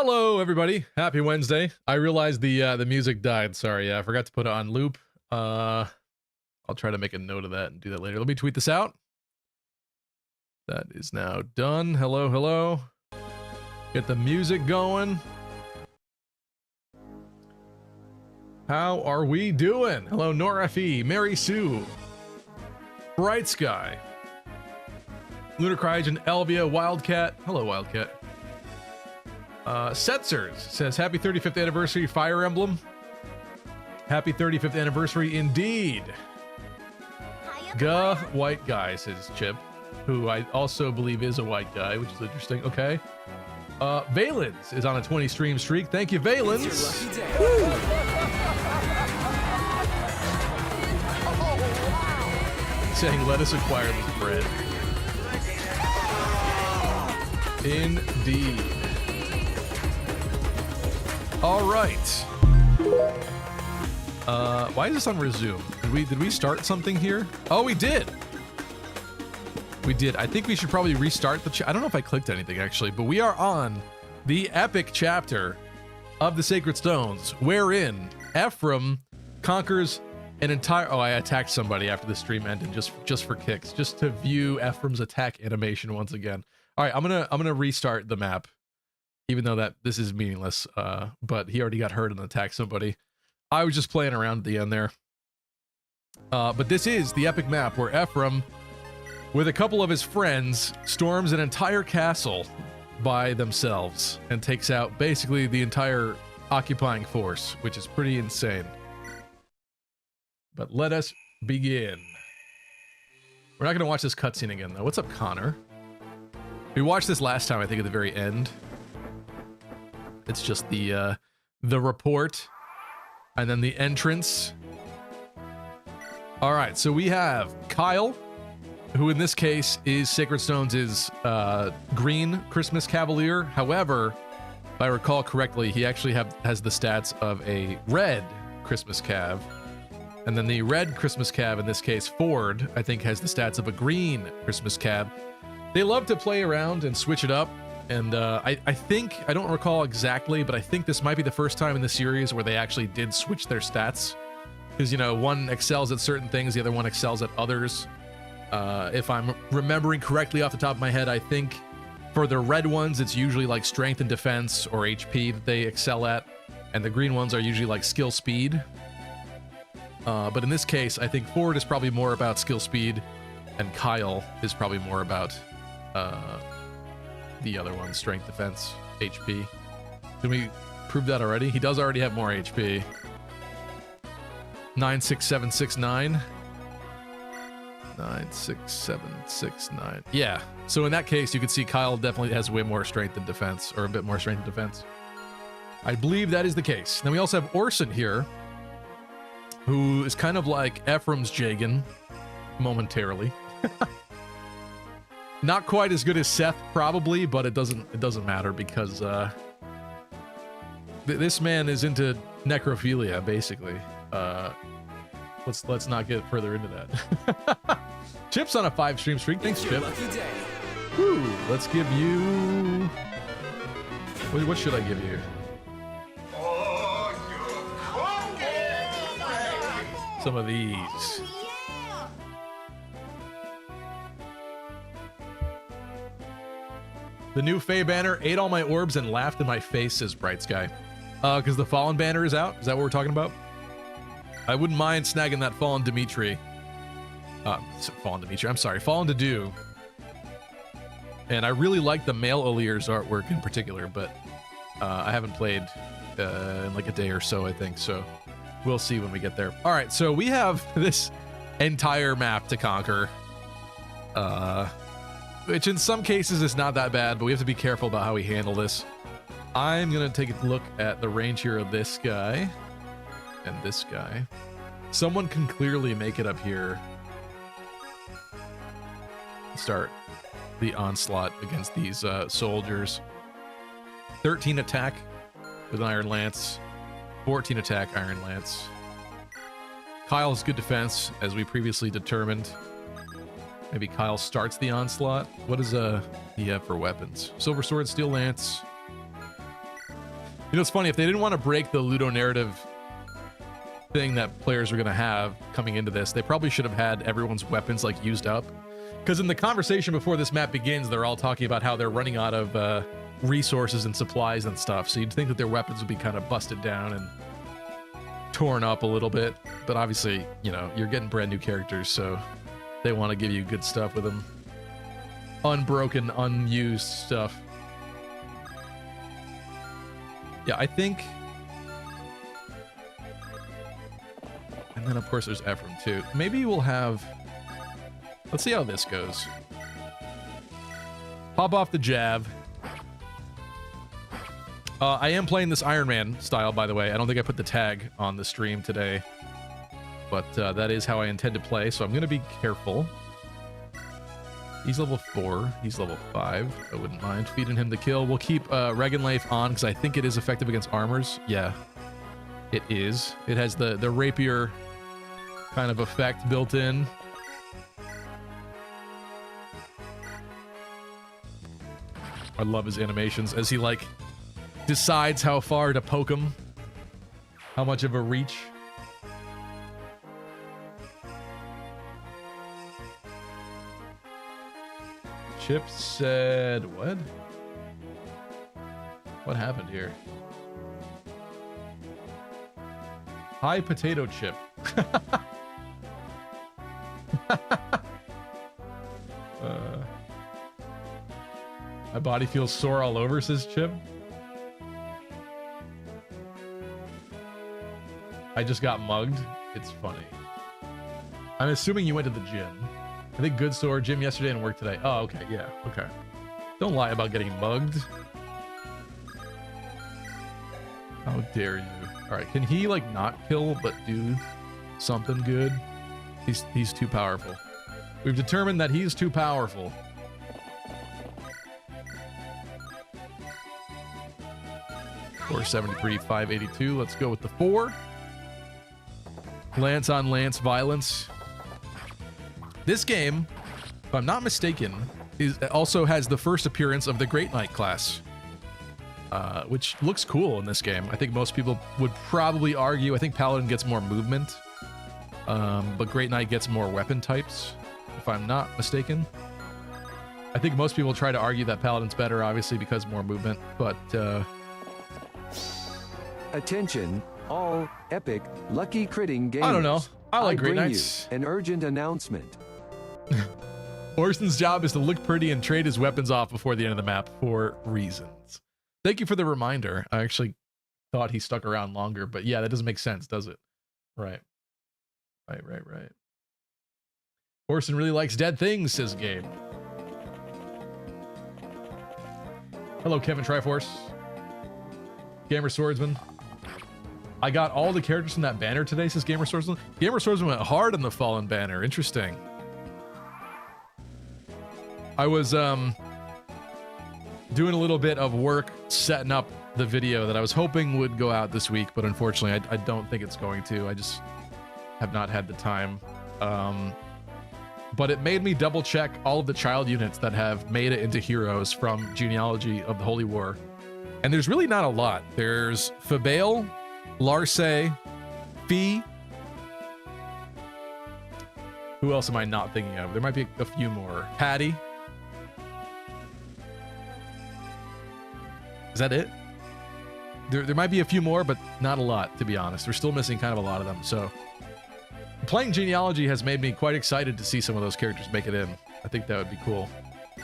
Hello, everybody. Happy Wednesday. I realized the music died. Sorry, I forgot to put it on loop. I'll try to make a note of that and do that later. Let me tweet this out. That is now done. Hello, hello. Get the music going. How are we doing? Hello, Nora Fee, Mary Sue, Bright Sky, Lunar Cryogen, Elvia, Wildcat. Hello, Wildcat. Setzers says, happy 35th anniversary, Fire Emblem. Happy 35th anniversary indeed. Guh, white guy, says Chip, who I also believe is a white guy, which is interesting. Okay. Valens is on a 20 stream streak. Thank you, Valens. Saying, let us acquire this bread. Indeed. All right. Why is this on resume? Did we start something here? Oh, we did. We did. I think we should probably restart the I don't know if I clicked anything actually, but we are on the epic chapter of the Sacred Stones, wherein Ephraim conquers an entire. Oh, I attacked somebody after the stream ended just for kicks, just to view Ephraim's attack animation once again. All right, I'm gonna restart the map, even though that this is meaningless. But he already got hurt and attacked somebody. I was just playing around at the end there. But this is the epic map where Ephraim, with a couple of his friends, storms an entire castle by themselves and takes out basically the entire occupying force, which is pretty insane. But let us begin. We're not going to watch this cutscene again, though. What's up, Connor? We watched this last time, I think, at the very end. It's just the report and then the entrance. All right, so we have Kyle, who in this case is Sacred Stones' green Christmas Cavalier. However, if I recall correctly, he actually has the stats of a red Christmas Cav. And then the red Christmas Cav, in this case Ford, I think has the stats of a green Christmas Cav. They love to play around and switch it up. And I think, I don't recall exactly, but I think this might be the first time in the series where they actually did switch their stats. Because, you know, one excels at certain things, the other one excels at others. If I'm remembering correctly off the top of my head, I think for the red ones, it's usually like strength and defense or HP that they excel at. And the green ones are usually like skill speed. But in this case, I think Ford is probably more about skill speed, and Kyle is probably more about the other one, strength, defense, HP. Did we prove that already? He does already have more HP. 96769. 96769. Yeah. So in that case, you can see Kyle definitely has way more strength than defense, or a bit more strength than defense. I believe that is the case. Then we also have Orson here, who is kind of like Ephraim's Jagan, momentarily. Not quite as good as Seth, probably, but it doesn't matter because this man is into necrophilia, basically. Let's not get further into that. Chip's on a 5 stream streak. Thanks, Chip. Woo, let's give you. What should I give you? Some of these. The new Fae banner ate all my orbs and laughed in my face, says Bright Sky. Because the Fallen banner is out? Is that what we're talking about? I wouldn't mind snagging that Fallen Dimitri. Fallen Dimitri, I'm sorry, Fallen Dedu. And I really like the male O'Lear's artwork in particular, but I haven't played in like a day or so, I think, so we'll see when we get there. All right, so we have this entire map to conquer. Which in some cases is not that bad, but we have to be careful about how we handle this. I'm going to take a look at the range here of this guy and this guy. Someone can clearly make it up here. Start the onslaught against these soldiers. 13 attack with Iron Lance. 14 attack, Iron Lance. Kyle's good defense, as we previously determined. Maybe Kyle starts the onslaught. What does he have for weapons? Silver Sword, Steel Lance. You know, it's funny, if they didn't want to break the Ludo narrative thing that players are going to have coming into this, they probably should have had everyone's weapons like used up. Because in the conversation before this map begins, they're all talking about how they're running out of resources and supplies and stuff. So you'd think that their weapons would be kind of busted down and torn up a little bit. But obviously, you know, you're getting brand new characters, so they want to give you good stuff with them. Unbroken, unused stuff. Yeah, I think... And then, of course, there's Ephraim, too. Maybe we'll have... Let's see how this goes. Pop off the jab. I am playing this Iron Man style, by the way. I don't think I put the tag on the stream today. But that is how I intend to play, so I'm going to be careful. He's level 4. He's level 5. I wouldn't mind feeding him the kill. We'll keep Regenleif on, because I think it is effective against armors. Yeah, it is. It has the rapier kind of effect built in. I love his animations as he, like, decides how far to poke him. How much of a reach. Chip said, what? What happened here? Hi, potato chip. My body feels sore all over, says Chip. I just got mugged. It's funny. I'm assuming you went to the gym. I think good sore gym yesterday and work today. Oh, okay. Yeah. Okay. Don't lie about getting mugged. How dare you? All right. Can he like not kill but do something good? He's too powerful. We've determined that he's too powerful. Four 73, 582. Let's go with the 4. Lance on Lance violence. This game, if I'm not mistaken, also has the first appearance of the Great Knight class, which looks cool in this game. I think most people would probably argue. I think Paladin gets more movement, but Great Knight gets more weapon types, if I'm not mistaken. I think most people try to argue that Paladin's better, obviously, because more movement, but... Attention, all epic lucky critting gamers. I don't know. I like Great bring Knights. You an urgent announcement. Orson's job is to look pretty and trade his weapons off before the end of the map for reasons. Thank you for the reminder. I actually thought he stuck around longer, but yeah, that doesn't make sense, does it? Right. Right. Orson really likes dead things, says Gabe. Hello, Kevin Triforce. Gamer Swordsman. I got all the characters from that banner today, says Gamer Swordsman. Gamer Swordsman went hard on the Fallen banner. Interesting. I was doing a little bit of work setting up the video that I was hoping would go out this week, but unfortunately I don't think it's going to. I just have not had the time. But it made me double check all of the child units that have made it into heroes from Genealogy of the Holy War. And there's really not a lot. There's Fabale, Larce, Fee. Who else am I not thinking of? There might be a few more. Patty. Is that it? There might be a few more, but not a lot, to be honest. We're still missing kind of a lot of them. So playing Genealogy has made me quite excited to see some of those characters make it in. I think that would be cool.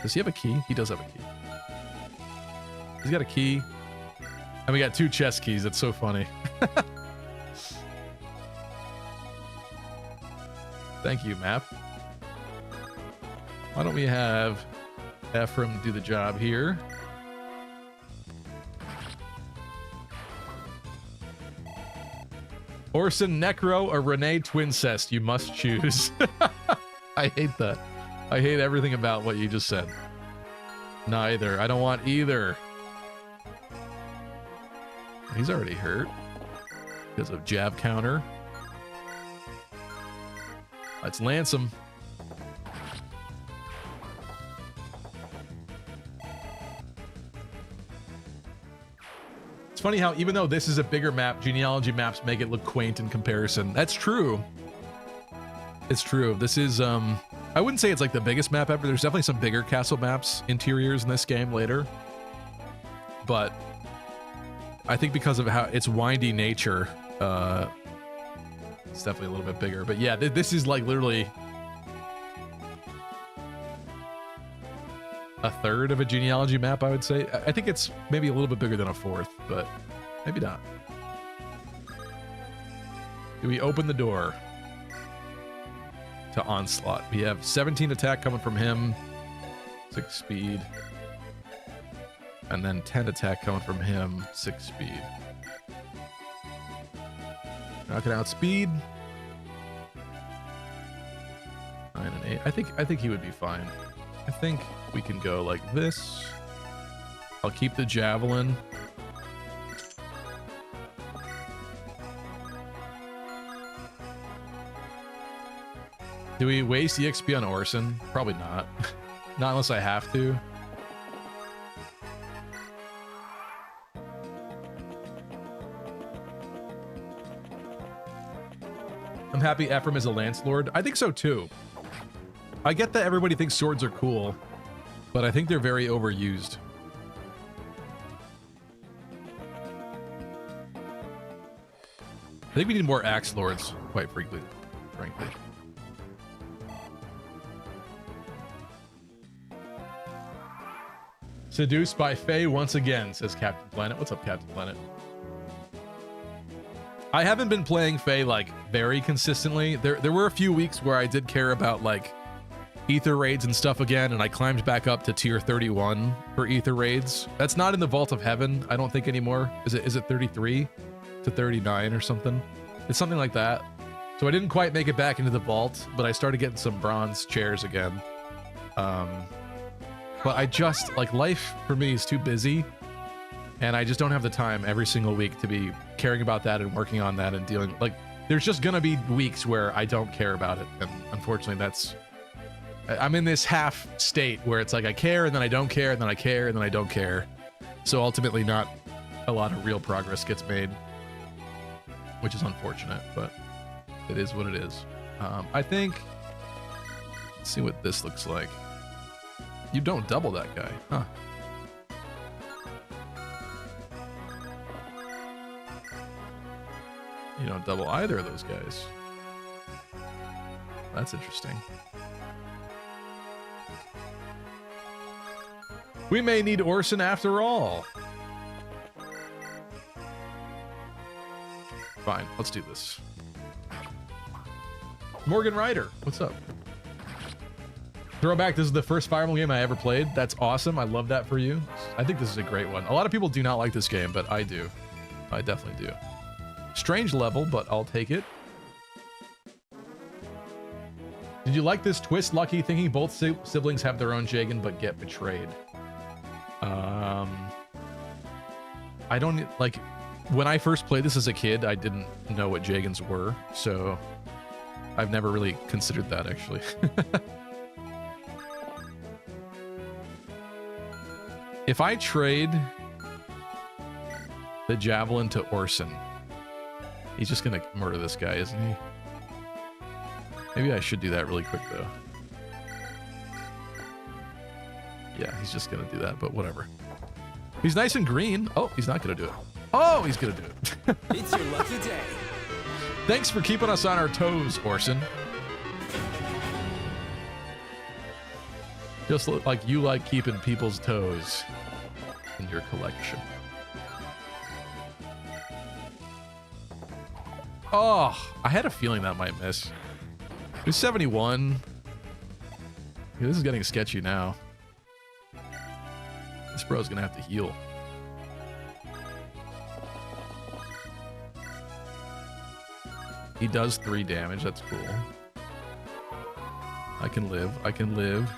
Does he have a key? He does have a key. He's got a key. And we got 2 chest keys. That's so funny. Thank you, map. Why don't we have Ephraim do the job here? Orson Necro or Renee Twincest, you must choose. I hate that. I hate everything about what you just said. Neither. I don't want either. He's already hurt because of jab counter. Let's lance him. It's funny how even though this is a bigger map, genealogy maps make it look quaint in comparison. That's true. It's true. This is, I wouldn't say it's like the biggest map ever. There's definitely some bigger castle maps, interiors in this game later. But I think because of how its windy nature, it's definitely a little bit bigger. But yeah, this is like literally a third of a genealogy map, I would say. I think it's maybe a little bit bigger than a fourth, but maybe not. Do we open the door to Onslaught? We have 17 attack coming from him, 6 speed, and then 10 attack coming from him, 6 speed. Knocking out speed. 9 and 8. I think he would be fine. I think we can go like this. I'll keep the javelin. Do we waste EXP on Orson? Probably not. Not unless I have to. I'm happy Ephraim is a Lance Lord. I think so too. I get that everybody thinks swords are cool, but I think they're very overused. I think we need more Axe Lords, quite frankly. Seduced by Faye once again, says Captain Planet. What's up, Captain Planet? I haven't been playing Faye like very consistently. There were a few weeks where I did care about like Ether raids and stuff again, and I climbed back up to tier 31 for Ether raids. That's not in the Vault of Heaven, I don't think anymore. Is it 33 to 39 or something? It's something like that. So I didn't quite make it back into the vault, but I started getting some bronze chairs again. But I just, like, life for me is too busy, and I just don't have the time every single week to be caring about that and working on that and dealing, like, there's just gonna be weeks where I don't care about it, and unfortunately that's, I'm in this half state where it's like I care and then I don't care and then I care and then I don't care. So ultimately not a lot of real progress gets made, which is unfortunate, but it is what it is. I think, let's see what this looks like. You don't double that guy, huh? You don't double either of those guys. That's interesting. We may need Orson after all. Fine, let's do this. Morgan Ryder, what's up? Throwback, this is the first Fire Emblem game I ever played. That's awesome, I love that for you. I think this is a great one. A lot of people do not like this game, but I do. I definitely do. Strange level, but I'll take it. Did you like this twist, Lucky, thinking both siblings have their own Jagan but get betrayed? I don't, like, when I first played this as a kid, I didn't know what Jagans were, so I've never really considered that, actually. If I trade the javelin to Orson, he's just gonna murder this guy, isn't he? Maybe I should do that really quick, though. Yeah, he's just gonna do that, but whatever. He's nice and green. Oh, he's not gonna do it. Oh, he's gonna do it. It's your lucky day. Thanks for keeping us on our toes, Orson. Just look like you like keeping people's toes in your collection. Oh, I had a feeling that might miss. He's 71. Yeah, this is getting sketchy now. This bro's gonna have to heal. He does 3 damage, that's cool. I can live, I can live.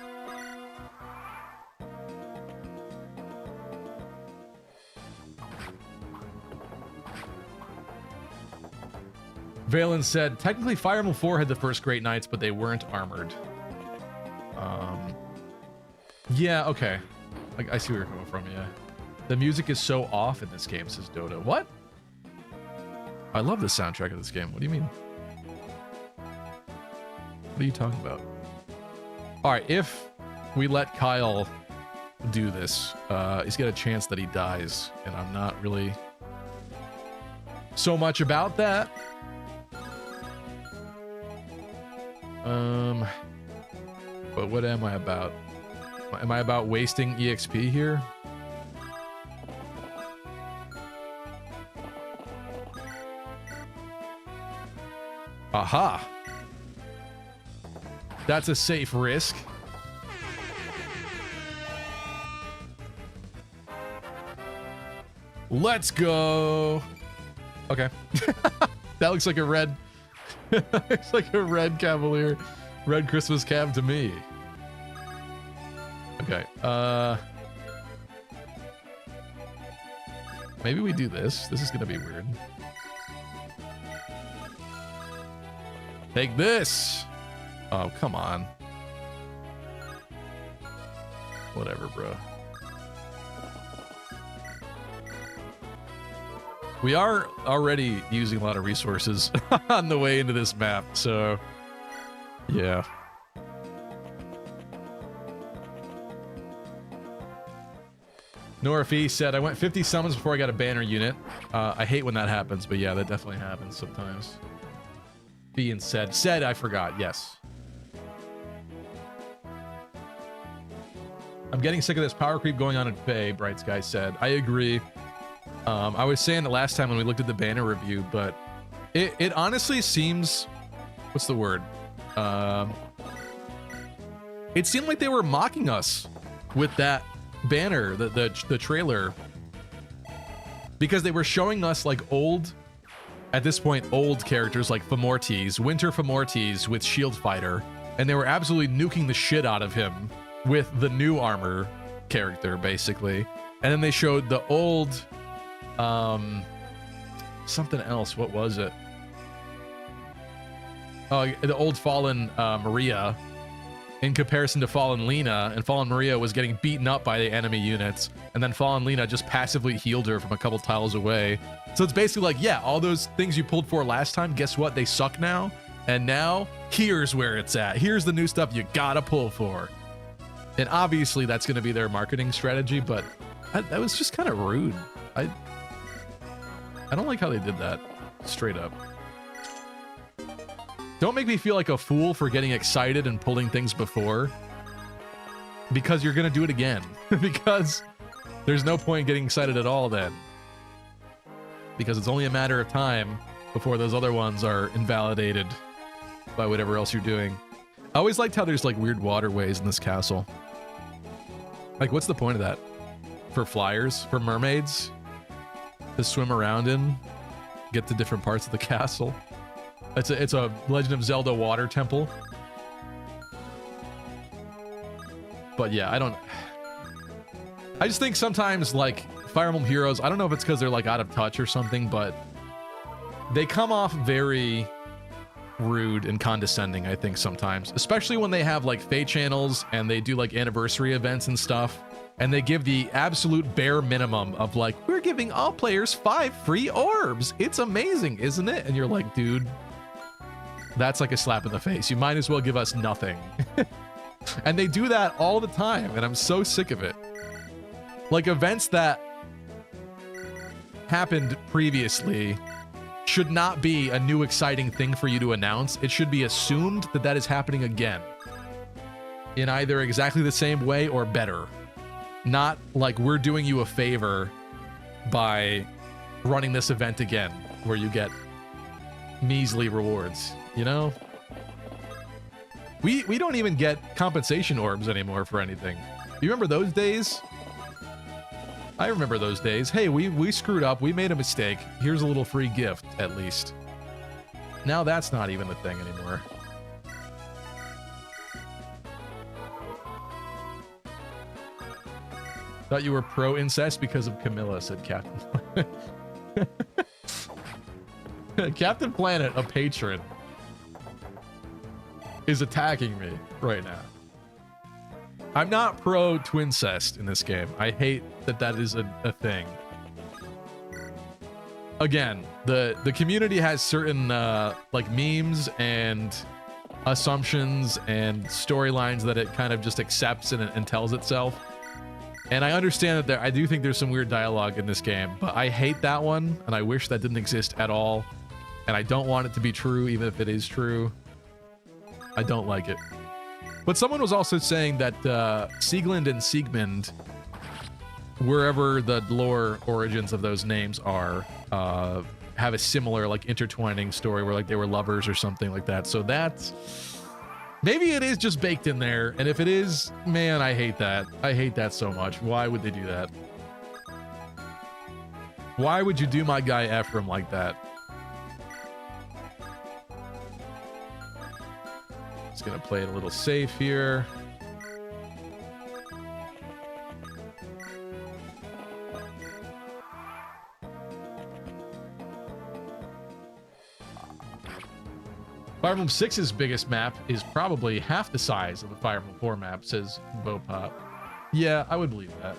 Valen said, technically Fire Emblem 4 had the first Great Knights, but they weren't armored. Yeah, okay. I see where you're coming from, yeah. The music is so off in this game, says Dodo. What? I love the soundtrack of this game. What do you mean? What are you talking about? All right, if we let Kyle do this, he's got a chance that he dies, and I'm not really so much about that. But what am I about? Am I about wasting EXP here? Aha! That's a safe risk. Let's go. Okay. That looks like a red. It's like a red Cavalier. Red Christmas cab to me. Okay. Maybe we do this. This is gonna be weird. Take this. Oh, come on. Whatever, bro. We are already using a lot of resources on the way into this map, so yeah. Nora Fee said, I went 50 summons before I got a banner unit. I hate when that happens, but yeah, that definitely happens sometimes. Being said, I forgot, yes. I'm getting sick of this power creep going on at Faye, Bright Sky said. I agree. I was saying it last time when we looked at the banner review, but it honestly seems, what's the word? It seemed like they were mocking us with that banner, the trailer, because they were showing us like old, at this point, old characters like Famortes, Winter Famortes with Shield Fighter, and they were absolutely nuking the shit out of him with the new armor character, basically. And then they showed the old, something else. What was it? Oh, the old Fallen Maria in comparison to Fallen Lena, and Fallen Maria was getting beaten up by the enemy units, and then Fallen Lena just passively healed her from a couple tiles away. So it's basically like, yeah, all those things you pulled for last time, guess what? They suck now. And now, here's where it's at. Here's the new stuff you gotta pull for. And obviously that's gonna be their marketing strategy, but that was just kind of rude. I don't like how they did that, straight up. Don't make me feel like a fool for getting excited and pulling things before, because you're gonna do it again. Because there's no point in getting excited at all then. Because it's only a matter of time before those other ones are invalidated by whatever else you're doing. I always liked how there's like weird waterways in this castle. Like, what's the point of that? For flyers? For mermaids? To swim around in? Get to different parts of the castle? It's a Legend of Zelda water temple. But yeah, I just think sometimes, like, Fire Emblem Heroes, I don't know if it's because they're, like, out of touch or something, but they come off very rude and condescending, I think, sometimes. Especially when they have, like, Fae channels and they do, like, anniversary events and stuff. And they give the absolute bare minimum of, like, we're giving all players 5 free orbs. It's amazing, isn't it? And you're like, dude, that's like a slap in the face. You might as well give us nothing. And they do that all the time, and I'm so sick of it. Like, events that happened previously should not be a new exciting thing for you to announce. It should be assumed that that is happening again. In either exactly the same way or better. Not like we're doing you a favor by running this event again, where you get measly rewards, you know? We don't even get compensation orbs anymore for anything. You remember those days? I remember those days. Hey, we screwed up. We made a mistake. Here's a little free gift, at least. Now that's not even a thing anymore. Thought you were pro-incest because of Camilla, said Captain. Captain Planet, a patron, is attacking me right now. I'm not pro twincest in this game. I hate that that is a thing. Again, the community has certain like memes and assumptions and storylines that it kind of just accepts and tells itself. And I understand that I do think there's some weird dialogue in this game, but I hate that one, and I wish that didn't exist at all. And I don't want it to be true, even if it is true. I don't like it. But someone was also saying that Sieglinde and Siegmund, wherever the lore origins of those names are, have a similar like intertwining story where like they were lovers or something like that. So that's maybe it is just baked in there. And if it is, man, I hate that. I hate that so much. Why would they do that? Why would you do my guy Ephraim like that? Just gonna play it a little safe here. Fire Emblem 6's biggest map is probably half the size of the Fire Emblem 4 map, says Bopop. Yeah, I would believe that.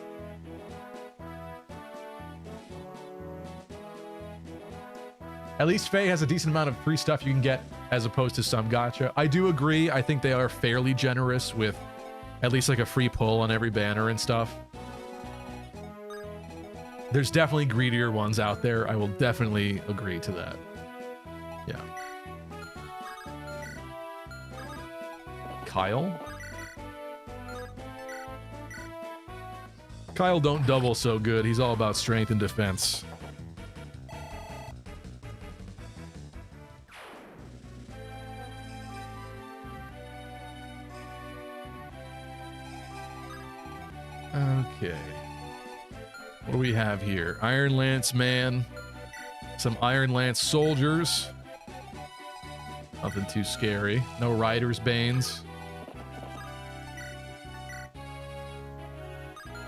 At least Faye has a decent amount of free stuff you can get as opposed to some gacha. I do agree. I think they are fairly generous with at least like a free pull on every banner and stuff. There's definitely greedier ones out there. I will definitely agree to that. Yeah. Kyle? Kyle don't double so good. He's all about strength and defense. Okay. What do we have here? Iron Lance man. Some Iron Lance soldiers. Nothing too scary. No Rider's Banes.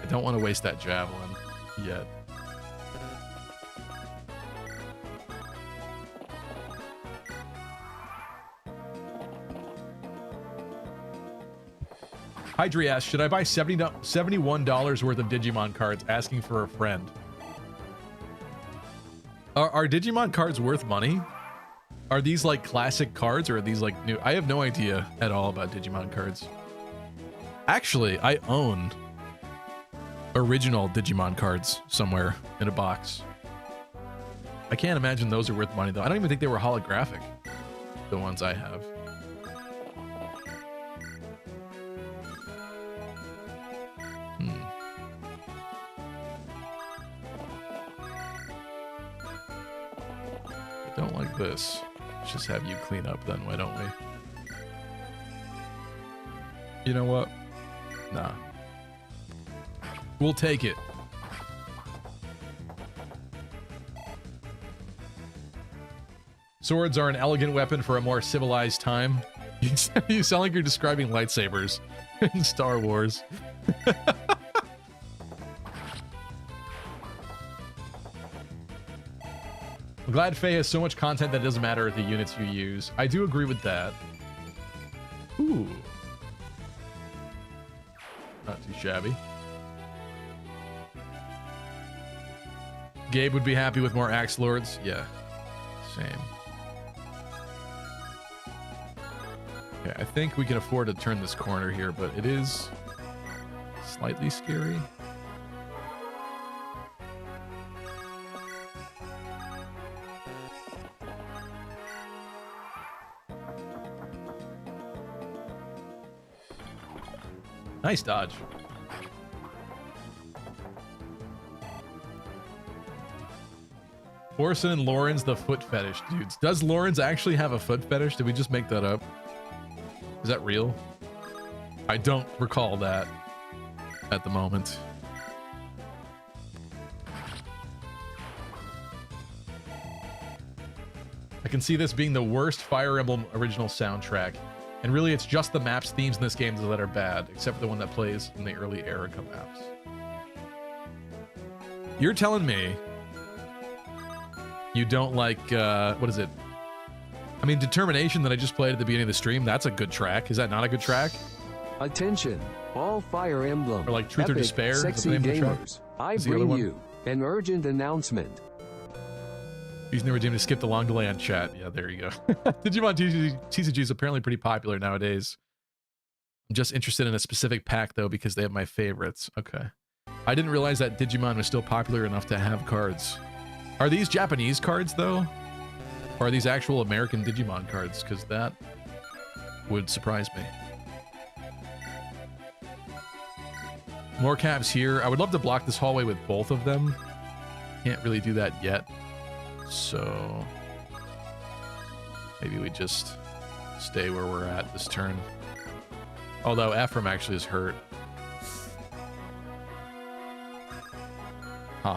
I don't want to waste that javelin yet. Hydri asks, should I buy $71 worth of Digimon cards asking for a friend? Are Digimon cards worth money? Are these like classic cards or are these like new? I have no idea at all about Digimon cards. Actually, I own original Digimon cards somewhere in a box. I can't imagine those are worth money though. I don't even think they were holographic, the ones I have. I don't like this. Let's just have you clean up then, why don't we? You know what? Nah. We'll take it. Swords are an elegant weapon for a more civilized time. You sound like you're describing lightsabers in Star Wars. I'm glad Faye has so much content that it doesn't matter the units you use. I do agree with that. Ooh. Not too shabby. Gabe would be happy with more Axe Lords. Yeah, same. Okay, I think we can afford to turn this corner here, but it is slightly scary. Nice dodge. Orson and Lauren's the foot fetish dudes. Does Lauren's actually have a foot fetish? Did we just make that up? Is that real? I don't recall that at the moment. I can see this being the worst Fire Emblem original soundtrack. And really, it's just the maps themes in this game that are bad, except for the one that plays in the early Eirika maps. You're telling me you don't like, what is it? I mean, Determination that I just played at the beginning of the stream, that's a good track. Is that not a good track? Attention, all Fire Emblem. Or like Truth or Epic, Despair, is that the sexy name of the track? gamers. I Is the other bring one? you an urgent announcement. Using the redeem to skip the long delay on chat. Yeah, there you go. Digimon TCG is apparently pretty popular nowadays. I'm just interested in a specific pack though because they have my favorites. Okay. I didn't realize that Digimon was still popular enough to have cards. Are these Japanese cards though? Or are these actual American Digimon cards? Because that would surprise me. More cabs here. I would love to block this hallway with both of them. Can't really do that yet. So maybe we just stay where we're at this turn. Although Ephraim actually is hurt. Huh.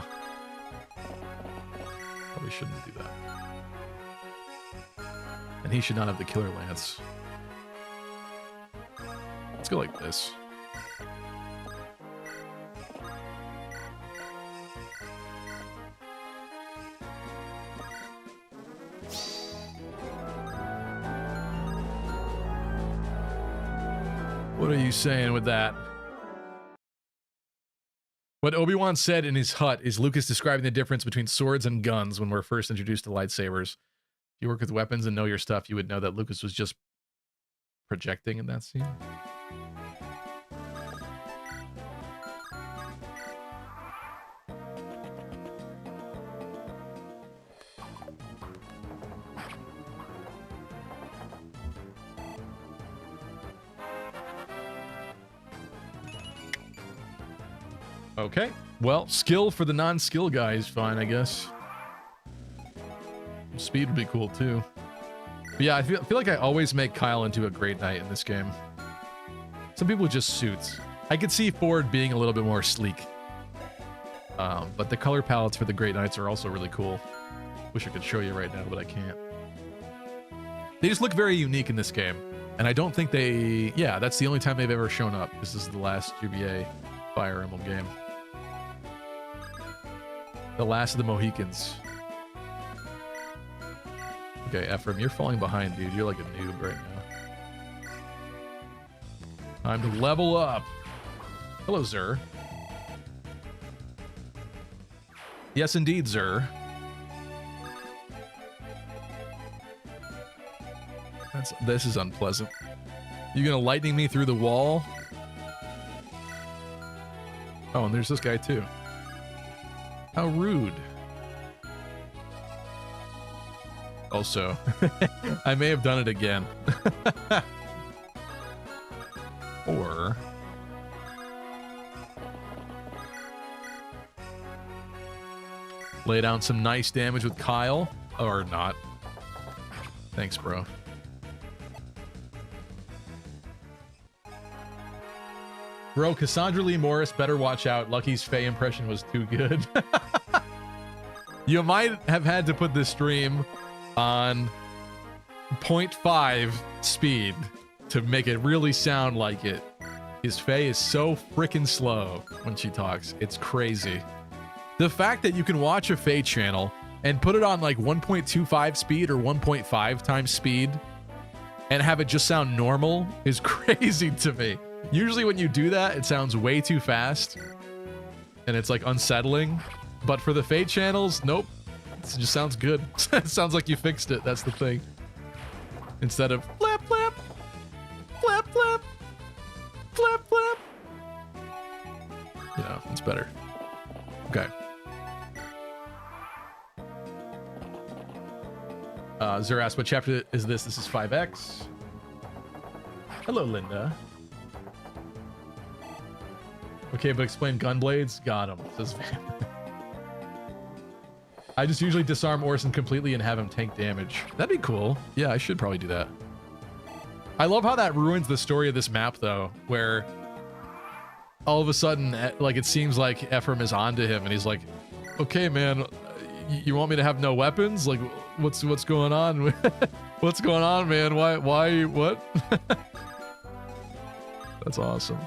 Probably shouldn't do that. And he should not have the Killer Lance. Let's go like this. What are you saying with that? What Obi-Wan said in his hut is Lucas describing the difference between swords and guns when we're first introduced to lightsabers. If you work with weapons and know your stuff, you would know that Lucas was just projecting in that scene. Okay, well, skill for the non-skill guy is fine, I guess. Speed would be cool, too. But yeah, I feel like I always make Kyle into a great knight in this game. Some people just suits. I could see Ford being a little bit more sleek. But the color palettes for the Great Knights are also really cool. Wish I could show you right now, but I can't. They just look very unique in this game. And I don't think they... Yeah, that's the only time they've ever shown up. This is the last GBA Fire Emblem game. The last of the Mohicans. Okay, Ephraim, you're falling behind, dude. You're like a noob right now. Time to level up. Hello, Zur. Yes, indeed, Zur. This is unpleasant. You gonna lightning me through the wall? Oh, and there's this guy too. How rude. Also, I may have done it again. Or... lay down some nice damage with Kyle. Or not. Thanks, bro. Bro, Cassandra Lee Morris, better watch out. Lucky's Faye impression was too good. You might have had to put this stream on 0.5 speed to make it really sound like it. His Faye is so freaking slow when she talks. It's crazy. The fact that you can watch a Faye channel and put it on like 1.25 speed or 1.5 times speed and have it just sound normal is crazy to me. Usually when you do that, it sounds way too fast and it's like unsettling. But for the Faye channels, nope. It just sounds good. It sounds like you fixed it. That's the thing. Instead of flap, flap, flap, flap, flap, flap. You know, it's better. Okay. Zur asked, what chapter is this? This is 5X. Hello, Linda. Okay, but explain gunblades. Got him. Says Van. I just usually disarm Orson completely and have him tank damage. That'd be cool. Yeah, I should probably do that. I love how that ruins the story of this map, though, where all of a sudden, like, it seems like Ephraim is onto him, and he's like, okay, man, you want me to have no weapons? Like, what's going on? What's going on, man? Why, what? That's awesome.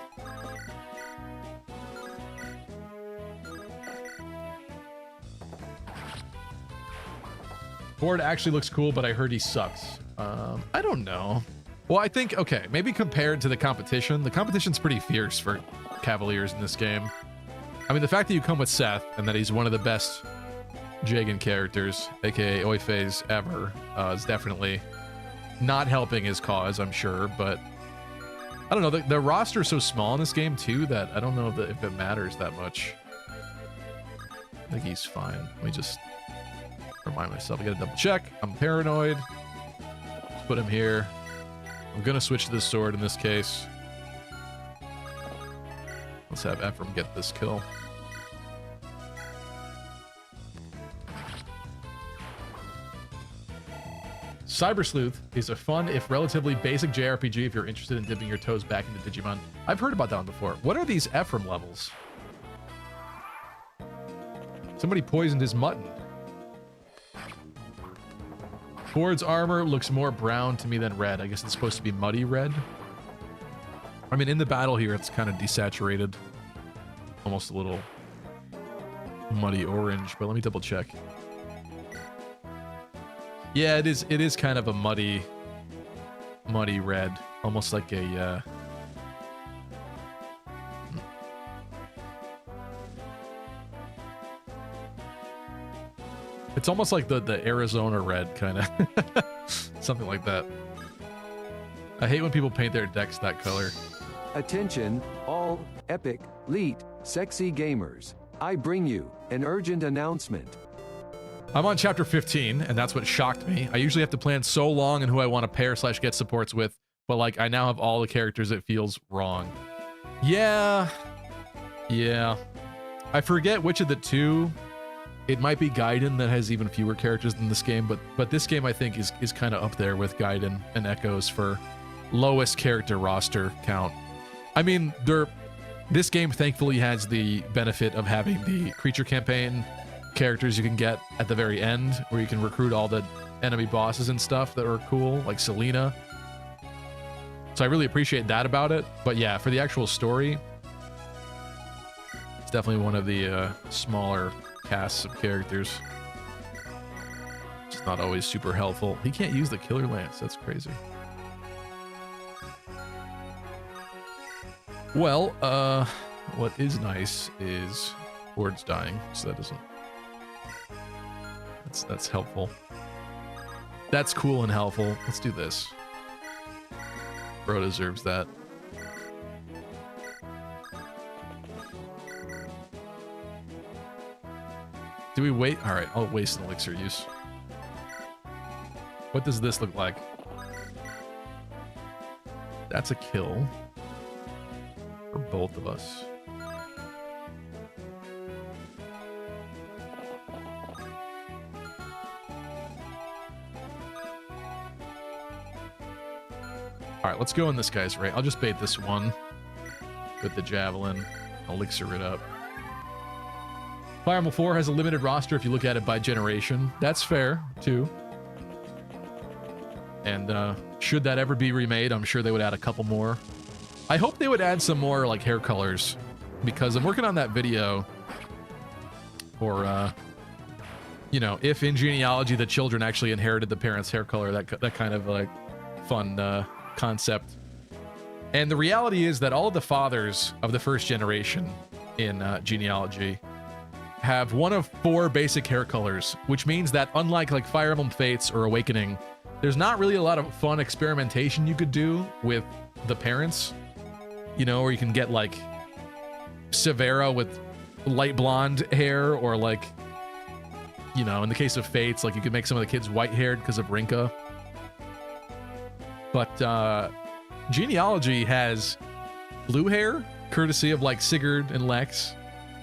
Ford actually looks cool, but I heard he sucks. I don't know. Well, I think, okay, maybe compared to the competition's pretty fierce for Cavaliers in this game. I mean, the fact that you come with Seth and that he's one of the best Jagan characters, aka Oifes, ever, is definitely not helping his cause, I'm sure, but I don't know, the roster's so small in this game, too, that I don't know if it matters that much. I think he's fine. Let me just remind myself. I gotta double check. I'm paranoid. Let's put him here. I'm gonna switch to the sword in this case. Let's have Ephraim get this kill. Cyber Sleuth is a fun, if relatively basic JRPG if you're interested in dipping your toes back into Digimon. I've heard about that one before. What are these Ephraim levels? Somebody poisoned his mutton. Ford's armor looks more brown to me than red. I guess it's supposed to be muddy red. I mean, in the battle here, it's kind of desaturated. Almost a little muddy orange, but let me double check. Yeah, it is kind of a muddy red. Almost like a... It's almost like the Arizona red, kind of. Something like that. I hate when people paint their decks that color. Attention, all epic, elite, sexy gamers. I bring you an urgent announcement. I'm on chapter 15, and that's what shocked me. I usually have to plan so long on who I want to pair / get supports with, but like I now have all the characters. It feels wrong. Yeah. I forget which of the two. It might be Gaiden that has even fewer characters than this game, but this game I think is kind of up there with Gaiden and Echoes for lowest character roster count. I mean, this game thankfully has the benefit of having the creature campaign characters you can get at the very end, where you can recruit all the enemy bosses and stuff that are cool, like Selena. So I really appreciate that about it. But yeah, for the actual story, it's definitely one of the smaller casts of characters. It's not always super helpful. He can't use the Killer Lance. That's crazy. Well, what is nice is Ford's dying, so that doesn't... That's helpful. That's cool and helpful. Let's do this. Bro deserves that. Do we wait? All right, I'll waste an elixir use. What does this look like? That's a kill for both of us. All right, let's go in this guy's right. I'll just bait this one with the javelin. Elixir it up. Fire Emblem 4 has a limited roster if you look at it by generation. That's fair, too. And should that ever be remade, I'm sure they would add a couple more. I hope they would add some more like hair colors, because I'm working on that video for, you know, if in genealogy the children actually inherited the parents' hair color, that kind of like fun concept. And the reality is that all of the fathers of the first generation in genealogy have one of 4 basic hair colors, which means that unlike like Fire Emblem Fates or Awakening, there's not really a lot of fun experimentation you could do with the parents, you know, or you can get like Severa with light blonde hair, or like, you know, in the case of Fates, like you could make some of the kids white haired because of Rinka. But genealogy has blue hair, courtesy of like Sigurd and Lex.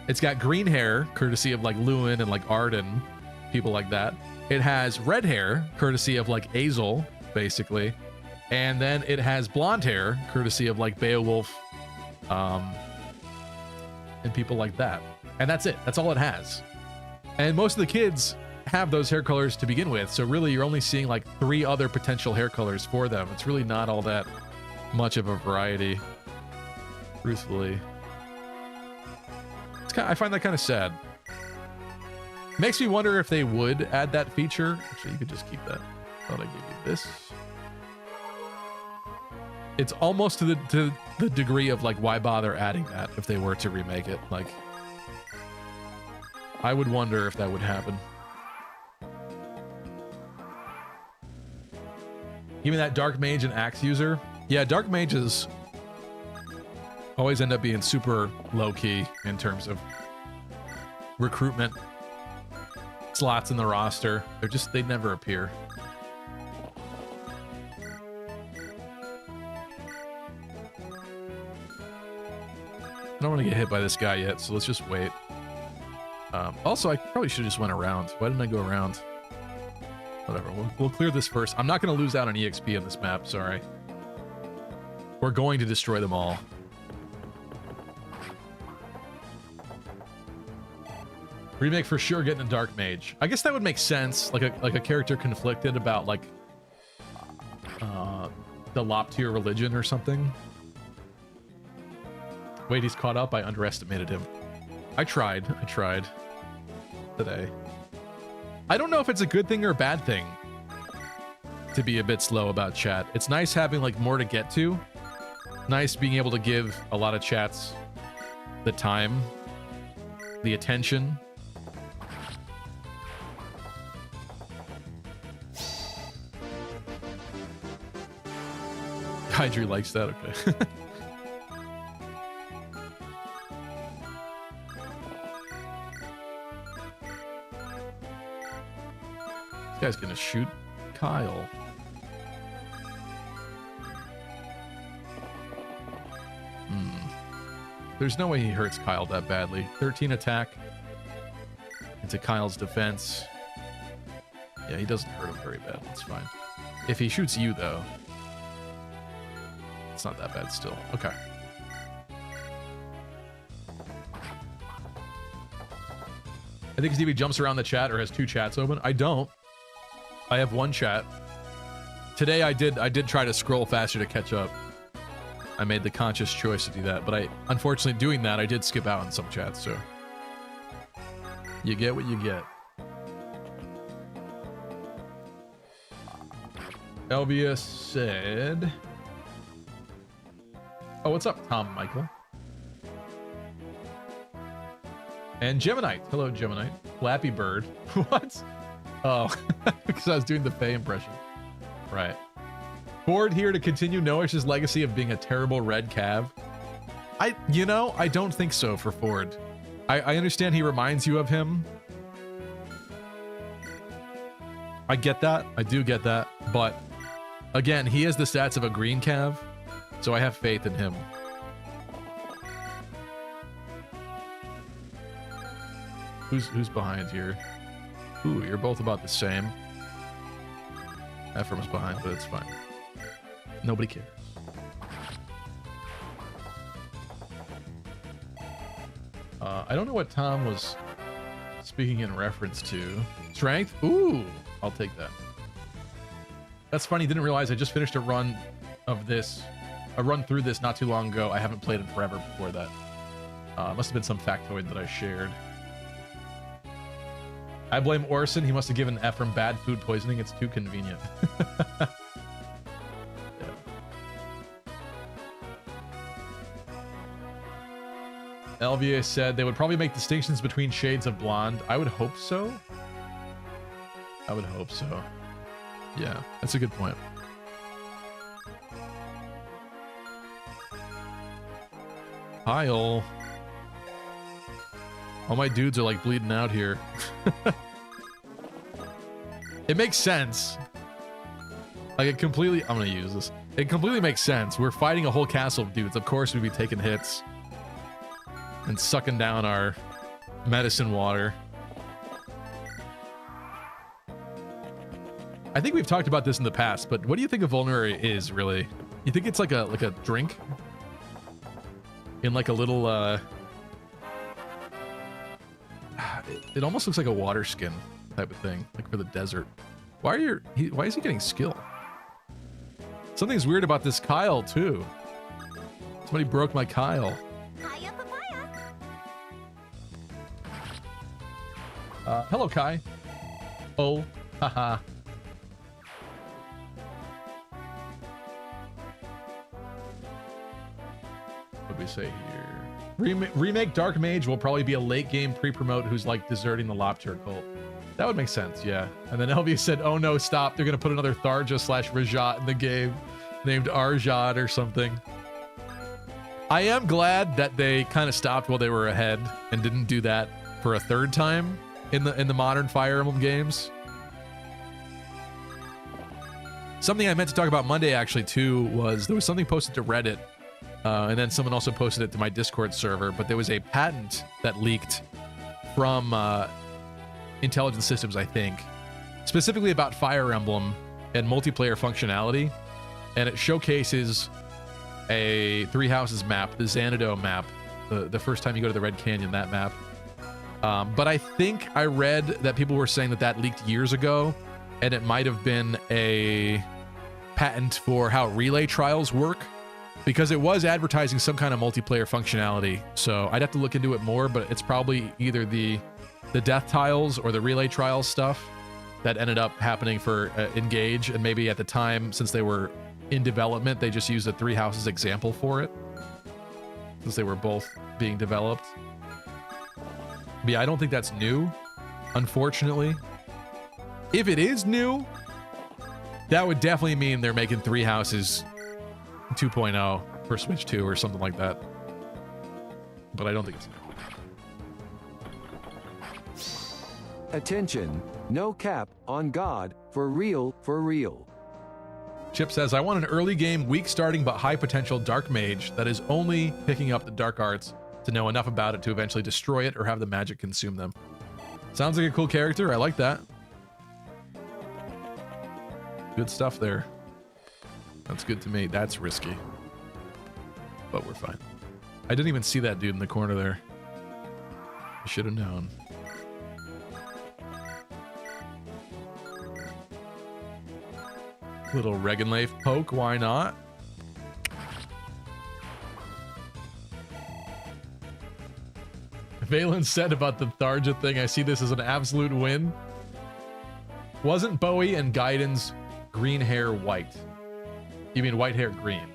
It's got green hair, courtesy of like Lewin and like Arden, people like that. It has red hair, courtesy of like Azel, basically. And then it has blonde hair, courtesy of like Beowulf, and people like that. And that's it. That's all it has. And most of the kids have those hair colors to begin with. So really, you're only seeing like 3 other potential hair colors for them. It's really not all that much of a variety, truthfully. I find that kind of sad. Makes me wonder if they would add that feature. Actually, you could just keep that. Thought I gave you this. It's almost to the degree of like, why bother adding that if they were to remake it? Like, I would wonder if that would happen. Even that Dark Mage and Axe user. Yeah, Dark Mages always end up being super low-key in terms of recruitment slots in the roster. They never appear. I don't want to get hit by this guy yet, so let's just wait. Also, I probably should have just went around. Why didn't I go around? Whatever, we'll clear this first. I'm not going to lose out on EXP on this map, sorry. We're going to destroy them all. Remake for sure getting a Dark Mage. I guess that would make sense, like a character conflicted about like the Lop-tier religion or something. Wait, he's caught up? I underestimated him. I tried today. I don't know if it's a good thing or a bad thing to be a bit slow about chat. It's nice having like more to get to. Nice being able to give a lot of chats the time, the attention. Hydri likes that, okay. This guy's gonna shoot Kyle. There's no way he hurts Kyle that badly. 13 attack into Kyle's defense. Yeah, he doesn't hurt him very bad. That's fine. If he shoots you, though, it's not that bad still. Okay. I think Stevie jumps around the chat or has two chats open. I don't. I have one chat. Today I did try to scroll faster to catch up. I made the conscious choice to do that, but unfortunately doing that, I did skip out on some chats, so you get what you get. Elvia said, oh, what's up, Tom Michael? And Gemini. Hello, Gemini. Flappy Bird. What? Oh, because I was doing the Faye impression. Right. Ford here to continue Noish's legacy of being a terrible red cav. I don't think so for Ford. I understand he reminds you of him. I get that. I do get that. But again, he has the stats of a green cav, so I have faith in him. Who's behind here? Ooh, you're both about the same. Ephraim's behind, but it's fine. Nobody cares. I don't know what Tom was speaking in reference to. Strength? Ooh, I'll take that. That's funny. Didn't realize I just finished a run of this. A run through this not too long ago. I haven't played it forever before that. Must have been some factoid that I shared. I blame Orson. He must have given Ephraim bad food poisoning. It's too convenient. Elvia said they would probably make distinctions between shades of blonde. I would hope so. I would hope so. Yeah, that's a good point. Kyle. All my dudes are like bleeding out here. It makes sense. Like it completely, I'm gonna use this. It completely makes sense. We're fighting a whole castle of dudes. Of course we'd be taking hits and sucking down our medicine water. I think we've talked about this in the past, but what do you think a vulnerary is really? You think it's like a drink? In like a little it almost looks like a water skin type of thing, like for the desert. Why is he getting skill? Something's weird about this Kyle too. Somebody broke my Kyle. Hello, Kai. Oh, haha. we say here? Remake Dark Mage will probably be a late game pre-promote who's like deserting the Lobster cult. That would make sense, yeah. And then Elvia said, oh no, stop. They're going to put another Tharja / Rajat in the game named Arjad or something. I am glad that they kind of stopped while they were ahead and didn't do that for a third time in the modern Fire Emblem games. Something I meant to talk about Monday actually too was there was something posted to Reddit and then someone also posted it to my Discord server, but there was a patent that leaked from Intelligent Systems, I think, specifically about Fire Emblem and multiplayer functionality, and it showcases a Three Houses map, the Xanadu map, the first time you go to the Red Canyon, that map. But I think I read that people were saying that that leaked years ago, and it might have been a patent for how relay trials work, because it was advertising some kind of multiplayer functionality. So I'd have to look into it more, but it's probably either the death tiles or the relay trials stuff that ended up happening for Engage, and maybe at the time, since they were in development, they just used a Three Houses example for it, since they were both being developed. But yeah, I don't think that's new, unfortunately. If it is new, that would definitely mean they're making Three Houses 2.0 for Switch 2 or something like that. But I don't think it's new. Attention, no cap on God, for real, for real. Chip says, I want an early game, weak starting but high potential Dark Mage that is only picking up the Dark Arts to know enough about it to eventually destroy it or have the magic consume them. Sounds like a cool character. I like that. Good stuff there. That's good to me. That's risky. But we're fine. I didn't even see that dude in the corner there. I should have known. Little Regenleif poke, why not? Valen said about the Tharja thing, I see this as an absolute win. Wasn't Bowie and Gaiden's green hair white? You mean white hair green?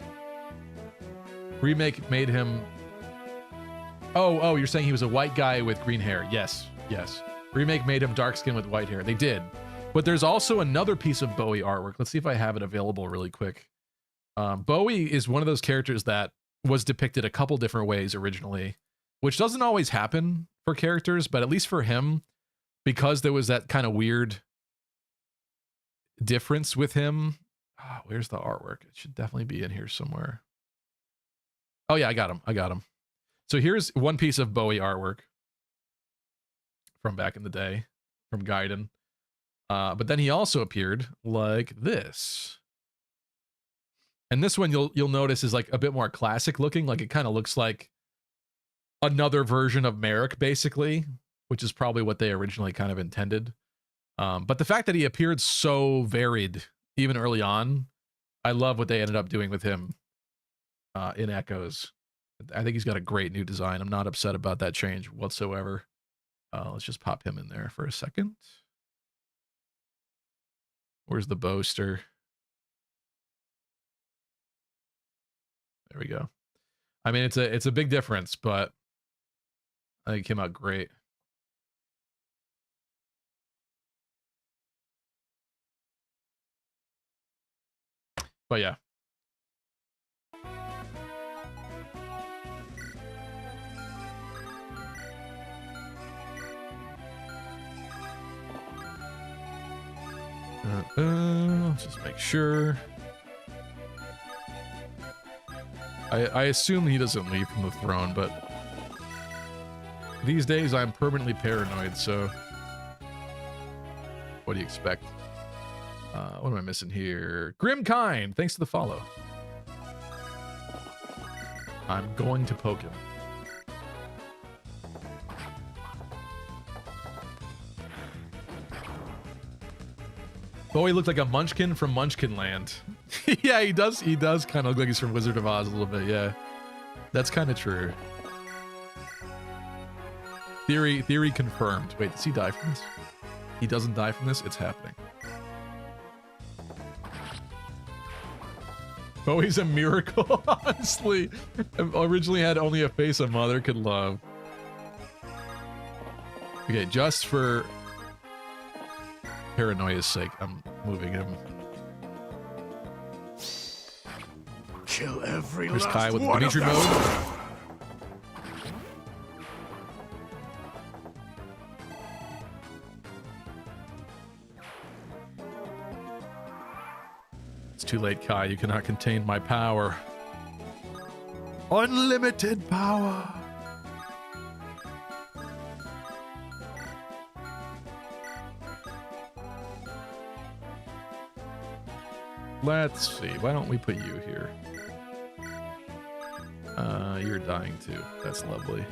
Remake made him... Oh, you're saying he was a white guy with green hair. Yes. Remake made him dark skin with white hair. They did. But there's also another piece of Bowie artwork. Let's see if I have it available really quick. Bowie is one of those characters that was depicted a couple different ways originally, which doesn't always happen for characters, but at least for him, because there was that kind of weird difference with him. Where's the artwork? It should definitely be in here somewhere. Oh yeah, I got him. So here's one piece of Bowie artwork from back in the day, from Gaiden. But then he also appeared like this. And this one you'll notice is like a bit more classic looking. Like it kind of looks like another version of Merrick, basically, which is probably what they originally kind of intended. But the fact that he appeared so varied, even early on, I love what they ended up doing with him in Echoes. I think he's got a great new design. I'm not upset about that change whatsoever. Let's just pop him in there for a second. Where's the boaster? There we go. I mean, it's a big difference, but I think it came out great. But yeah. Let's just make sure. I assume he doesn't leave from the throne, but these days I'm permanently paranoid, so what do you expect? What am I missing here? Grimkind, thanks for the follow. I'm going to poke him. Bowie looked like a Munchkin from Munchkin Land. Yeah, he does kind of look like he's from Wizard of Oz a little bit, yeah. That's kind of true. Theory confirmed. Wait, does he die from this? He doesn't die from this? It's happening. Bowie's a miracle, honestly. Originally had only a face a mother could love. Okay, just for paranoia's sake, I'm moving him. Kill every Here's last Kai with one Dimitri of them. mode. It's too late, Kai. You cannot contain my power. Unlimited power. Let's see. Why don't we put you here? You're dying too. That's lovely.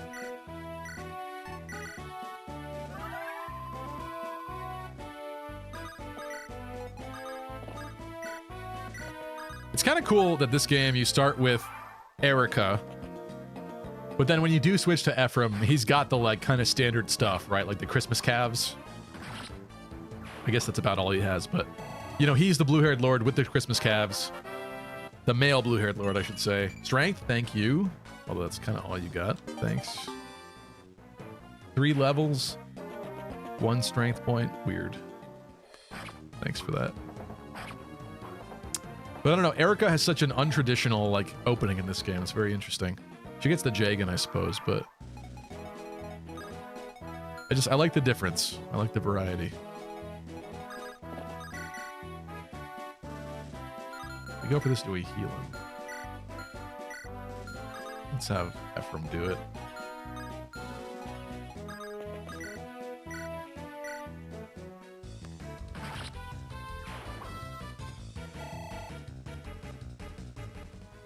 It's kind of cool that this game you start with Eirika, but then when you do switch to Ephraim, he's got the like kind of standard stuff, right? Like the Christmas calves. I guess that's about all he has, but you know, he's the blue-haired lord with the Christmas calves. The male blue-haired lord, I should say. Strength, thank you. Although that's kind of all you got. Thanks. 3 levels. 1 strength point. Weird. Thanks for that. But I don't know. Eirika has such an untraditional like opening in this game. It's very interesting. She gets the Jagan, I suppose, but I like the difference. I like the variety. We go for this, do we heal him? Let's have Ephraim do it.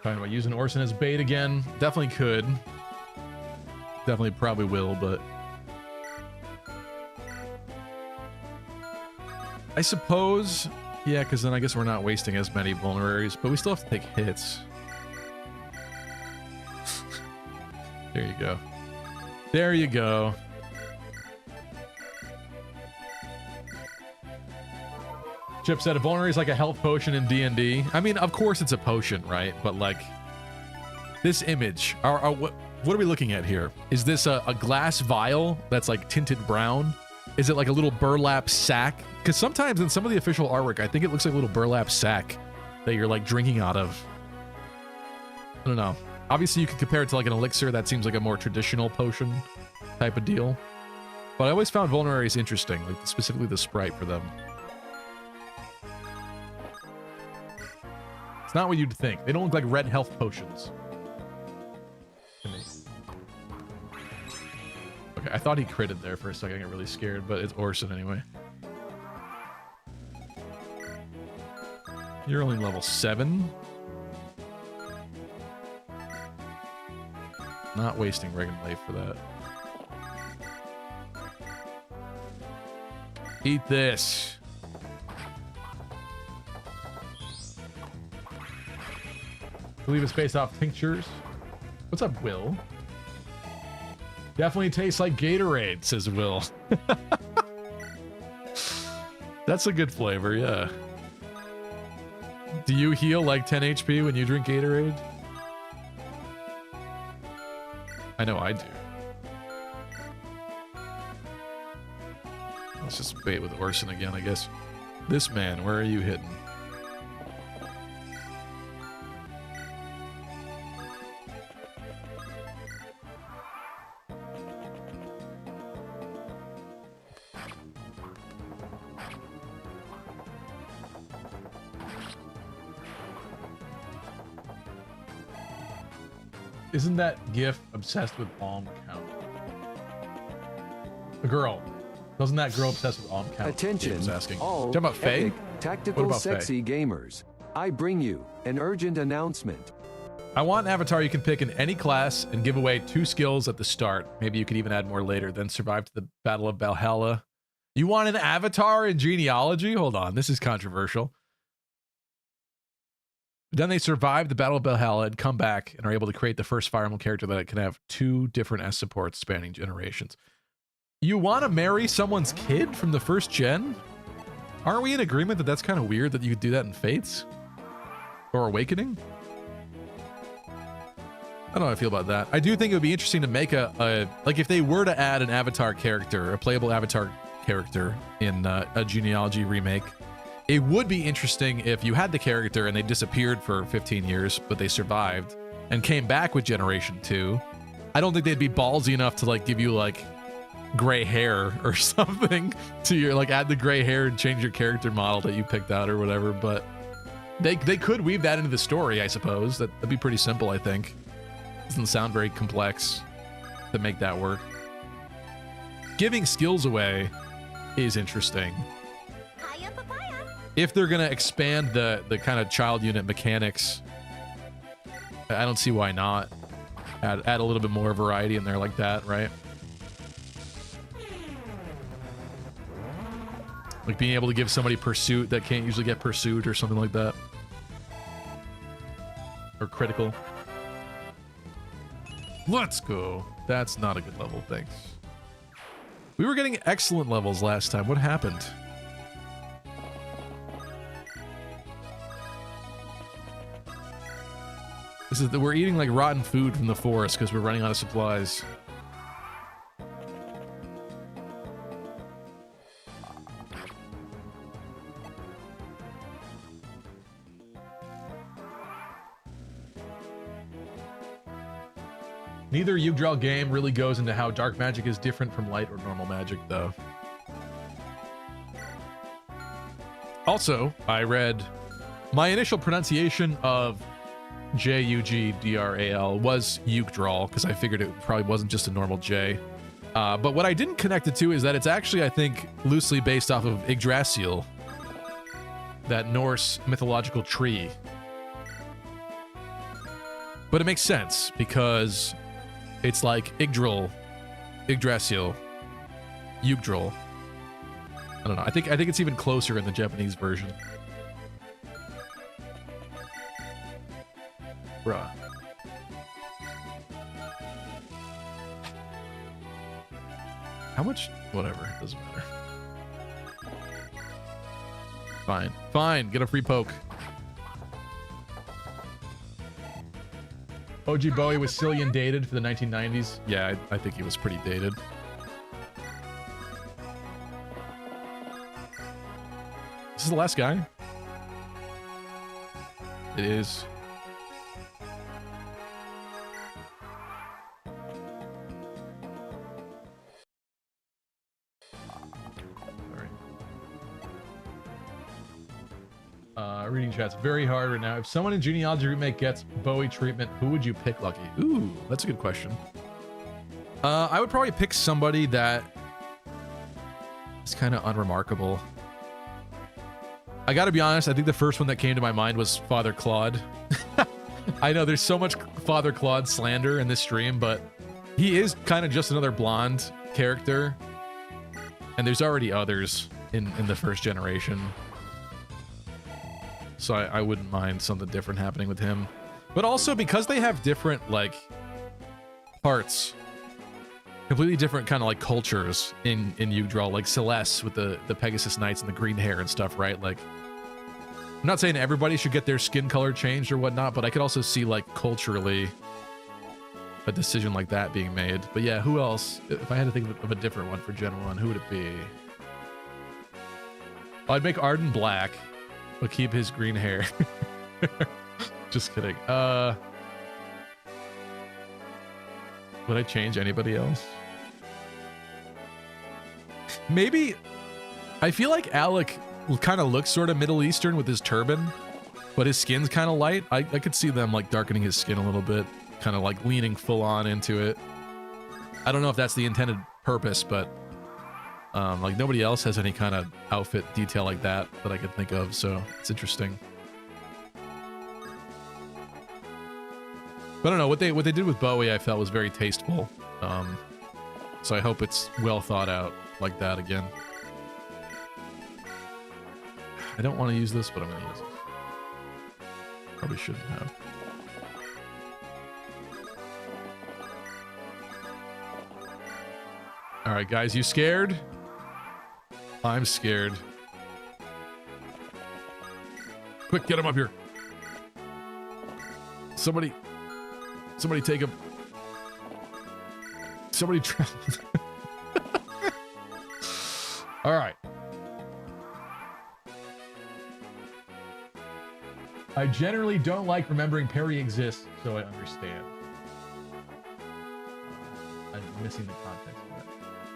Talking about using Orson as bait again. Definitely could. Definitely probably will, but I suppose, yeah, because then I guess we're not wasting as many vulneraries, but we still have to take hits. There you go. There you go. Chip said a vulnerary is like a health potion in D&D. I mean, of course it's a potion, right? But like, this image, what are we looking at here? Is this a glass vial that's like tinted brown? Is it like a little burlap sack? Because sometimes in some of the official artwork, I think it looks like a little burlap sack that you're like drinking out of. I don't know. Obviously, you could compare it to like an elixir. That seems like a more traditional potion type of deal. But I always found vulneraries interesting, like specifically the sprite for them. It's not what you'd think. They don't look like red health potions. Okay, I thought he critted there for a second. I got really scared, but it's Orson anyway. You're only level 7. Not wasting Regan life for that. Eat this. I believe it's based off tinctures. What's up, Will? Definitely tastes like Gatorade, says Will. That's a good flavor, yeah. Do you heal like 10 HP when you drink Gatorade? I know I do. Let's just bait with Orson again, I guess. This man, where are you hidden? Isn't that GIF obsessed with alm count? The girl. Doesn't that girl obsessed with alm count? Attention, Was asking. all Talking about Faye? epic, tactical, What about sexy gamers. I bring you an urgent announcement. I want an avatar you can pick in any class and give away 2 skills at the start. Maybe you could even add more later, then survive to the Battle of Valhalla. You want an avatar in genealogy? Hold on, this is controversial. Then they survive the Battle of Valhalla and come back and are able to create the first Fire Emblem character that can have 2 different S supports spanning generations. You want to marry someone's kid from the first gen? Aren't we in agreement that that's kind of weird that you could do that in Fates? Or Awakening? I don't know how I feel about that. I do think it would be interesting to make like if they were to add an avatar character, a playable avatar character in a genealogy remake, it would be interesting if you had the character and they disappeared for 15 years, but they survived and came back with Generation 2. I don't think they'd be ballsy enough to like give you like gray hair or something to your like add the gray hair and change your character model that you picked out or whatever, but they could weave that into the story, I suppose. That'd be pretty simple, I think. Doesn't sound very complex to make that work. Giving skills away is interesting. If they're gonna expand the kind of child unit mechanics, I don't see why not. Add a little bit more variety in there like that, right? Like being able to give somebody pursuit that can't usually get pursued or something like that. Or critical. Let's go. That's not a good level, thanks. We were getting excellent levels last time. What happened? This is we're eating like rotten food from the forest because we're running out of supplies. Neither Yggdrasil game really goes into how dark magic is different from light or normal magic, though. Also, I read my initial pronunciation of Jugdral was Yggdrasil because I figured it probably wasn't just a normal J. But what I didn't connect it to is that it's actually, I think, loosely based off of Yggdrasil, that Norse mythological tree. But it makes sense because it's like Yggdrasil, Yggdrasil, Yggdrasil. I don't know. I think it's even closer in the Japanese version. Bruh. How much? Whatever. It doesn't matter. Fine. Fine. Get a free poke. OG Bowie was Cillian dated for the 1990s. Yeah, I think he was pretty dated. This is the last guy? It is. Reading chat's very hard right now. If someone in Genealogy Remake gets Bowie treatment, who would you pick, Lucky? Ooh, that's a good question. I would probably pick somebody that is kind of unremarkable. I gotta be honest, I think the first one that came to my mind was Father Claude. I know there's so much Father Claude slander in this stream, but he is kind of just another blonde character. And there's already others in the first generation. So I wouldn't mind something different happening with him. But also because they have different, like, parts. Completely different kind of, like, cultures in Yggdrasil. Like Celeste with the Pegasus Knights and the green hair and stuff, right? Like, I'm not saying everybody should get their skin color changed or whatnot, but I could also see, like, culturally a decision like that being made. But yeah, who else? If I had to think of a different one for Gen 1, who would it be? I'd make Arden black. But keep his green hair. Just kidding. Would I change anybody else? Maybe. I feel like Alec kind of looks sort of Middle Eastern with his turban, but his skin's kind of light. I could see them like darkening his skin a little bit, kind of like leaning full on into it. I don't know if that's the intended purpose, but like nobody else has any kind of outfit detail like that I could think of, so it's interesting. But I don't know, what they did with Bowie I felt was very tasteful. So I hope it's well thought out like that again. I don't want to use this, but I'm gonna use it. Probably shouldn't have. Alright guys, you scared? I'm scared. Quick, get him up here. Somebody Somebody take him. Somebody traveled. All right. I generally don't like remembering Perry exists, so I understand. I'm missing the context of that.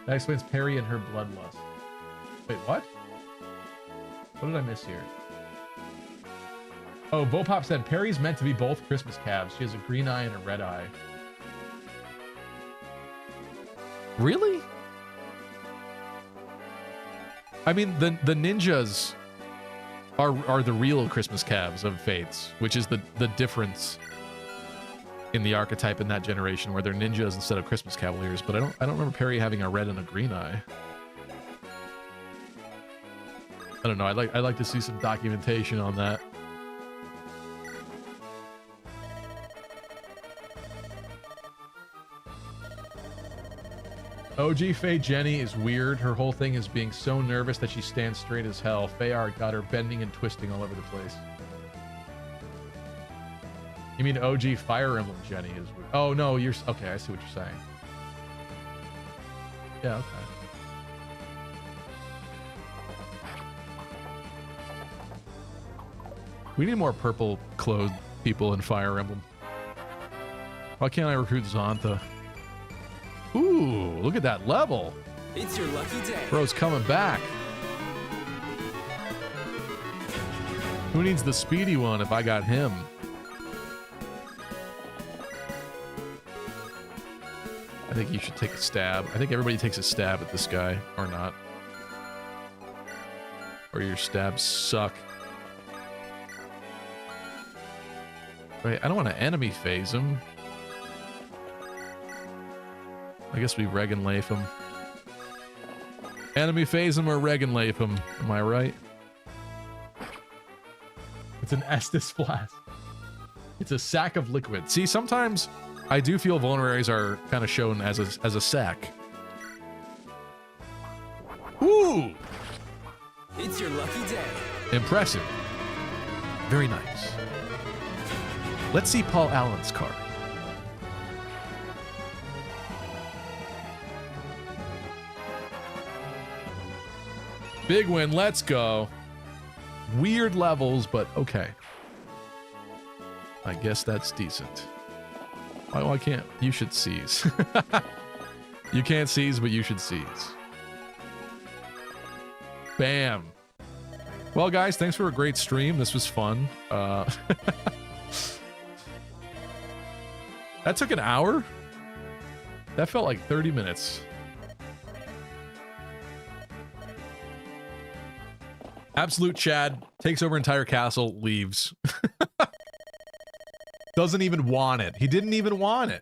That explains Perry and her bloodlust. Wait, what? What did I miss here? Oh, Bopop said Perry's meant to be both Christmas calves. She has a green eye and a red eye. Really? I mean, the ninjas are the real Christmas calves of Fates, which is the difference in the archetype in that generation, where they're ninjas instead of Christmas cavaliers. But I don't remember Perry having a red and a green eye. I don't know. I'd like to see some documentation on that. OG Faye Jenny is weird. Her whole thing is being so nervous that she stands straight as hell. Fayard got her bending and twisting all over the place. You mean OG Fire Emblem Jenny is weird. Oh, no, you're... Okay, I see what you're saying. Yeah, okay. We need more purple-clothed people in Fire Emblem. Why can't I recruit Xantha? Ooh, look at that level. It's your lucky day. Bro's coming back. Who needs the speedy one if I got him? I think you should take a stab. I think everybody takes a stab at this guy, or not. Or your stabs suck. Wait, I don't want to enemy phase him. I guess we Reg and Lafe him. Enemy phase him or Reg and Lafe him. Am I right? It's an Estus flask. It's a sack of liquid. See, sometimes I do feel vulneraries are kind of shown as a sack. Ooh! It's your lucky day. Impressive. Very nice. Let's see Paul Allen's card. Big win, let's go. Weird levels, but okay. I guess that's decent. Oh, I can't. You should seize. You can't seize, but you should seize. Bam. Well, guys, thanks for a great stream. This was fun. That took an hour? That felt like 30 minutes. Absolute Chad takes over entire castle, leaves. Doesn't even want it. He didn't even want it.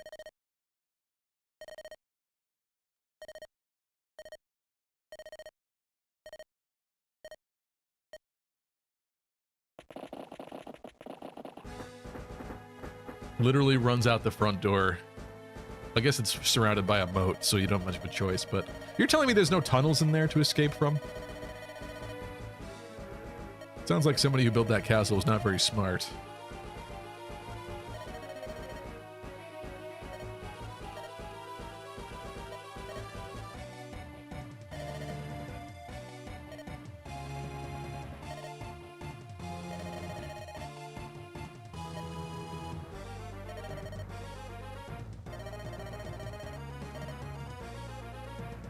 Literally runs out the front door. I guess it's surrounded by a moat, so you don't have much of a choice, but you're telling me there's no tunnels in there to escape from? Sounds like somebody who built that castle was not very smart.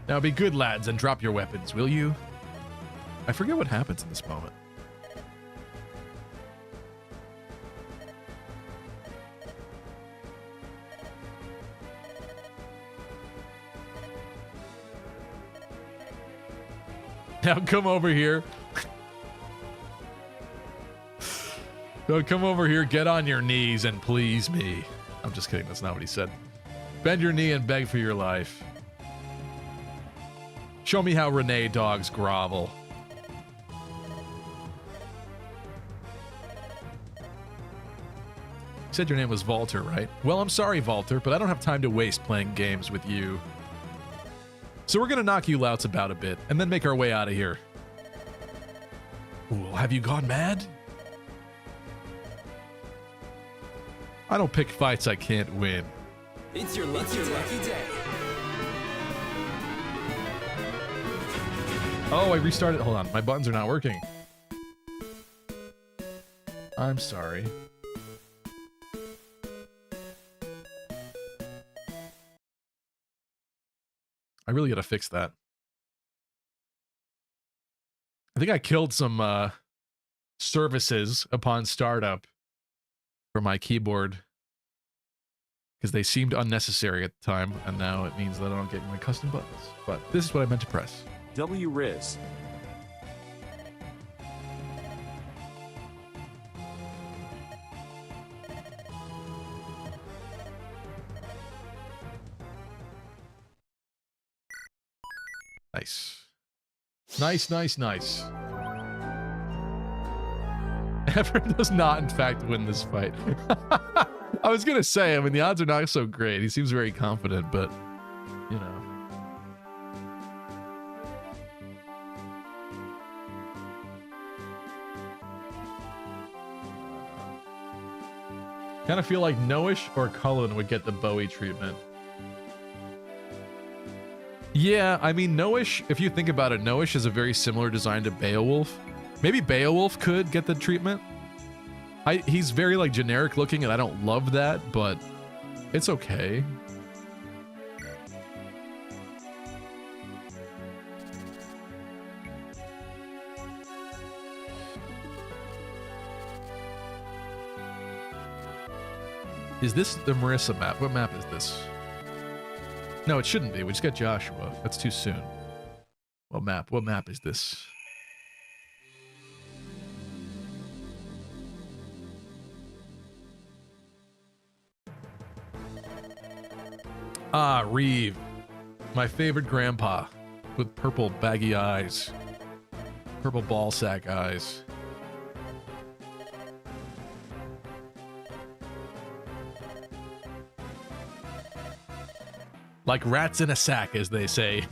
Now be good lads and drop your weapons, will you? I forget what happens in this moment. Now come over here. So come over here, get on your knees and please me. I'm just kidding, that's not what he said. Bend your knee and beg for your life. Show me how Renee dogs grovel. You said your name was Walter, right? Well, I'm sorry, Walter, but I don't have time to waste playing games with you. So we're gonna knock you louts about a bit, and then make our way out of here. Ooh, have you gone mad? I don't pick fights I can't win. It's your lucky day. Oh, I restarted. Hold on. My buttons are not working. I'm sorry. I really gotta fix that. I think I killed some services upon startup for my keyboard because they seemed unnecessary at the time, and now it means that I don't get my custom buttons. But this is what I meant to press. W Riz. Nice. Nice, nice, nice. Ephraim does not, in fact, win this fight. I was gonna say, I mean, the odds are not so great. He seems very confident, but, you know. Kind of feel like Noish or Cullen would get the Bowie treatment. Yeah, I mean, Noish, if you think about it, Noish is a very similar design to Beowulf. Maybe Beowulf could get the treatment. He's very, like, generic looking, and I don't love that, but it's okay. Is this the Marissa map? What map is this? No, it shouldn't be. We just got Joshua. That's too soon. What map? What map is this? Ah, Reeve. My favorite grandpa. With purple baggy eyes. Purple ball sack eyes. Like rats in a sack, as they say.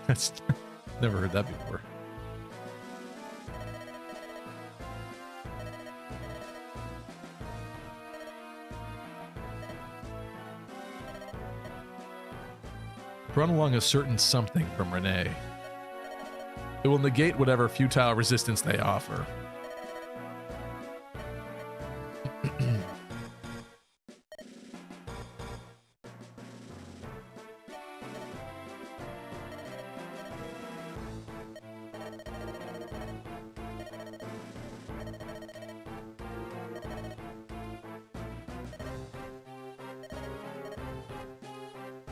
That's never heard that before. Run along a certain something from Renee. It will negate whatever futile resistance they offer.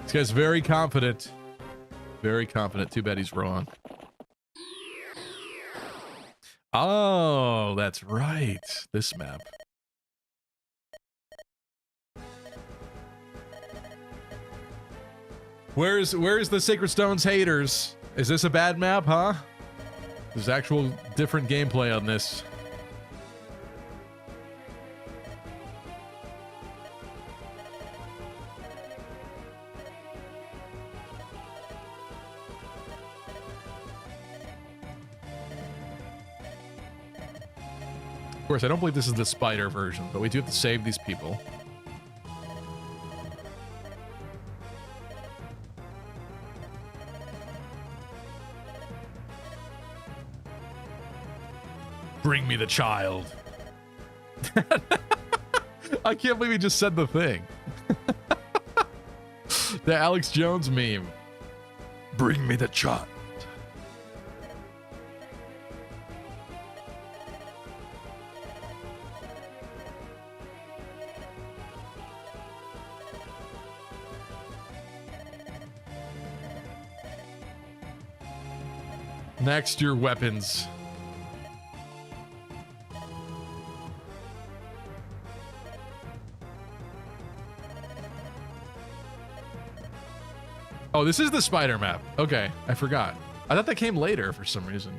This guy's very confident. Very confident. Too bad he's wrong. Oh, that's right. This map. Where's the Sacred Stones haters? Is this a bad map, huh? There's actual different gameplay on this. Of course, I don't believe this is the spider version, but we do have to save these people. Bring me the child. I can't believe he just said the thing. The Alex Jones meme. Bring me the child. Next, your weapons. Oh, this is the spider map. Okay, I forgot. I thought that came later for some reason.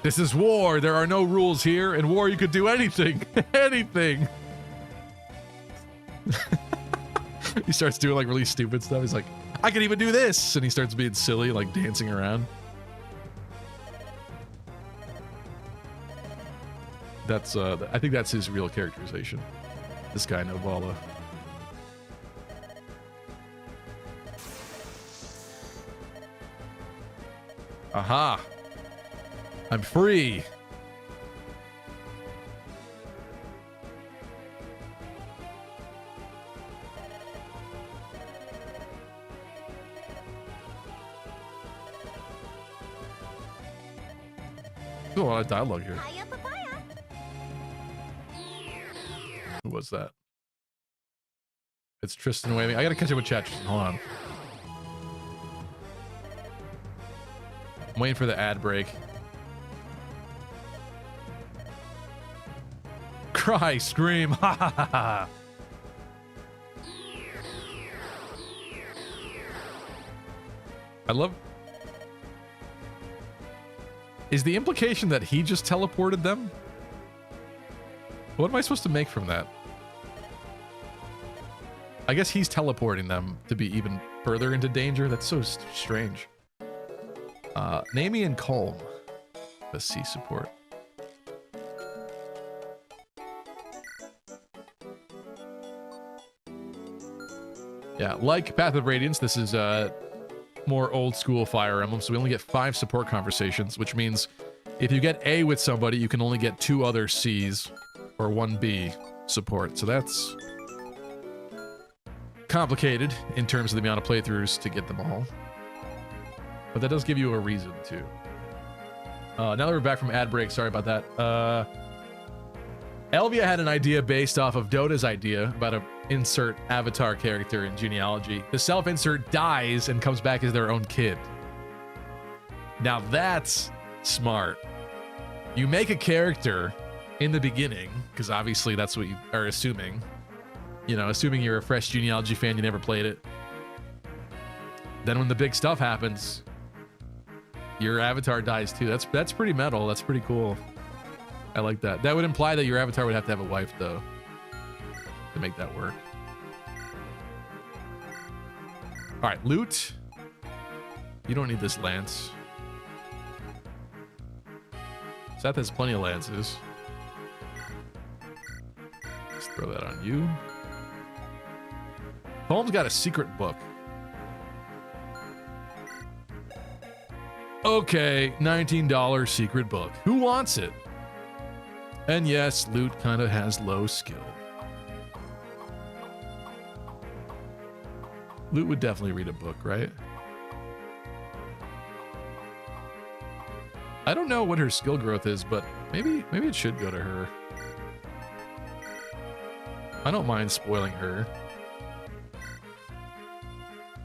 This is war. There are no rules here. In war, you could do anything. Anything. He starts doing like really stupid stuff. He's like, I can even do this. And he starts being silly, like dancing around. That's, I think that's his real characterization. This guy, Nobala. Aha. I'm free. There's a lot of dialogue here. Who was that? It's Tristan waving. I gotta catch up with chat. Hold on. I'm waiting for the ad break. Cry, scream, ha ha ha ha. I love... Is the implication that he just teleported them? What am I supposed to make from that? I guess he's teleporting them to be even further into danger. That's so strange. Nami and Colm. Let's see support. Yeah, like Path of Radiance, this is more old school Fire Emblem, so we only get 5 support conversations, which means if you get A with somebody, you can only get 2 other C's or 1 B support. So that's complicated in terms of the amount of playthroughs to get them all. But that does give you a reason to. Now that we're back from ad break, sorry about that. Elvia had an idea based off of Dota's idea about a insert avatar character in genealogy. The self-insert dies and comes back as their own kid. Now that's smart. You make a character in the beginning, because obviously that's what you are assuming. You know, assuming you're a fresh genealogy fan, you never played it. Then when the big stuff happens, your avatar dies too. That's pretty metal. That's pretty cool. I like that. That would imply that your avatar would have to have a wife, though, to make that work. All right, loot. You don't need this lance. Seth has plenty of lances. Let's throw that on you. Holmes got a secret book. Okay, $19 secret book. Who wants it? And yes, loot kind of has low skill. Loot would definitely read a book, right? I don't know what her skill growth is, but maybe it should go to her. I don't mind spoiling her.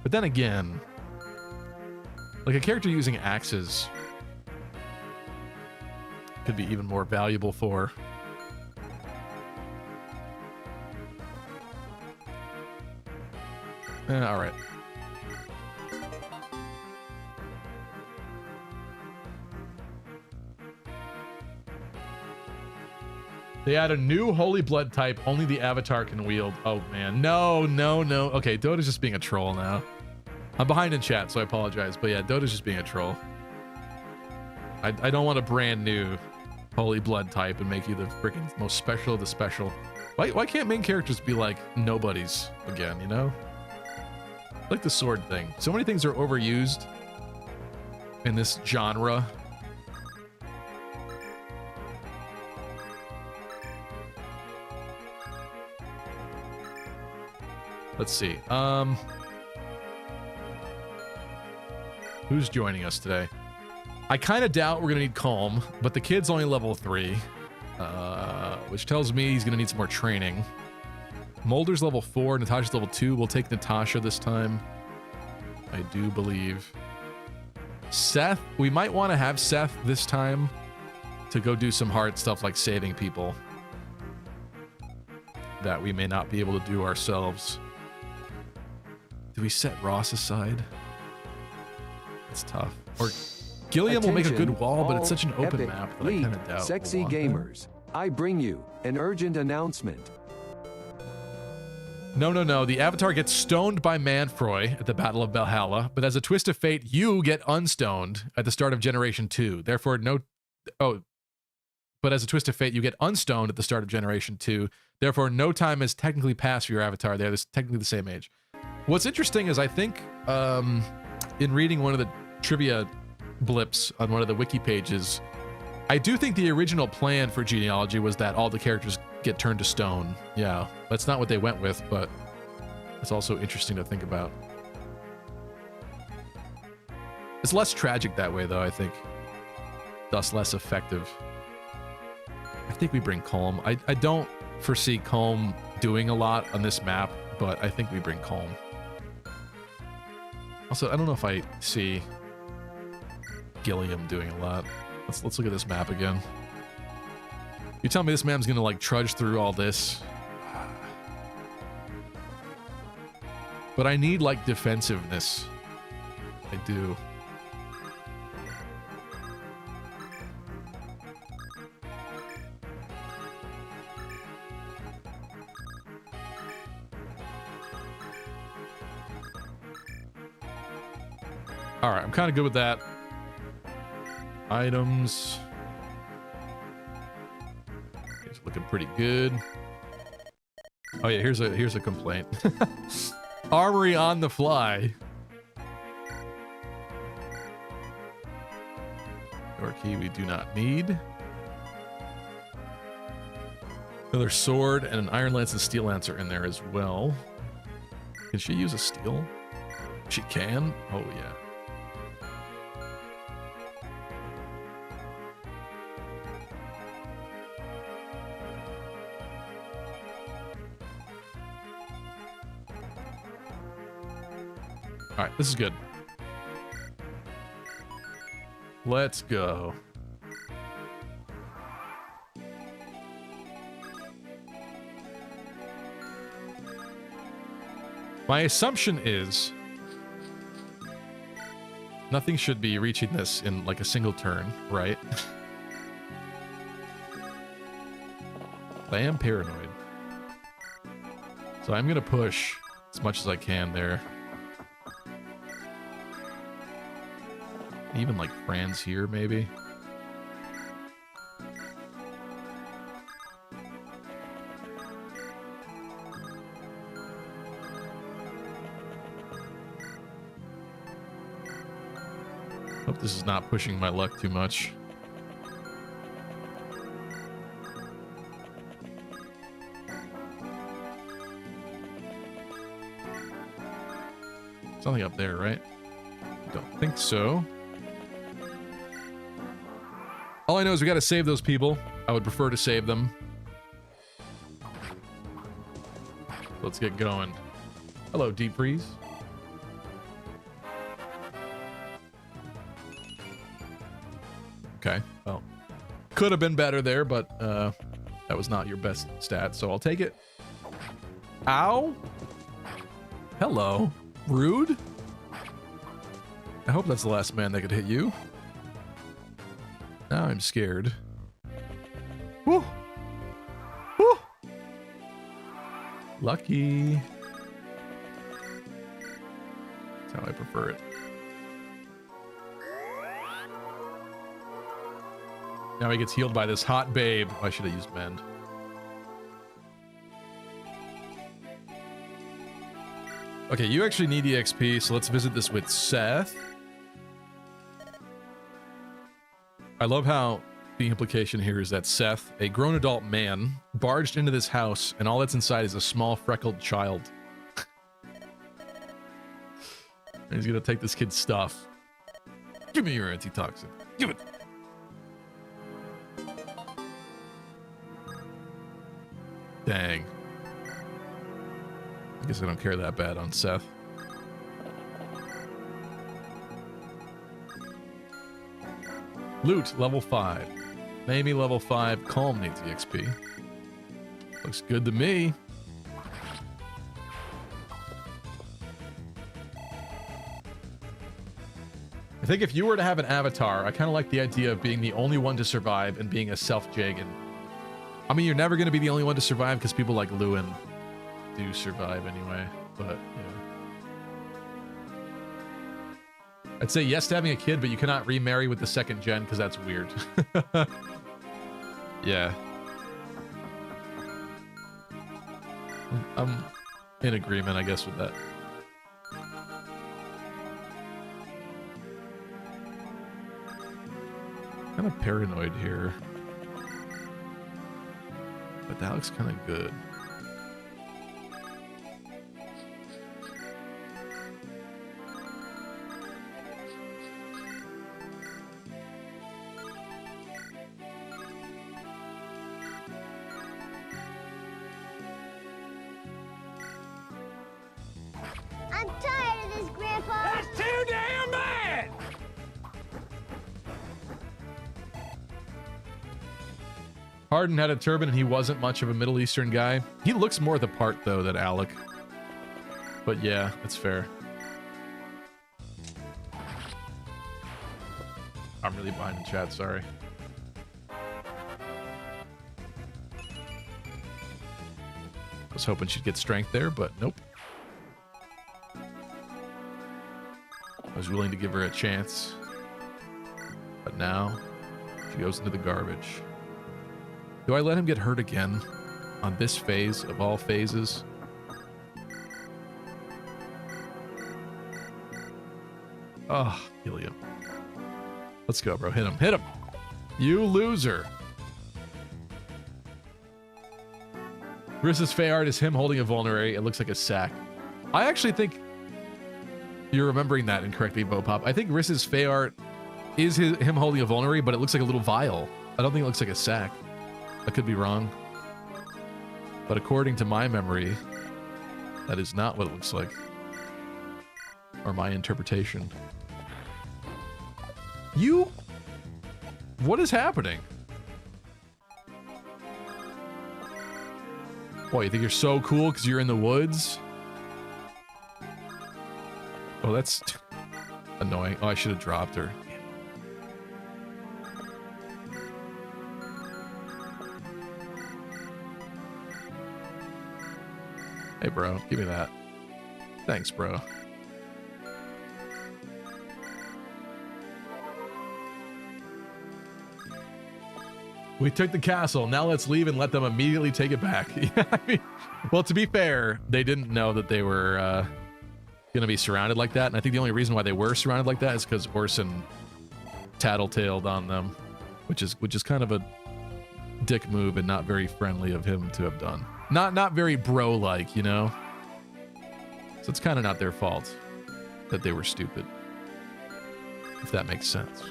But then again, like a character using axes could be even more valuable for. All right. They add a new holy blood type only the avatar can wield. Oh man, no. Okay, Dota's just being a troll now. I'm behind in chat, so I apologize. But yeah, Dota's just being a troll. I don't want a brand new holy blood type and make you the freaking most special of the special. Why can't main characters be like nobodies again, you know? Like the sword thing. So many things are overused in this genre. Let's see. Who's joining us today? I kind of doubt we're gonna need Calm, but the kid's only level 3, which tells me he's gonna need some more training. Mulder's level 4, Natasha's level 2. We'll take Natasha this time, I do believe. Seth, we might want to have Seth this time to go do some hard stuff like saving people that we may not be able to do ourselves. Do we set Ross aside? It's tough. Or Gilliam will make a good Attention, wall, but it's all such an open epic, map that I elite, kind of doubt. Sexy we'll want that. gamers, I bring you an urgent announcement. No, no, no. The Avatar gets stoned by Manfroy at the Battle of Valhalla, but as a twist of fate, you get unstoned at the start of Generation 2. Therefore, no... Oh. But as a twist of fate, you get unstoned at the start of Generation 2. Therefore, no time has technically passed for your Avatar. They're technically the same age. What's interesting is I think in reading one of the trivia blips on one of the wiki pages, I do think the original plan for genealogy was that all the characters get turned to stone. Yeah, that's not what they went with, but it's also interesting to think about. It's less tragic that way, though, I think. Thus less effective. I think we bring Calm. I don't foresee Calm doing a lot on this map, but I think we bring Calm. Also, I don't know if I see Gilliam doing a lot. Let's look at this map again. You tell me this man's gonna like trudge through all this. But I need like defensiveness. I do. All right, I'm kind of good with that. Items. It's looking pretty good. Oh yeah, here's a complaint. Armory on the fly. Door key we do not need. Another sword and an iron lance and steel lance are in there as well. Can she use a steel? She can? Oh yeah. All right, this is good. Let's go. My assumption is nothing should be reaching this in like a single turn, right? I am paranoid. So I'm gonna push as much as I can there. Even like Fran's here, maybe. Hope this is not pushing my luck too much. Something up there, right? Don't think so. All I know is we gotta save those people. I would prefer to save them. Let's get going. Hello, Deep Freeze. Okay, well, could have been better there, but that was not your best stat, so I'll take it. Ow! Hello. Rude? I hope that's the last man that could hit you. Now I'm scared. Woo! Woo! Lucky. That's how I prefer it. Now he gets healed by this hot babe. I should have used Mend. Okay, you actually need EXP, so let's visit this with Seth. I love how the implication here is that Seth, a grown adult man, barged into this house, and all that's inside is a small freckled child. And he's gonna take this kid's stuff. Give me your antitoxin. Give it. Dang. I guess I don't care that bad on Seth. Loot, level 5. Mamie, level 5. Calm needs EXP. Looks good to me. I I think if you were to have an avatar, I kind of like the idea of being the only one to survive and being a self-Jagan. I mean, you're never going to be the only one to survive because people like Lewin do survive anyway, but yeah. I'd say yes to having a kid, but you cannot remarry with the second gen because that's weird. Yeah. I'm in agreement, I guess, with that. Kind of paranoid here. But that looks kind of good. I'm tired of this, Grandpa. That's too damn bad! Harden had a turban and he wasn't much of a Middle Eastern guy. He looks more the part, though, than Alec. But yeah, that's fair. I'm really behind in chat, sorry. I was hoping she'd get strength there, but nope. I was willing to give her a chance. But now, she goes into the garbage. Do I let him get hurt again on this phase of all phases? Oh, Helium. Let's go, bro. Hit him. Hit him. You loser. Versus Fey art is him holding a vulnerary. It looks like a sack. I actually think you're remembering that incorrectly, Bopop. I think Riss's Fey art is him holding a vulnerary, but it looks like a little vial. I don't think it looks like a sack. I could be wrong. But according to my memory, that is not what it looks like. Or my interpretation. You... What is happening? Boy, you think you're so cool because you're in the woods? Oh, that's annoying. Oh, I should have dropped her. Hey, bro, give me that. Thanks, bro. We took the castle. Now let's leave and let them immediately take it back. Yeah, I mean, well, to be fair, they didn't know that they were going to be surrounded like that. And I think the only reason why they were surrounded like that is because Orson tattletaled on them, which is kind of a dick move and not very friendly of him to have done. Not very bro-like, you know? So it's kind of not their fault that they were stupid. If that makes sense.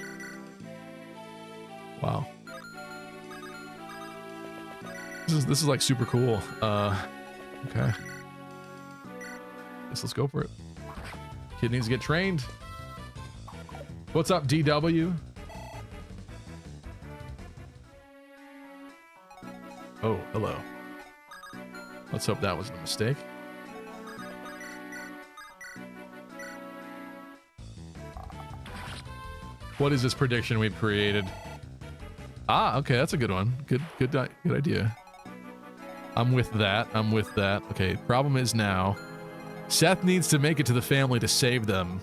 Wow. This is like super cool. Okay. Guess let's go for it. Kid needs to get trained. What's up, DW? Oh, hello. Let's hope that wasn't a mistake. What is this prediction we've created? Ah, okay, that's a good one. Good idea. I'm with that. I'm with that. Okay, problem is now, Seth needs to make it to the family to save them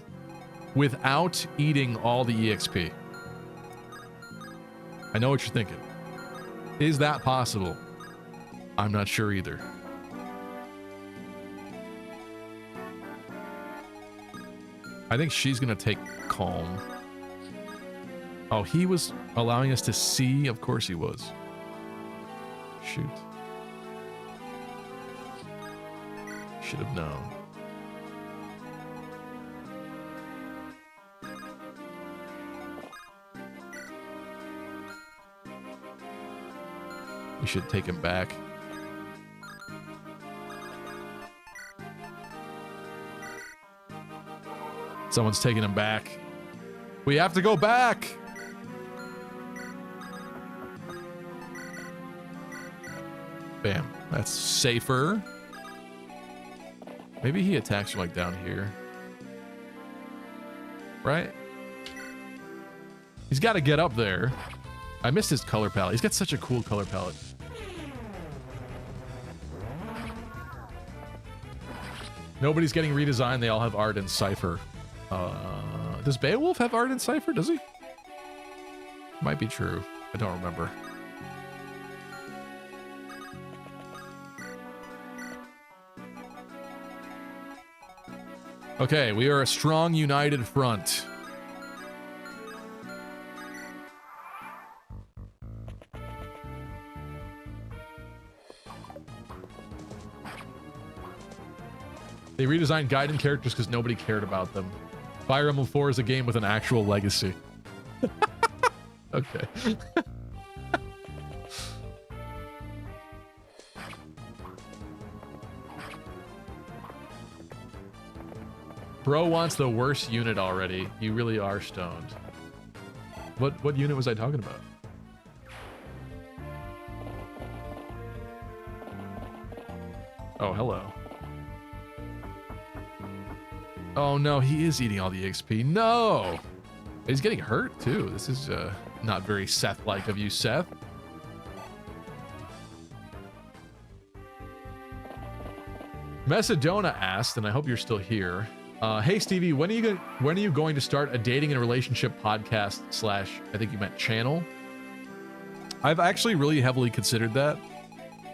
without eating all the EXP. I know what you're thinking. Is that possible? I'm not sure either. I think she's gonna take calm. Oh, he was allowing us to see? Of course he was. Shoot. Should have known. We should take him back. Someone's taking him back. We have to go back! Bam. That's safer. Maybe he attacks from like down here. Right? He's got to get up there. I missed his color palette. He's got such a cool color palette. Nobody's getting redesigned. They all have art and cipher. Does Beowulf have art and cipher? Does he? Might be true. I don't remember. Okay, we are a strong, united front. They redesigned gaiden characters because nobody cared about them. Fire Emblem 4 is a game with an actual legacy. Okay. Bro wants the worst unit already. You really are stoned. What unit was I talking about? Oh, hello. Oh no, he is eating all the XP. No! He's getting hurt too. This is not very Seth-like of you, Seth. Macedona asked, and I hope you're still here. Hey Stevie, when are you going to start a dating and relationship podcast / I think you meant channel? I've actually really heavily considered that.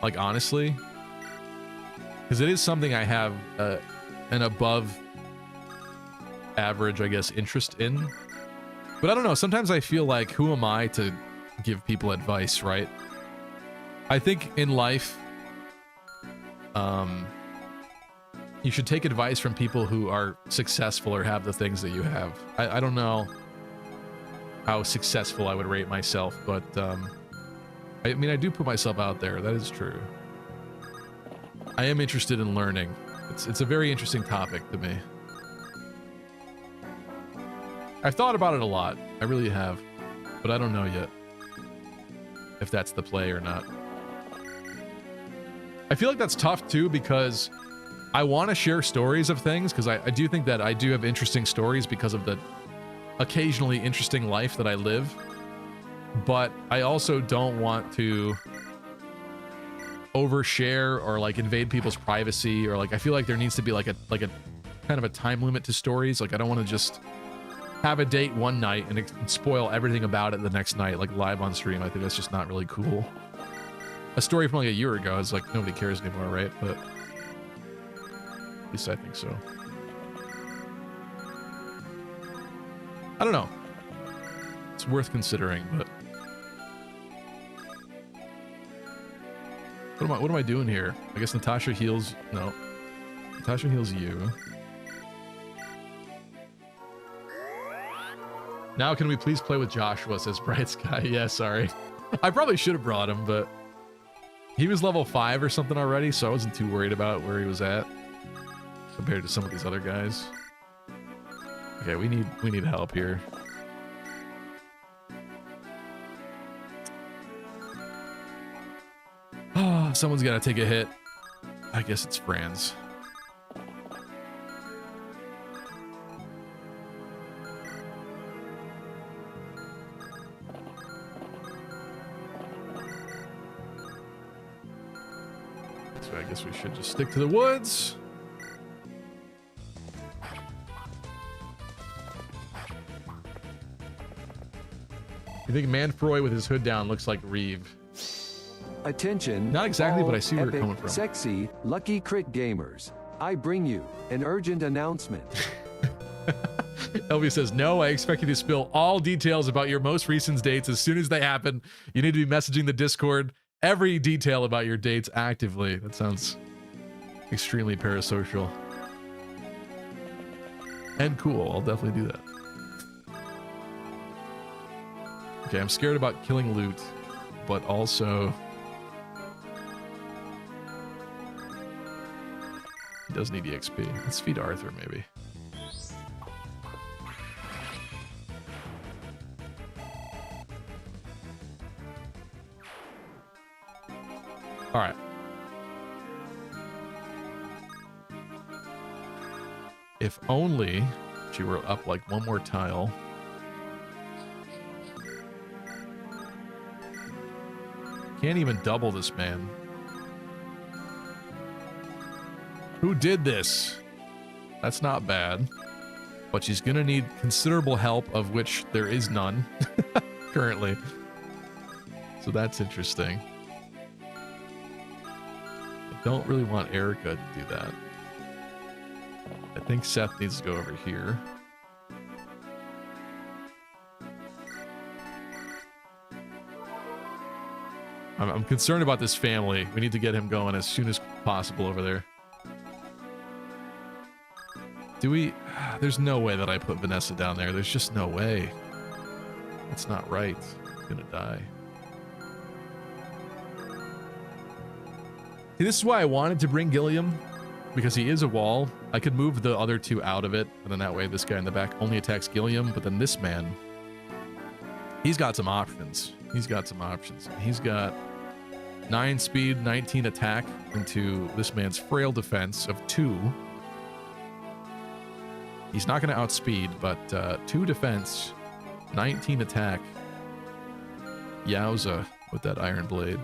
Like honestly. Because it is something I have an above average, I guess, interest in. But I don't know, sometimes I feel like, who am I to give people advice, right? I think in life, you should take advice from people who are successful or have the things that you have. I don't know how successful I would rate myself, but I mean, I do put myself out there, that is true. I am interested in learning. It's a very interesting topic to me. I've thought about it a lot. I really have. But I don't know yet if that's the play or not. I feel like that's tough too because I want to share stories of things because I do think that I do have interesting stories because of the occasionally interesting life that I live. But I also don't want to overshare or like invade people's privacy, or like I feel like there needs to be like a kind of a time limit to stories. Like I don't want to just have a date one night and spoil everything about it the next night, like live on stream. I think that's just not really cool. A story from like a year ago is like nobody cares anymore, right? But at least I think so. I don't know. It's worth considering, but what am I doing here? I guess Natasha heals. No, Natasha heals you. Now can we please play with Joshua, says Bright Sky. Yeah, sorry. I probably should have brought him, but he was level 5 or something already, so I wasn't too worried about where he was at compared to some of these other guys. Okay, we need help here. Oh, someone's got to take a hit. I guess it's Franz. So I guess we should just stick to the woods. You think Manfroy with his hood down looks like Reeve? Attention. Not exactly, all but I see where you're epic, coming from. Sexy, lucky crit gamers. I bring you an urgent announcement. Elvia says, no, I expect you to spill all details about your most recent dates as soon as they happen. You need to be messaging the Discord every detail about your dates actively. That sounds extremely parasocial. And cool. I'll definitely do that. Okay, I'm scared about killing loot, but also he does need EXP. Let's feed Arthur, maybe. All right. If only she were up like one more tile. Can't even double this man. Who did this? That's not bad. But she's gonna need considerable help, of which there is none currently. So that's interesting. I don't really want Eirika to do that. I think Seth needs to go over here. I'm concerned about this family. We need to get him going as soon as possible over there. Do we? There's no way that I put Vanessa down there. There's just no way. That's not right. He's gonna die. See, this is why I wanted to bring Gilliam, because he is a wall. I could move the other two out of it, and then that way this guy in the back only attacks Gilliam, but then this man, he's got some options. He's got some options. He's got 9 speed, 19 attack into this man's frail defense of 2. He's not going to outspeed, but 2 defense, 19 attack. Yowza with that iron blade.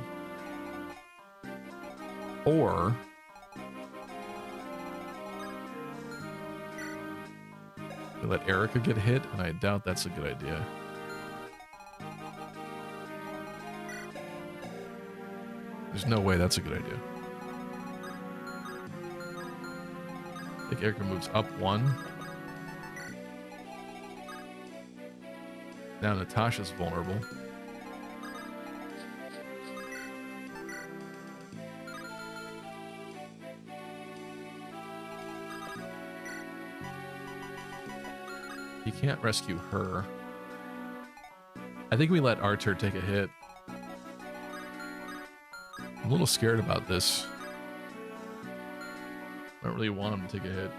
Or we let Eirika get hit, and I doubt that's a good idea. There's no way that's a good idea. I think Eirika moves up 1. Now Natasha's vulnerable. He can't rescue her. I think we let Archer take a hit. I'm a little scared about this. I don't really want him to take a hit.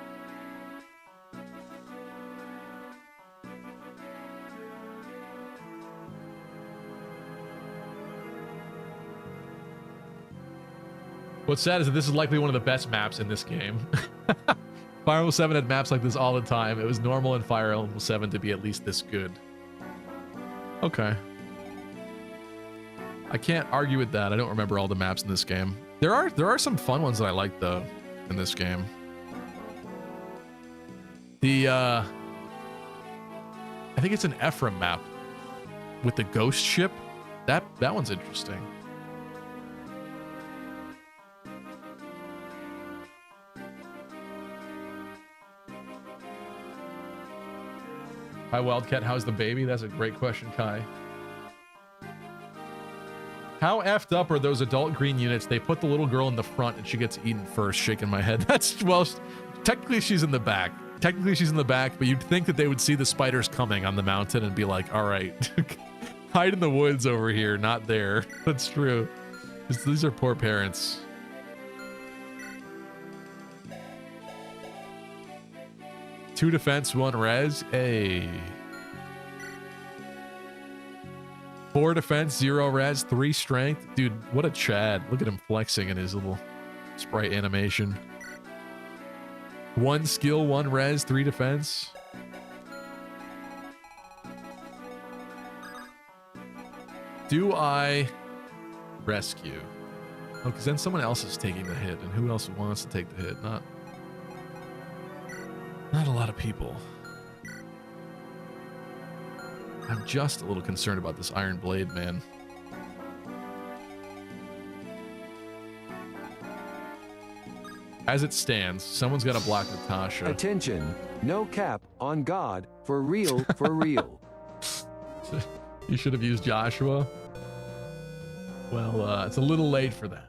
What's sad is that this is likely one of the best maps in this game. Fire Emblem 7 had maps like this all the time. It was normal in Fire Emblem 7 to be at least this good. Okay. I can't argue with that. I don't remember all the maps in this game. There are some fun ones that I like though in this game. The I think it's an Ephraim map with the ghost ship. That one's interesting. Hi Wildcat, how's the baby? That's a great question, Kai. How effed up are those adult green units? They put the little girl in the front and she gets eaten first. Shaking my head. That's, well, technically she's in the back. Technically she's in the back, but you'd think that they would see the spiders coming on the mountain and be like, all right, hide in the woods over here, not there. That's true. These are poor parents. Two defense, 1 res. Hey. 4 defense, 0 res, 3 strength. Dude, what a Chad. Look at him flexing in his little sprite animation. 1 skill, 1 res, 3 defense. Do I rescue? Oh, because then someone else is taking the hit, and who else wants to take the hit? Not a lot of people. I'm just a little concerned about this iron blade, man. As it stands, someone's got to block Natasha. Attention, no cap on God, for real, for real. You should have used Joshua. Well, it's a little late for that.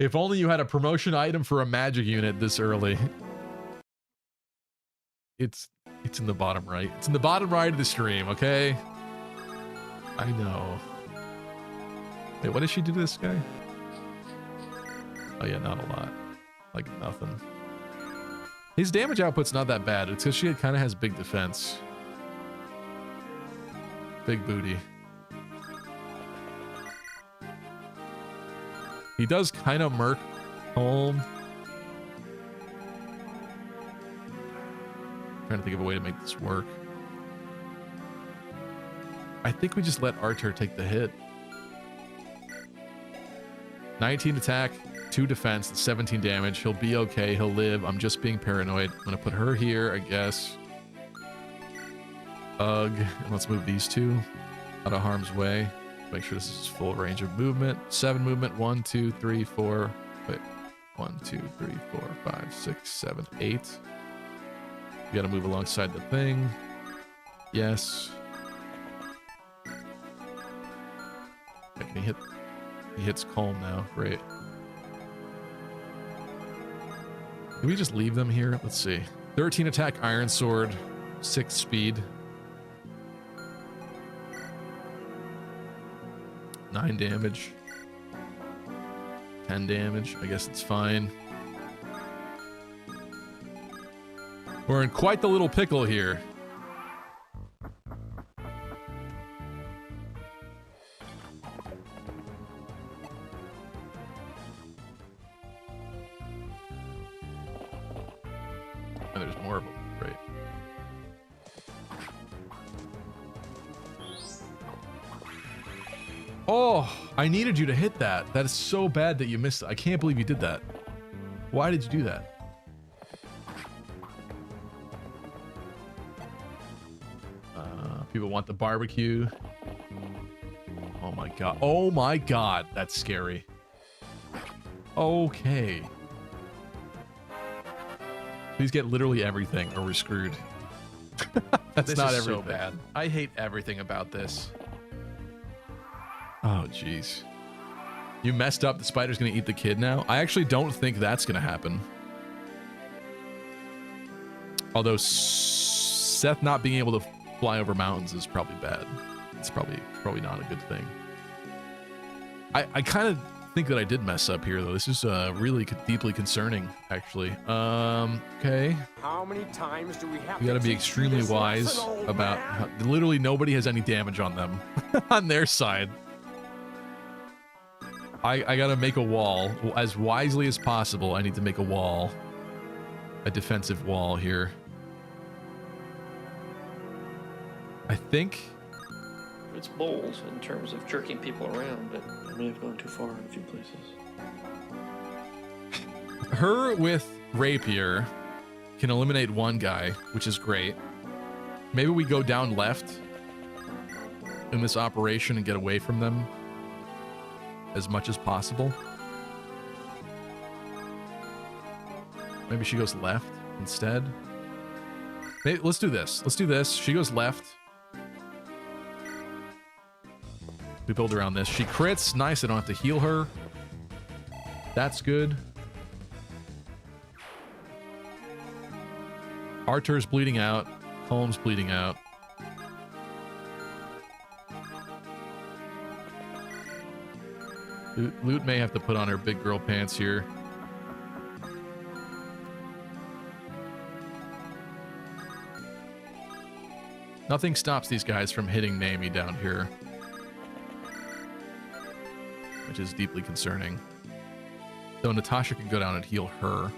If only you had a promotion item for a magic unit this early. It's in the bottom right. It's in the bottom right of the stream, okay? I know. Wait, what did she do to this guy? Oh yeah, not a lot. Like nothing. His damage output's not that bad. It's because she kind of has big defense. Big booty. He does kind of murk home. Trying to think of a way to make this work. I think we just let Archer take the hit. 19 attack, 2 defense, 17 damage. He'll be okay. He'll live. I'm just being paranoid. I'm gonna put her here, I guess. Ugh. And let's move these two out of harm's way. Make sure this is full range of movement. 7 movement. 1, 2, 3, 4. Wait. 1, 2, 3, 4, 5, 6, 7, 8. We gotta move alongside the thing. Yes. Can he hit? He hits calm now. Great. Can we just leave them here? Let's see. 13 attack, Iron Sword, 6 speed. 9 damage. 10 damage. I guess it's fine. We're in quite the little pickle here. And there's more of them. Great. Oh, I needed you to hit that. That is so bad that you missed it. I can't believe you did that. Why did you do that? People want the barbecue. Oh my god. Oh my god. That's scary. Okay. Please get literally everything or we're screwed. That's This not is everything. so bad. I hate everything about this. Oh, jeez. You messed up. The spider's going to eat the kid now. I actually don't think that's going to happen. Although Seth not being able to fly over mountains is probably bad. It's probably not a good thing. I kind of think that I did mess up here, though. This is really deeply concerning, actually. Okay. How many times do we have We got to be teach you extremely this wise lesson, old about man? how, literally nobody has any damage on them on their side. I got to make a wall as wisely as possible. I need to make a wall, a defensive wall here. I think It's bold in terms of jerking people around, but I may have gone too far in a few places. her with rapier can eliminate one guy, which is great. Maybe we go down left in this operation and get away from them as much as possible. Maybe she goes left instead. Maybe, let's do this. Let's do this. She goes left. We build around this. She crits. Nice. I don't have to heal her. That's good. Archer's bleeding out. Holmes bleeding out. Loot may have to put on her big girl pants here. Nothing stops these guys from hitting Naomi down here, which is deeply concerning. Though Natasha can go down and heal her.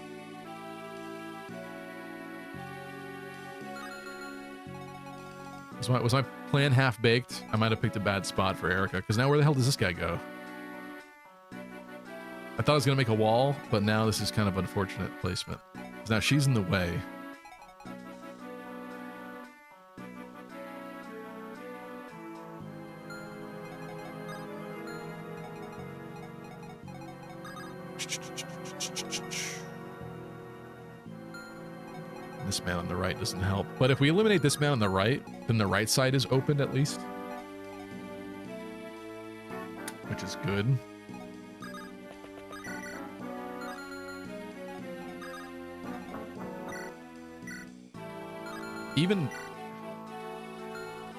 Was my plan half-baked? I might have picked a bad spot for Eirika, because now where the hell does this guy go? I thought I was going to make a wall, but now this is kind of unfortunate placement. 'Cause now she's in the way. This man on the right doesn't help. But if we eliminate this man on the right, then the right side is opened at least. Which is good.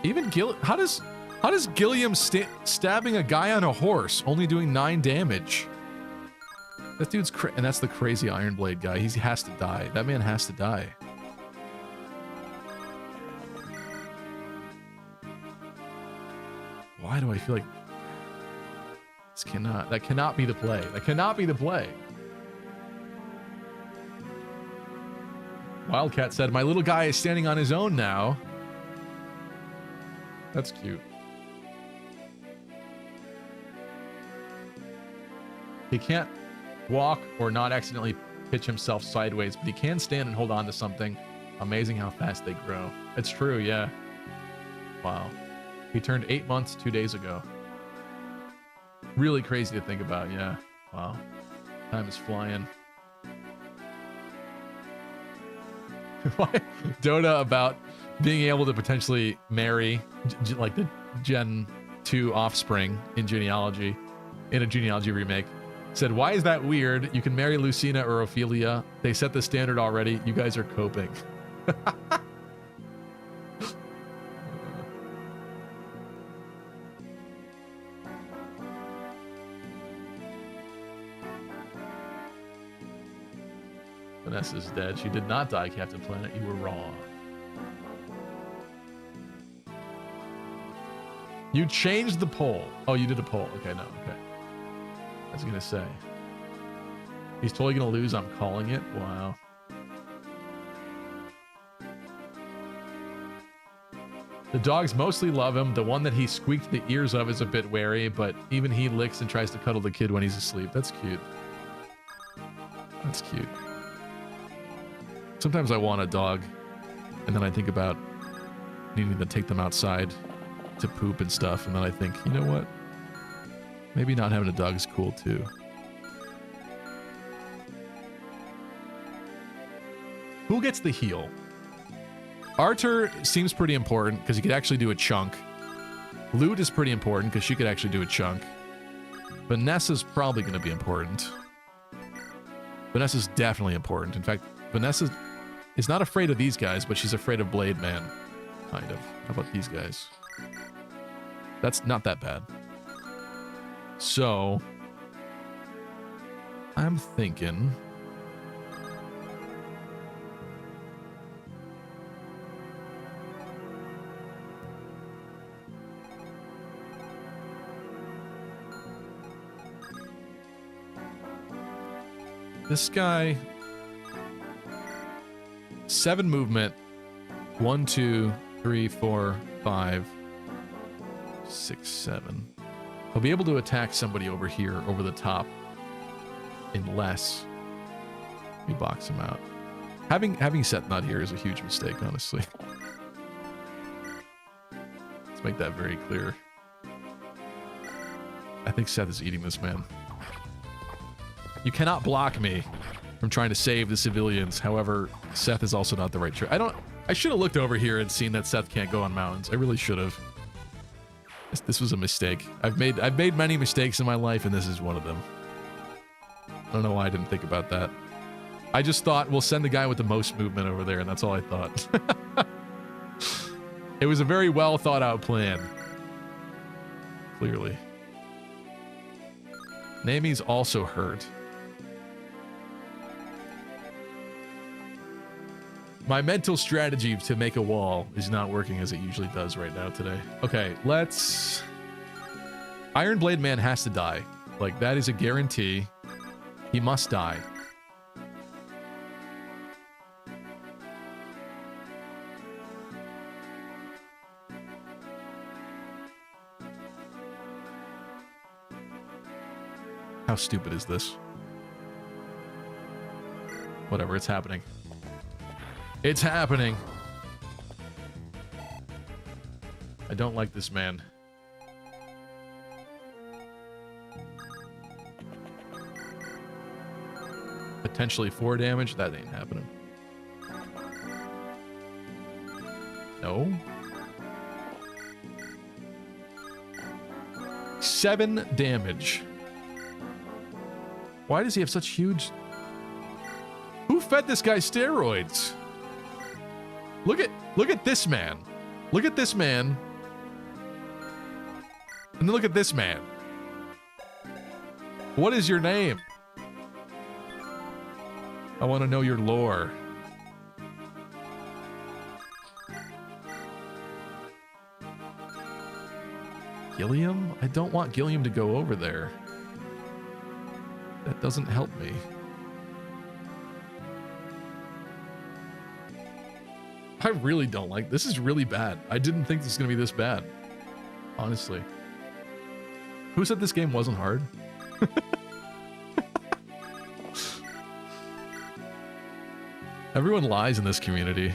Even Gil, how does Gilliam stabbing a guy on a horse only doing 9 damage? That dude's and that's the crazy Iron Blade guy. He has to die. That man has to die. Why do I feel like that cannot be the play. That cannot be the play. Wildcat said, my little guy is standing on his own now. That's cute. He can't walk or not accidentally pitch himself sideways, but he can stand and hold on to something. Amazing how fast they grow. It's true, yeah. Wow. He turned 8 months 2 days ago. Really crazy to think about, yeah. Wow. Time is flying. Dota about being able to potentially marry like the Gen 2 offspring in genealogy, in a genealogy remake. Said, why is that weird? You can marry Lucina or Ophelia. They set the standard already. You guys are coping. Vanessa's dead. She did not die, Captain Planet. You were wrong. You changed the poll. Oh, you did a poll. Okay, no, okay. I was gonna say. He's totally gonna lose. I'm calling it. Wow. The dogs mostly love him. The one that he squeaked the ears of is a bit wary, but even he licks and tries to cuddle the kid when he's asleep. That's cute. That's cute. Sometimes I want a dog, and then I think about needing to take them outside to poop and stuff, and then I think, you know what? Maybe not having a dog is cool too. Who gets the heal? Arthur seems pretty important because he could actually do a chunk. Lute is pretty important because she could actually do a chunk. Vanessa's probably going to be important. Vanessa's definitely important. In fact, Vanessa is not afraid of these guys, but she's afraid of Blade Man. Kind of. How about these guys? That's not that bad. So, I'm thinking... This guy, 7 movement, 1, 2, 3, 4, 5, 6, 7. He'll be able to attack somebody over here, over the top, unless we box him out. Having Seth not here is a huge mistake, honestly. Let's make that very clear. I think Seth is eating this man. You cannot block me from trying to save the civilians. However, Seth is also not the right choice. I should have looked over here and seen that Seth can't go on mountains. I really should have. This was a mistake. I've made many mistakes in my life, and this is one of them. I don't know why I didn't think about that. I just thought, we'll send the guy with the most movement over there, and that's all I thought. It was a very well thought out plan. Clearly. Nami's also hurt. My mental strategy to make a wall is not working as it usually does right now today. Okay, let's... Iron Blade Man has to die. Like, that is a guarantee. He must die. How stupid is this? Whatever, it's happening. It's happening. I don't like this man. Potentially 4 damage? That ain't happening. No. 7 damage. Why does he have such huge... Who fed this guy steroids? Look at this man. Look at this man. And then look at this man. What is your name? I want to know your lore. Gilliam? I don't want Gilliam to go over there. That doesn't help me. I really don't like this. Is really bad. I didn't think this was gonna be this bad. Honestly. Who said this game wasn't hard? Everyone lies in this community.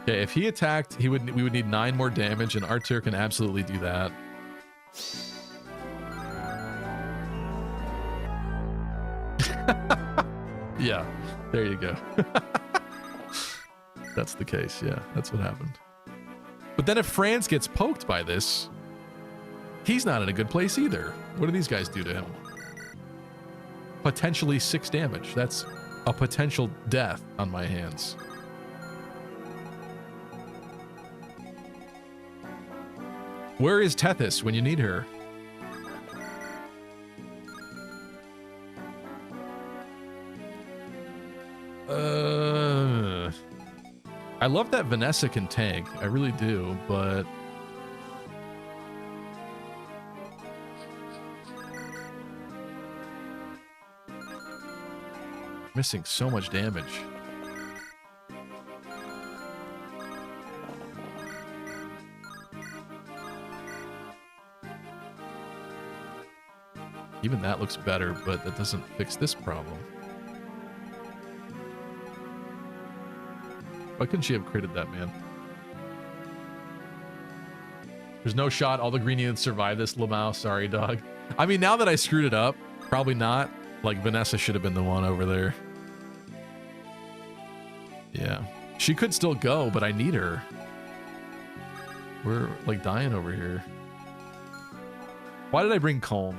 Okay, if he attacked, we would need 9 more damage, and Artur can absolutely do that. Yeah, there you go. That's the case, yeah, that's what happened. But then if Franz gets poked by this, he's not in a good place either. What do these guys do to him? Potentially 6 damage. That's a potential death on my hands. Where is Tethys when you need her? I love that Vanessa can tank. I really do, but missing so much damage. Even that looks better, but that doesn't fix this problem. Why couldn't she have created that, man? There's no shot all the green units survive this, Lamau. Sorry, dog. I mean, now that I screwed it up, probably not. Like, Vanessa should have been the one over there. Yeah. She could still go, but I need her. We're, like, dying over here. Why did I bring Colm?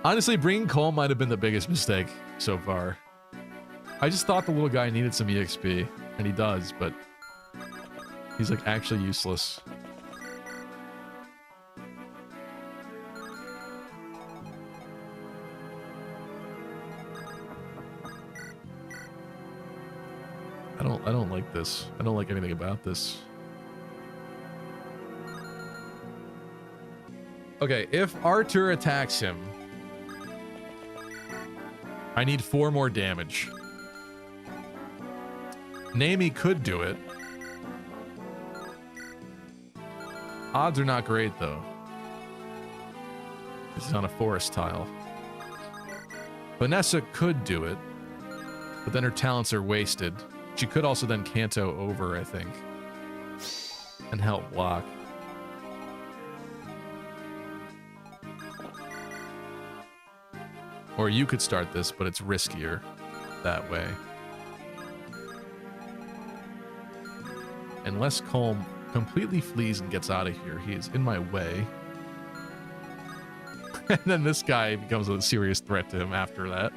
Honestly, bringing Colm might have been the biggest mistake so far. I just thought the little guy needed some EXP, and he does, but he's, like, actually useless. I don't like this. I don't like anything about this. Okay, if Artur attacks him, I need 4 more damage. Naomi could do it. Odds are not great, though. This is on a forest tile. Vanessa could do it, but then her talents are wasted. She could also then Canto over, I think, and help block. Or you could start this, but it's riskier that way. Unless Colm completely flees and gets out of here, he is in my way. And then this guy becomes a serious threat to him after that.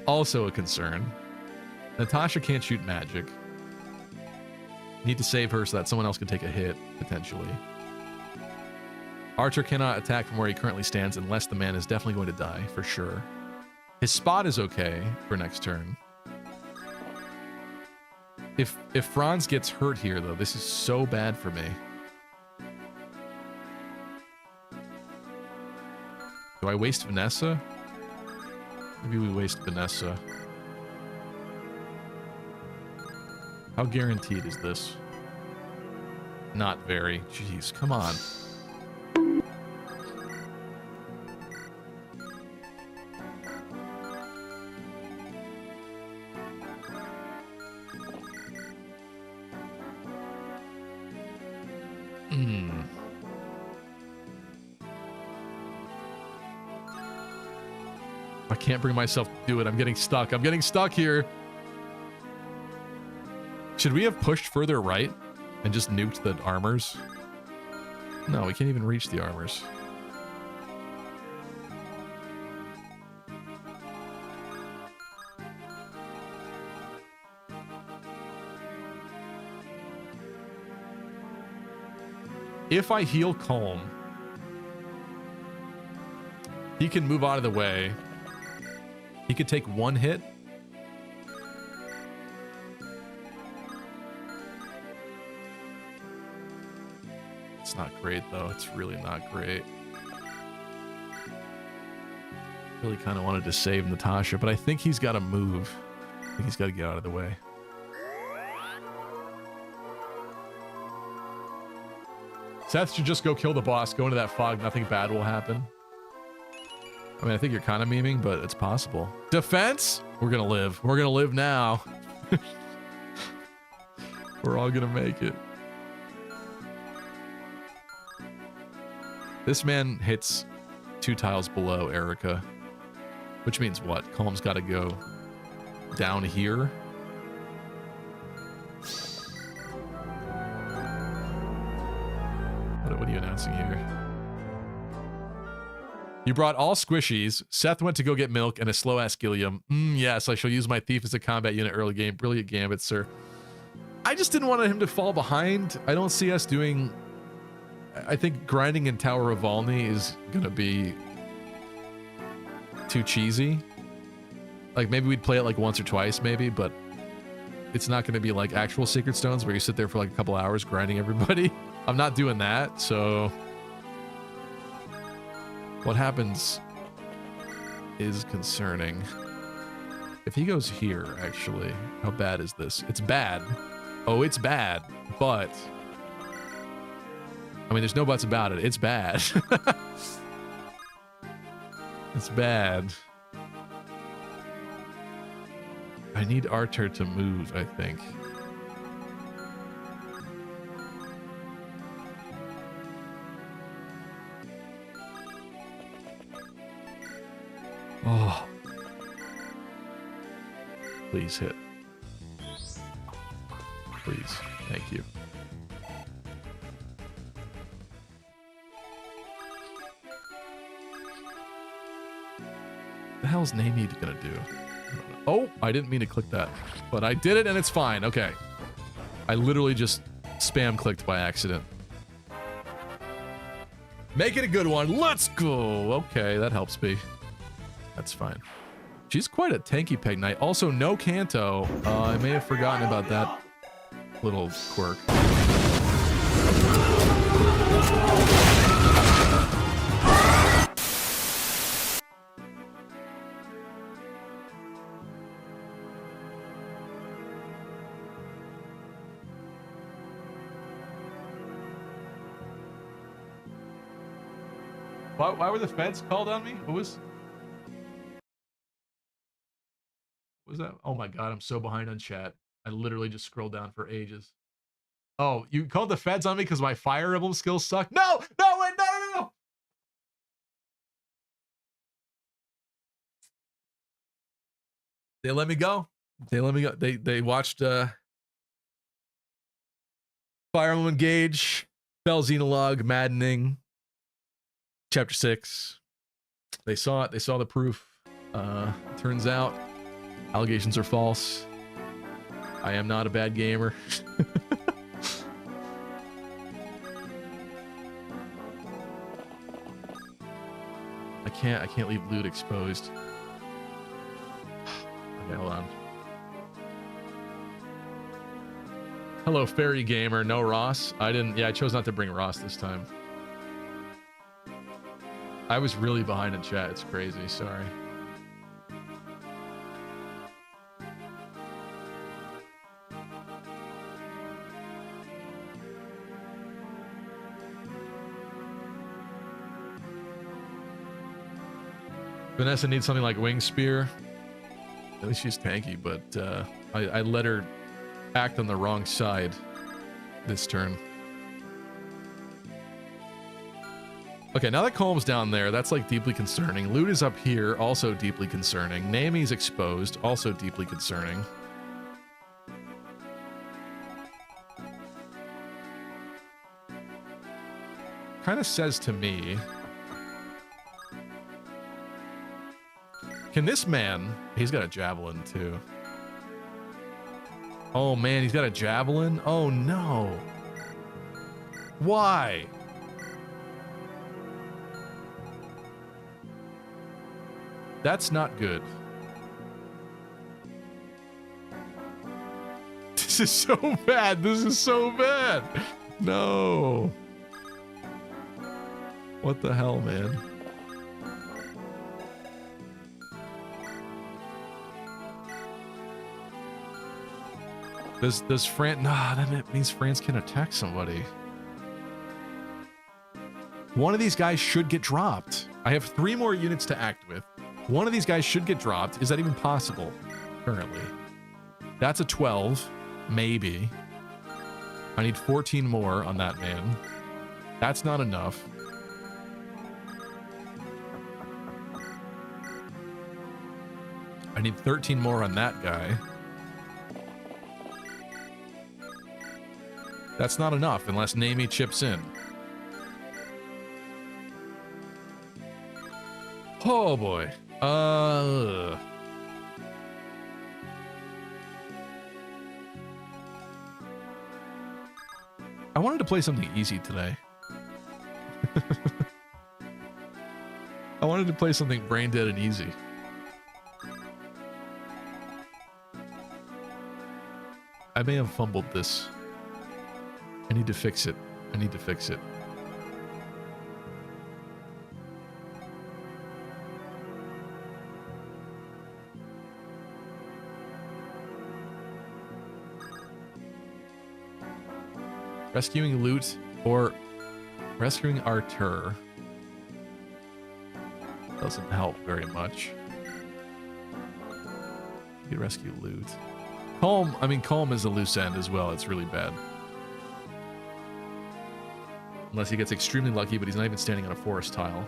Also a concern. Natasha can't shoot magic. Need to save her so that someone else can take a hit, potentially. Archer cannot attack from where he currently stands unless the man is definitely going to die, for sure. His spot is okay for next turn. If Franz gets hurt here, though, this is so bad for me. Do I waste Vanessa? Maybe we waste Vanessa. How guaranteed is this? Not very. Jeez, come on. I can't bring myself to do it. I'm getting stuck. I'm getting stuck here. Should we have pushed further right and just nuked the armors? No, we can't even reach the armors. If I heal Colm, he can move out of the way. He could take 1 hit. It's not great, though. It's really not great. Really kind of wanted to save Natasha, but I think he's got to move. I think he's got to get out of the way. Seth should just go kill the boss, go into that fog, nothing bad will happen. I mean, I think you're kind of memeing, but it's possible. Defense? We're gonna live. We're gonna live now. We're all gonna make it. This man hits 2 tiles below Eirika. Which means what? Calm's gotta go down here. What are you announcing here? You brought all squishies. Seth went to go get milk and a slow-ass Gilliam. Yes, I shall use my thief as a combat unit early game. Brilliant gambit, sir. I just didn't want him to fall behind. I don't see us doing... I think grinding in Tower of Volney is gonna be too cheesy. Like, maybe we'd play it like once or twice, maybe, but it's not gonna be like actual Sacred Stones where you sit there for like a couple hours grinding everybody. I'm not doing that, so... What happens is concerning. If he goes here, actually, how bad is this? It's bad. Oh, it's bad, but... I mean, there's no buts about it. It's bad. It's bad. I need Arthur to move, I think. Oh. Please hit. Please. Thank you. What the hell's Naynid gonna do? Oh, I didn't mean to click that, but I did it and it's fine. Okay. I literally just spam clicked by accident. Make it a good one. Let's go. Okay, that helps me. That's fine. She's quite a tanky peg knight. Also, no Kanto. I may have forgotten about that little quirk. Why were the feds called on me? What was that? Oh my god, I'm so behind on chat. I literally just scrolled down for ages. Oh, you called the feds on me because my Fire Emblem skills suck? No! No, wait, no! They let me go. They let me go. They watched Fire Emblem Engage, Bell Xenologue, Maddening, Chapter 6. They saw it. They saw the proof. Turns out allegations are false. I am not a bad gamer. I can't leave loot exposed. Okay, hold on. Hello, Fairy Gamer. No Ross. I chose not to bring Ross this time. I was really behind in chat. It's crazy. Sorry. Vanessa needs something like Wing Spear. At least she's tanky, but I let her act on the wrong side this turn. Okay, now that Calm's down there, that's like deeply concerning. Loot is up here, also deeply concerning. Naomi's exposed, also deeply concerning. Kind of says to me, can this man, he's got a javelin too. Oh man, he's got a javelin? Oh no. Why? That's not good. This is so bad. This is so bad. No. What the hell, man? Does France... Nah, then it means France can attack somebody. One of these guys should get dropped. I have 3 more units to act with. One of these guys should get dropped. Is that even possible currently? That's a 12, maybe. I need 14 more on that man. That's not enough. I need 13 more on that guy. That's not enough unless Namie chips in. Oh boy. I wanted to play something easy today. I wanted to play something brain dead and easy. I may have fumbled this. I need to fix it. I need to fix it. Rescuing loot or rescuing Artur doesn't help very much. You can rescue loot. Calm, I mean, Calm is a loose end as well. It's really bad. Unless he gets extremely lucky, but he's not even standing on a forest tile.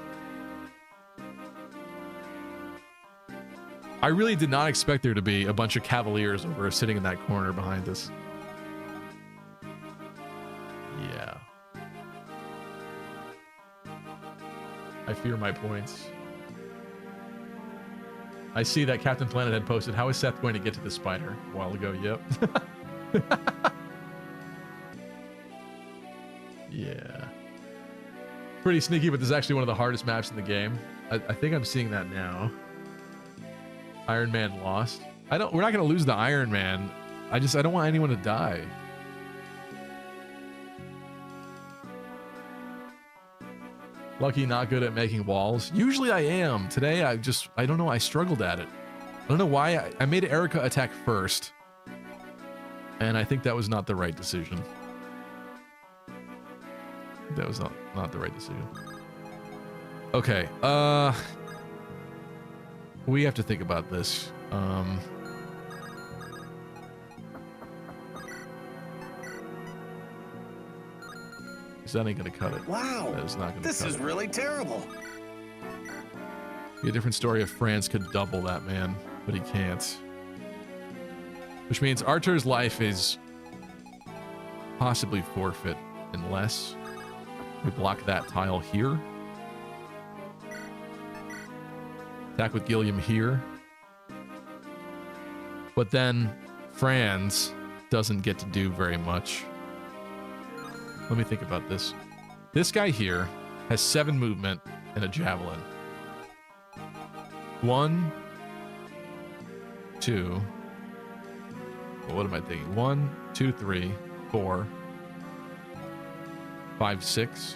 I really did not expect there to be a bunch of cavaliers over sitting in that corner behind us. Yeah. I fear my points. I see that Captain Planet had posted, how is Seth going to get to the spider? A while ago, yep. Yeah. Pretty sneaky, but this is actually one of the hardest maps in the game. I think I'm seeing that now. Iron Man lost. We're not gonna lose the Iron Man. I don't want anyone to die. Lucky not good at making walls. Usually I am. Today I don't know, I struggled at it. I don't know why. I made Eirika attack first. And I think that was not the right decision. That was not the right decision. Okay, we have to think about this. That ain't gonna cut it. Wow, that is not gonna this cut is it. really terrible. Be a different story if Franz could double that man, but he can't. Which means Artur's life is possibly forfeit unless we block that tile here. Attack with Gilliam here. But then Franz doesn't get to do very much. Let me think about this. This guy here has 7 movement and a javelin. 1, 2. Well, what am I thinking? 1, 2, 3, 4, 5, 6,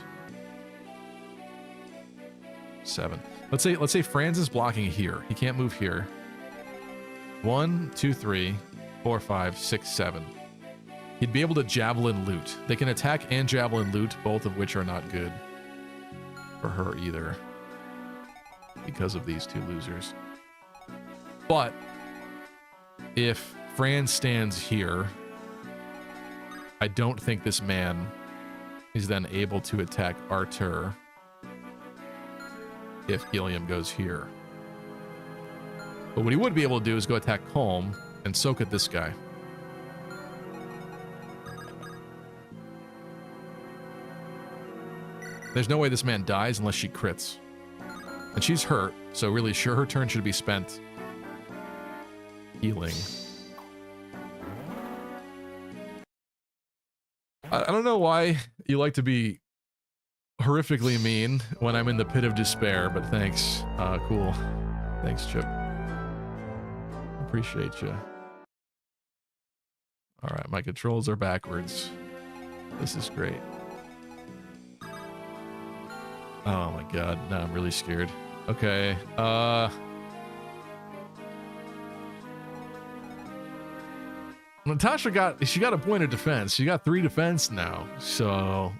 7. Let's say Franz is blocking here. He can't move here. 1, 2, 3, 4, 5, 6, 7. He'd be able to javelin loot. They can attack and javelin loot, both of which are not good for her either, because of these 2 losers. But if Franz stands here, I don't think this man is then able to attack Artur if Gilliam goes here. But what he would be able to do is go attack Holm and soak at this guy. There's no way this man dies unless she crits. And she's hurt, so really sure her turn should be spent healing. I don't know why you like to be horrifically mean when I'm in the pit of despair, but thanks. Cool. Thanks, Chip. Appreciate you. Alright, my controls are backwards. This is great. Oh my god, now I'm really scared. Okay, Natasha got a point of defense. She got 3 defense now, so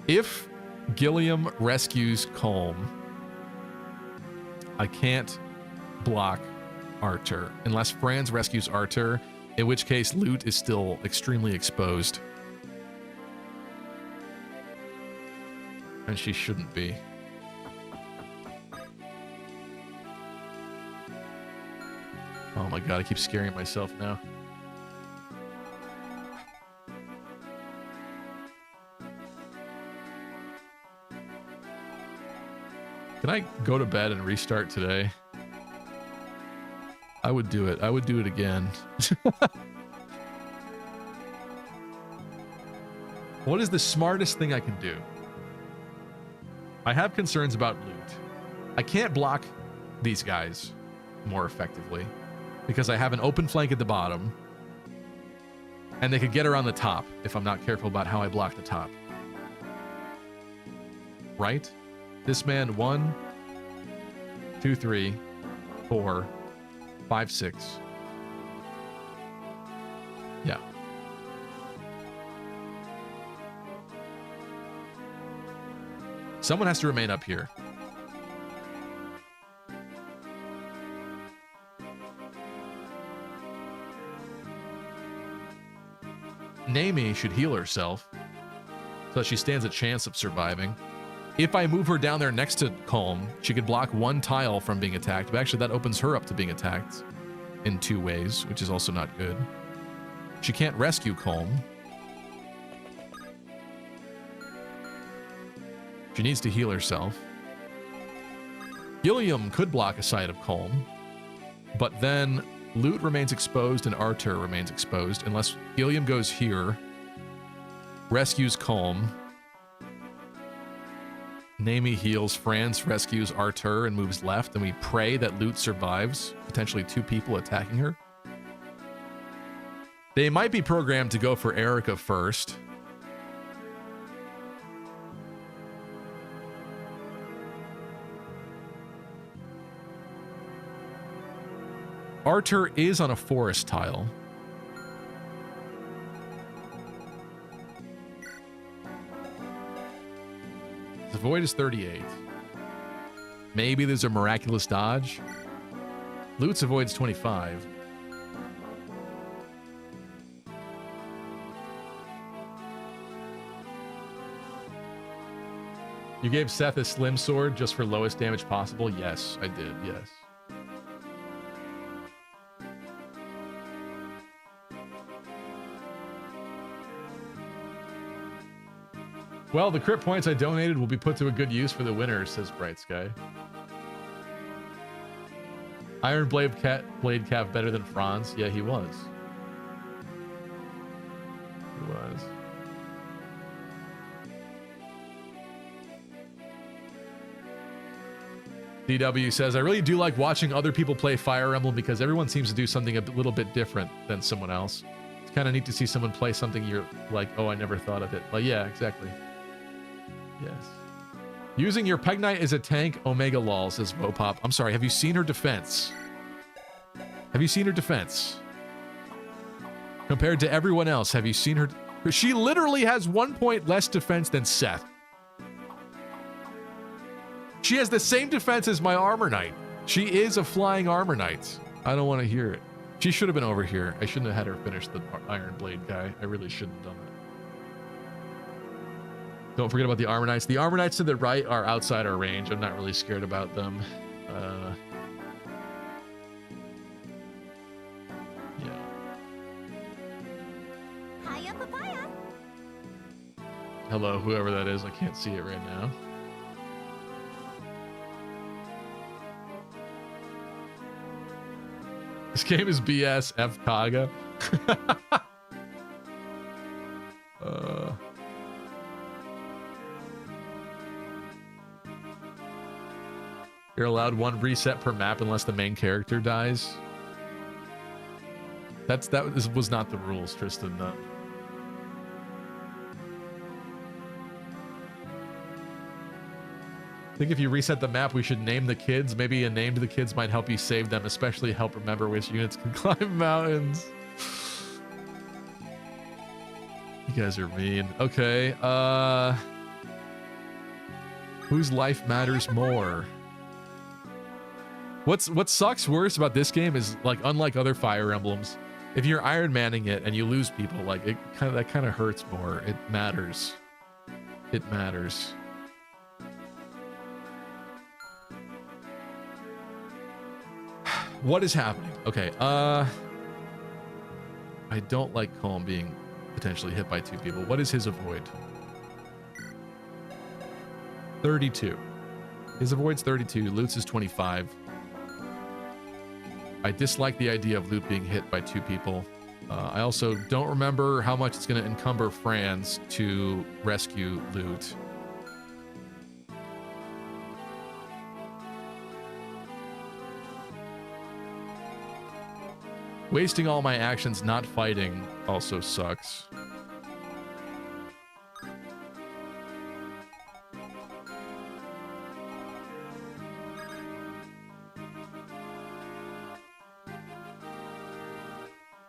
If Gilliam rescues Colm, I can't block Arthur unless Franz rescues Arthur, in which case Lute is still extremely exposed. And she shouldn't be. Oh my god, I keep scaring myself now. Can I go to bed and restart today? I would do it. I would do it again. What is the smartest thing I can do? I have concerns about loot. I can't block these guys more effectively because I have an open flank at the bottom and they could get around the top if I'm not careful about how I block the top. Right? This man, 1, 2, 3, 4, 5, 6. Yeah. Someone has to remain up here. Naomi should heal herself so that she stands a chance of surviving. If I move her down there next to Colm, she could block one tile from being attacked, but actually that opens her up to being attacked in 2 ways, which is also not good. She can't rescue Colm. She needs to heal herself. Gilliam could block a side of Colm, but then Lute remains exposed and Arthur remains exposed unless Gilliam goes here, rescues Colm, Naomi heals, Franz rescues Arthur and moves left, and we pray that Lute survives, potentially 2 people attacking her. They might be programmed to go for Eirika first. Arthur is on a forest tile. The void is 38. Maybe there's a miraculous dodge. Lute's avoid's 25. You gave Seth a slim sword just for lowest damage possible? Yes, I did, yes. Well, the crit points I donated will be put to a good use for the winners, says Bright Sky. Iron Blade Cav better than Franz? Yeah, he was. He was. DW says, I really do like watching other people play Fire Emblem because everyone seems to do something a little bit different than someone else. It's kind of neat to see someone play something you're like, oh, I never thought of it. Like, yeah, exactly. Yes. Using your Pegnite as a tank, Omega lol, says Vopop. I'm sorry, have you seen her defense? Have you seen her defense? Compared to everyone else, have you seen her? She literally has 1 point less defense than Seth. She has the same defense as my Armor Knight. She is a flying Armor Knight. I don't want to hear it. She should have been over here. I shouldn't have had her finish the Iron Blade guy. I really shouldn't have done that. Don't forget about the Armor Knights. The Armor Knights to the right are outside our range. I'm not really scared about them. Yeah. Hiya, papaya. Hello, whoever that is. I can't see it right now. This game is BS. F Kaga. You're allowed 1 reset per map unless the main character dies. That was not the rules, Tristan. No. I think if you reset the map, we should name the kids. Maybe a name to the kids might help you save them, especially help remember which units can climb mountains. You guys are mean. Okay, Whose life matters more? What sucks worse about this game is, like, unlike other Fire Emblems, if you're Iron Manning it and you lose people, like, that kind of hurts more. It matters. It matters. What is happening? Okay, I don't like Colm being potentially hit by 2 people. What is his avoid? 32. His avoid's 32. Loot's is 25. I dislike the idea of Loot being hit by 2 people. I also don't remember how much it's going to encumber Franz to rescue Loot. Wasting all my actions not fighting also sucks.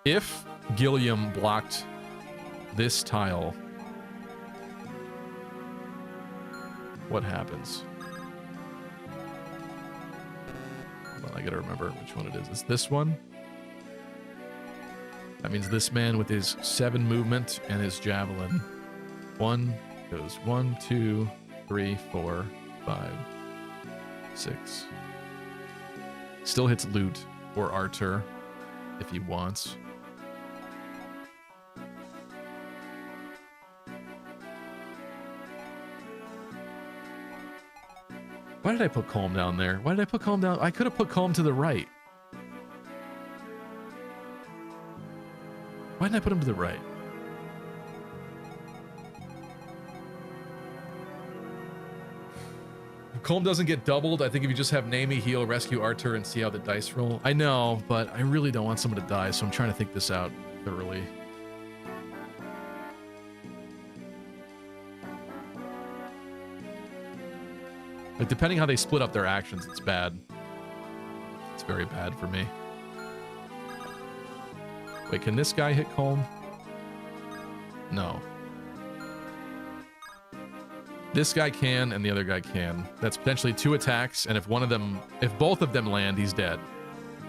If Gilliam blocked this tile, what happens? Well, I gotta remember which one it is. It's this one. That means this man with his 7 movement and his javelin. 1 goes 1, 2, 3, 4, 5, 6. Still hits Loot or Artur if he wants. Why did I put Colm down there? Why did I put Colm down? I could have put Colm to the right. Why didn't I put him to the right? Colm doesn't get doubled. I think if you just have Naomi heal, rescue Artur, and see how the dice roll. I know, but I really don't want someone to die, so I'm trying to think this out thoroughly. Like, depending how they split up their actions, it's bad. It's very bad for me. Wait, can this guy hit Colm? No. This guy can, and the other guy can. That's potentially 2 attacks, and if both of them land, he's dead.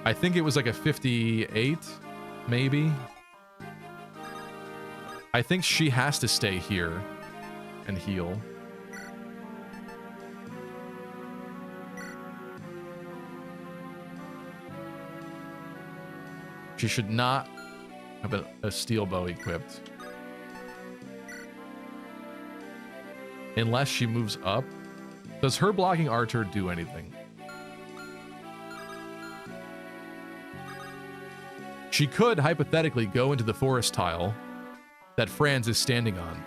I think it was like a 58, maybe. I think she has to stay here and heal. She should not have a steel bow equipped. Unless she moves up. Does her blocking Artur do anything? She could, hypothetically, go into the forest tile that Franz is standing on.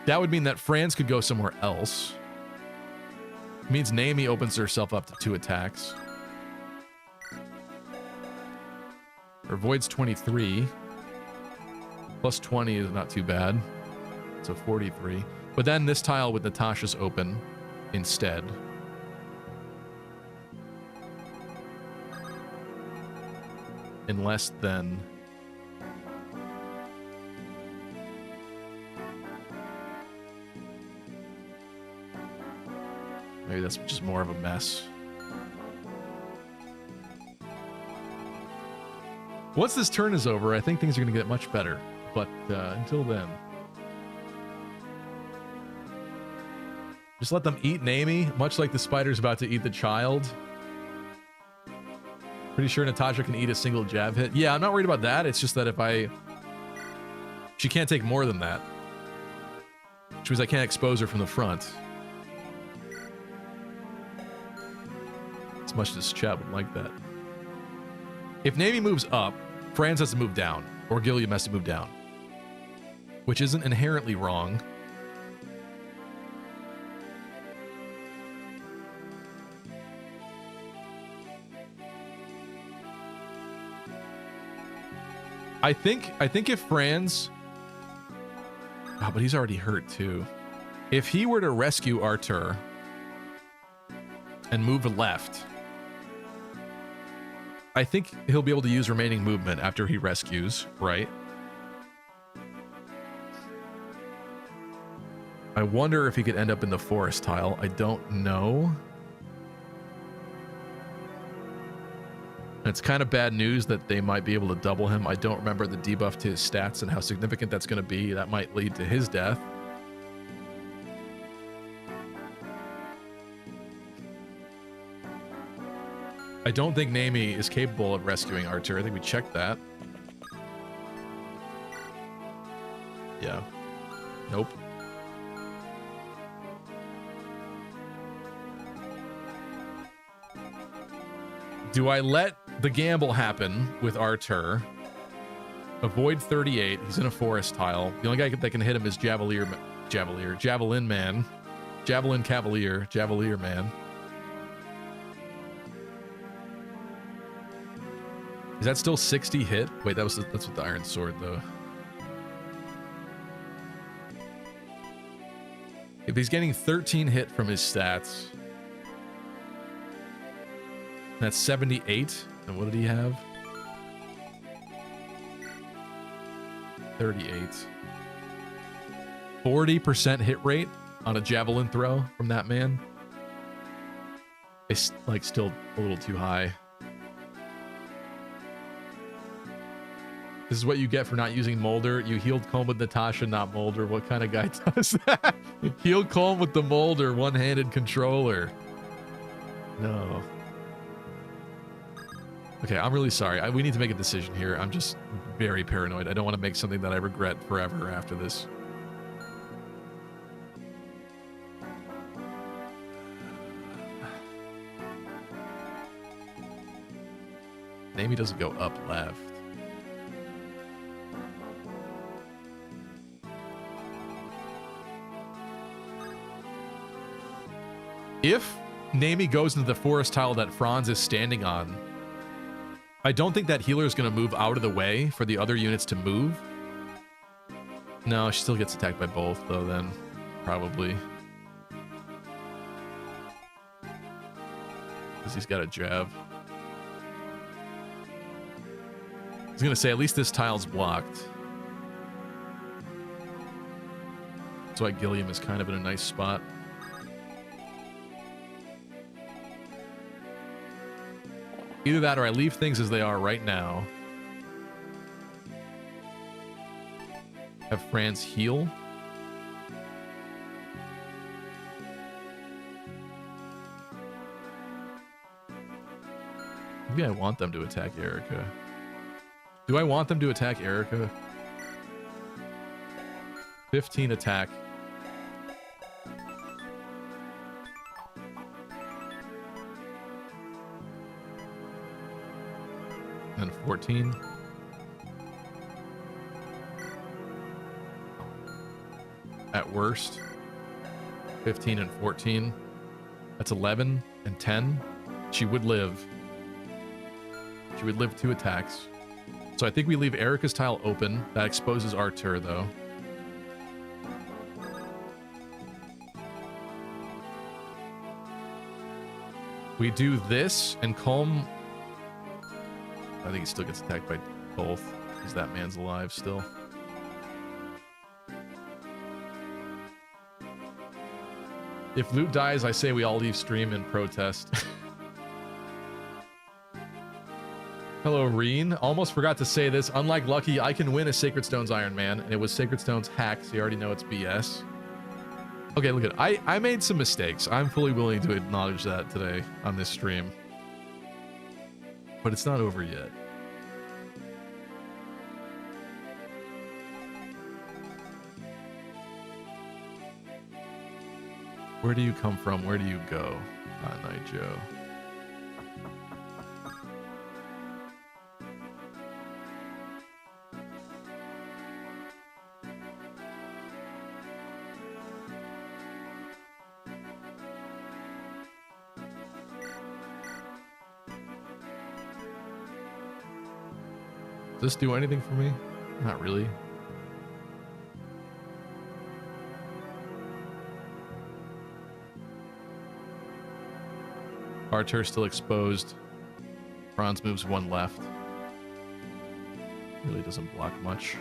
That would mean that Franz could go somewhere else. It means Naomi opens herself up to 2 attacks. Her void's 23. Plus 20 is not too bad. So 43. But then this tile with Natasha's open instead. Unless then... maybe that's just more of a mess. Once this turn is over, I think things are going to get much better. But until then... just let them eat Naomi, much like the spider's about to eat the child. Pretty sure Natasha can eat a single jab hit. Yeah, I'm not worried about that. It's just that if she can't take more than that. Which means I can't expose her from the front. As much as chat would like that. If Naomi moves up, Franz has to move down. Or Gilliam has to move down. Which isn't inherently wrong. I think if Franz... oh, but he's already hurt too. If he were to rescue Artur and move left, I think he'll be able to use remaining movement after he rescues, right? I wonder if he could end up in the forest tile. I don't know. It's kind of bad news that they might be able to double him. I don't remember the debuff to his stats and how significant that's going to be. That might lead to his death. I don't think Nami is capable of rescuing Artur. I think we checked that. Yeah. Nope. Do I let the gamble happen with Artur? Avoid 38. He's in a forest tile. The only guy that can hit him is Javelin Man. Javelin Cavalier. Javelier Man. Is that still 60 hit? Wait, that's with the Iron Sword, though. If he's getting 13 hit from his stats, that's 78. And what did he have? 38. 40% hit rate on a javelin throw from that man. It's like still a little too high. This is what you get for not using Molder. You healed Colm with Natasha, not Molder. What kind of guy does that? Healed Colm with the Molder, one-handed controller. No. Okay, I'm really sorry. We need to make a decision here. I'm just very paranoid. I don't want to make something that I regret forever after this. Nami doesn't go up left. If Nami goes into the forest tile that Franz is standing on, I don't think that healer is going to move out of the way for the other units to move. No, she still gets attacked by both, though, then. Probably. Because he's got a jab. I was going to say, at least this tile's blocked. That's why Gilliam is kind of in a nice spot. Either that or I leave things as they are right now. Have Franz heal. Maybe I want them to attack Eirika. Do I want them to attack Eirika? 15 attack. And 14. At worst. 15 and 14. That's 11 and 10. She would live. She would live 2 attacks. So I think we leave Eirika's tile open. That exposes Artur, though. We do this, and Colm... I think he still gets attacked by both, because that man's alive still. If Loot dies, I say we all leave stream and protest. Hello, Reen. Almost forgot to say this. Unlike Lucky, I can win a Sacred Stones Iron Man, and it was Sacred Stones hack, so you already know it's BS. Okay, look at it. I made some mistakes. I'm fully willing to acknowledge that today on this stream. But it's not over yet. Where do you come from? Where do you go? Night Joe. Does this do anything for me? Not really. Artur still exposed. Franz moves 1 left. Really doesn't block much.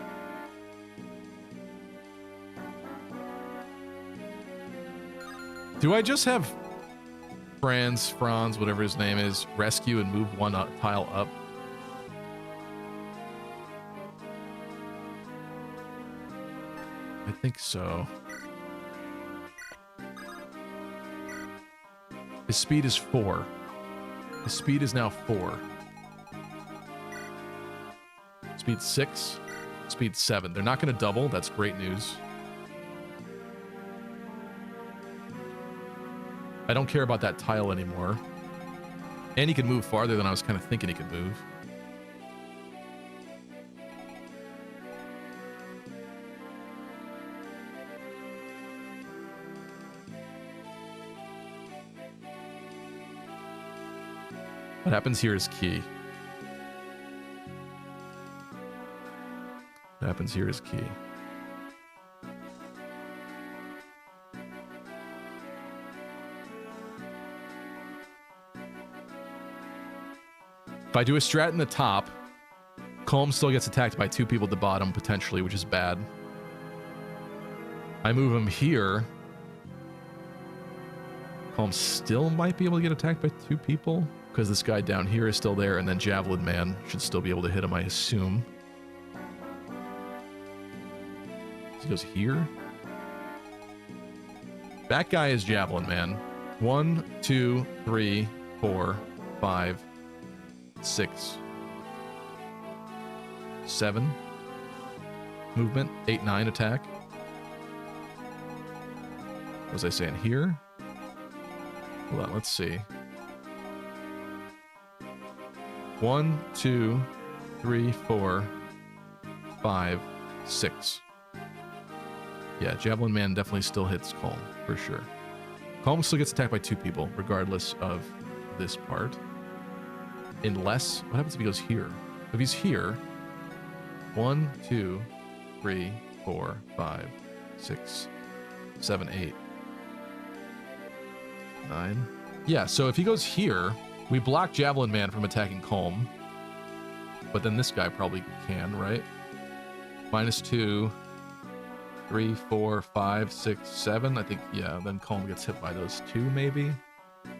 Do I just have Franz, whatever his name is, rescue and move one tile up? I think so. His speed is 4. His speed is now 4. Speed 6. Speed 7. They're not going to double. That's great news. I don't care about that tile anymore. And he can move farther than I was kind of thinking he could move. What happens here is key. What happens here is key. If I do a strat in the top, Colm still gets attacked by 2 people at the bottom, potentially, which is bad. I move him here. Colm still might be able to get attacked by 2 people, because this guy down here is still there, and then Javelin Man should still be able to hit him, I assume. So he goes here. That guy is Javelin Man. 1, 2, 3, 4, 5, 6, 7 movement, 8, 9 attack. What was I saying here? Hold on, let's see. 1, 2, 3, 4, 5, 6. Yeah, Javelin Man definitely still hits Colm, for sure. Colm still gets attacked by 2 people, regardless of this part. Unless, what happens if he goes here? If he's here, 1, 2, 3, 4, 5, 6, 7, 8, 9. Yeah, so if he goes here, we block Javelin Man from attacking Colm. But then this guy probably can, right? -2, 3, 4, 5, 6, 7. I think, yeah, then Colm gets hit by those 2, maybe.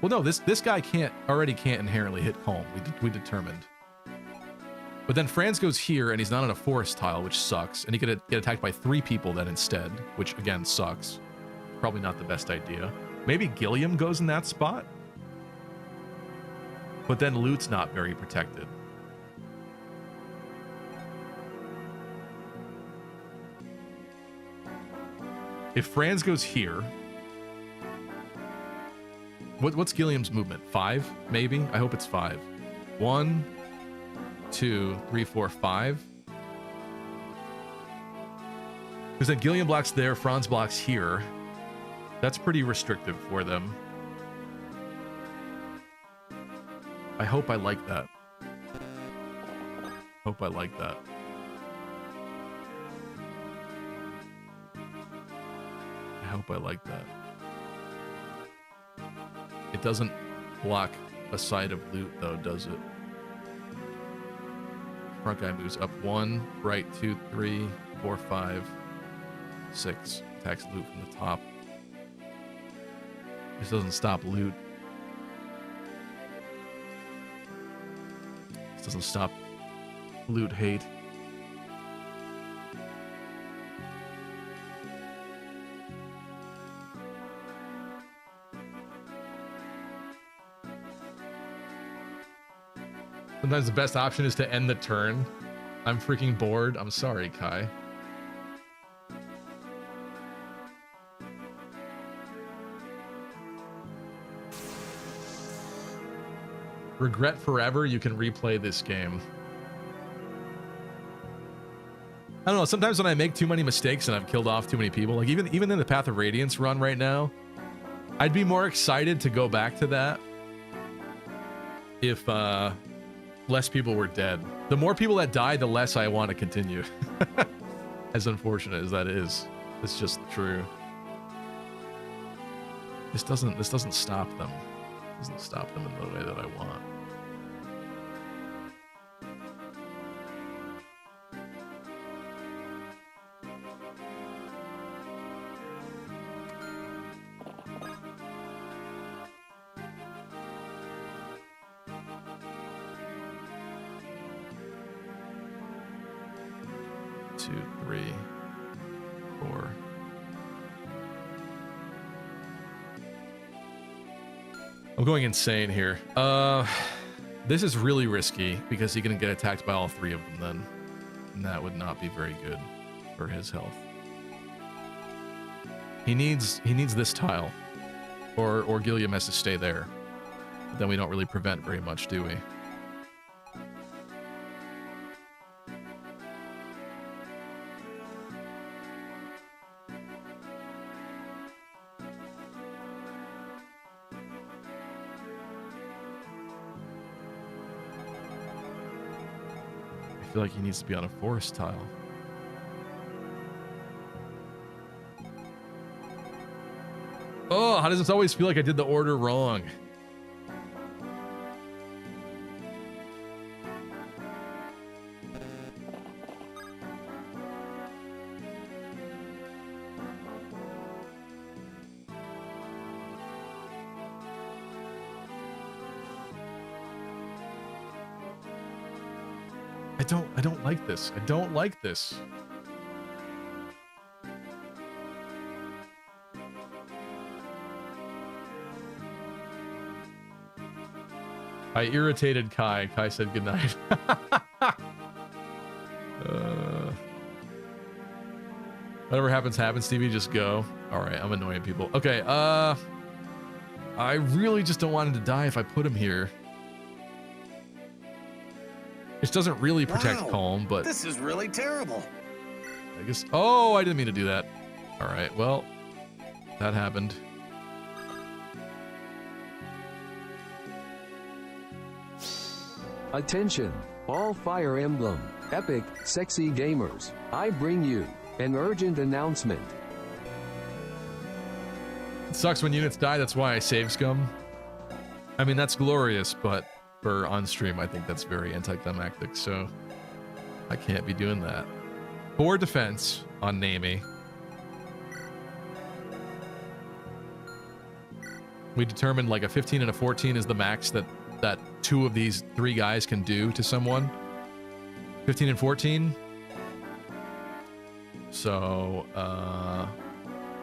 Well, no, this guy already can't inherently hit Colm. We determined. But then Franz goes here, and he's not on a forest tile, which sucks. And he could get attacked by 3 people then instead, which, again, sucks. Probably not the best idea. Maybe Gilliam goes in that spot? But then loot's not very protected. If Franz goes here... What's Gilliam's movement? 5, maybe? I hope it's 5. 1, 2, 3, 4, 5. Because then Gilliam blocks there, Franz blocks here. That's pretty restrictive for them. I hope I like that. Hope I like that. I hope I like that. It doesn't block a side of loot, though, does it? Front guy moves up 1, right 2, 3, 4, 5, 6. Attacks loot from the top. This doesn't stop loot. This doesn't stop loot hate. Sometimes the best option is to end the turn. I'm freaking bored. I'm sorry, Kai. Regret forever, you can replay this game. I don't know, sometimes when I make too many mistakes and I've killed off too many people, like even in the Path of Radiance run right now, I'd be more excited to go back to that if less people were dead. The more people that die, the less I want to continue. As unfortunate as that is, it's just true. This doesn't stop them. It doesn't stop them in the way that I want. 2, 3, 4. I'm going insane here. This is really risky because he can get attacked by all 3 of them then. And that would not be very good for his health. He needs this tile. Or Gilliam has to stay there. But then we don't really prevent very much, do we? I feel like he needs to be on a forest tile. Oh, how does this always feel like I did the order wrong? I don't like this. I don't like this. I irritated Kai. Kai said goodnight. Whatever happens, happens, Stevie. Just go. All right, I'm annoying people. Okay, I really just don't want him to die if I put him here. This doesn't really protect Calm, but... This is really terrible. I guess... Oh, I didn't mean to do that. All right, well, that happened. Attention, all Fire Emblem, epic, sexy gamers. I bring you an urgent announcement. It sucks when units die, that's why I save scum. I mean, that's glorious, but for on stream, I think that's very anticlimactic, so I can't be doing that. 4 defense on Nami. We determined like a 15 and a 14 is the max that 2 of these 3 guys can do to someone. 15 and 14. So,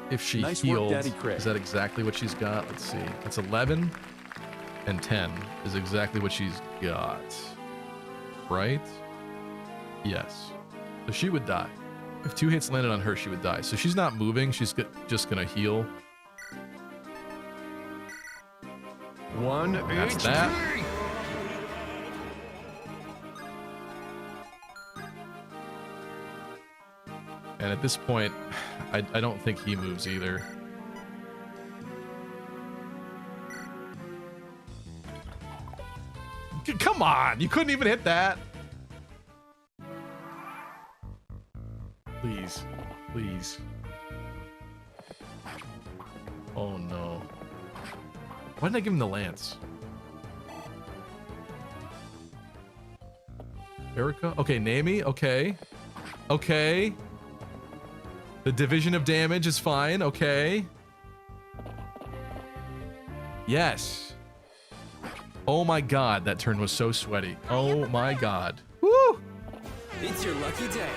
if she heals, is that exactly what she's got? Let's see. That's 11 and 10 is exactly what she's got. Right? Yes. So she would die. If 2 hits landed on her, she would die. So she's not moving. She's just gonna heal. 1 That's HP. that. And at this point, I don't think he moves either. Come on! You couldn't even hit that! Please. Please. Oh no. Why didn't I give him the lance? Eirika? Okay, Nami? Okay. Okay. The division of damage is fine. Okay. Yes. Oh my god, that turn was so sweaty. Oh my god. Woo! It's your lucky day.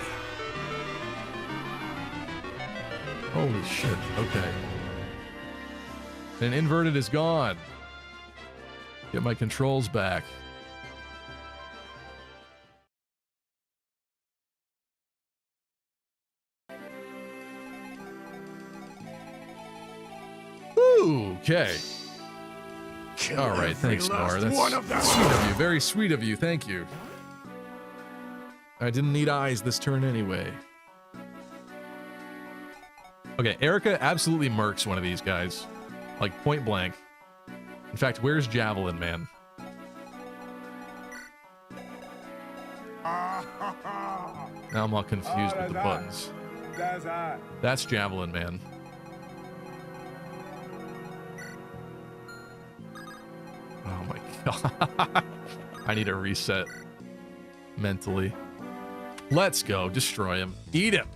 Holy shit. Okay. And inverted is gone. Get my controls back. Okay. All right, thanks, Nora. That's sweet of you. Very sweet of you. Thank you. I didn't need eyes this turn anyway. Okay, Eirika absolutely murks one of these guys. Like, point blank. In fact, where's Javelin Man? Now I'm all confused with the buttons. That's Javelin Man. Oh my god. I need a reset mentally. Let's go. Destroy him. Eat him.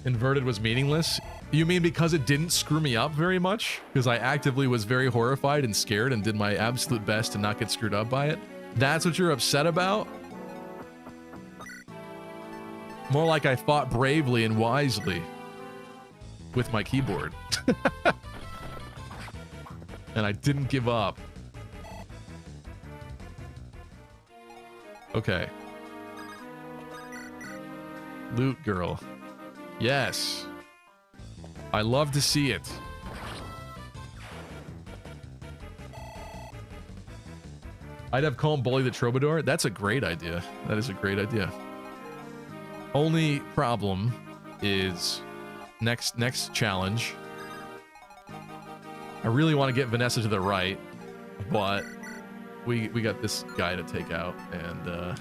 Inverted was meaningless? You mean because it didn't screw me up very much? Because I actively was very horrified and scared and did my absolute best to not get screwed up by it? That's what you're upset about? More like I fought bravely and wisely with my keyboard. And I didn't give up. Okay. Loot girl. Yes. I love to see it. I'd have Calm bully the Troubadour. That's a great idea. That is a great idea. Only problem is next challenge. I really want to get Vanessa to the right, but we got this guy to take out, and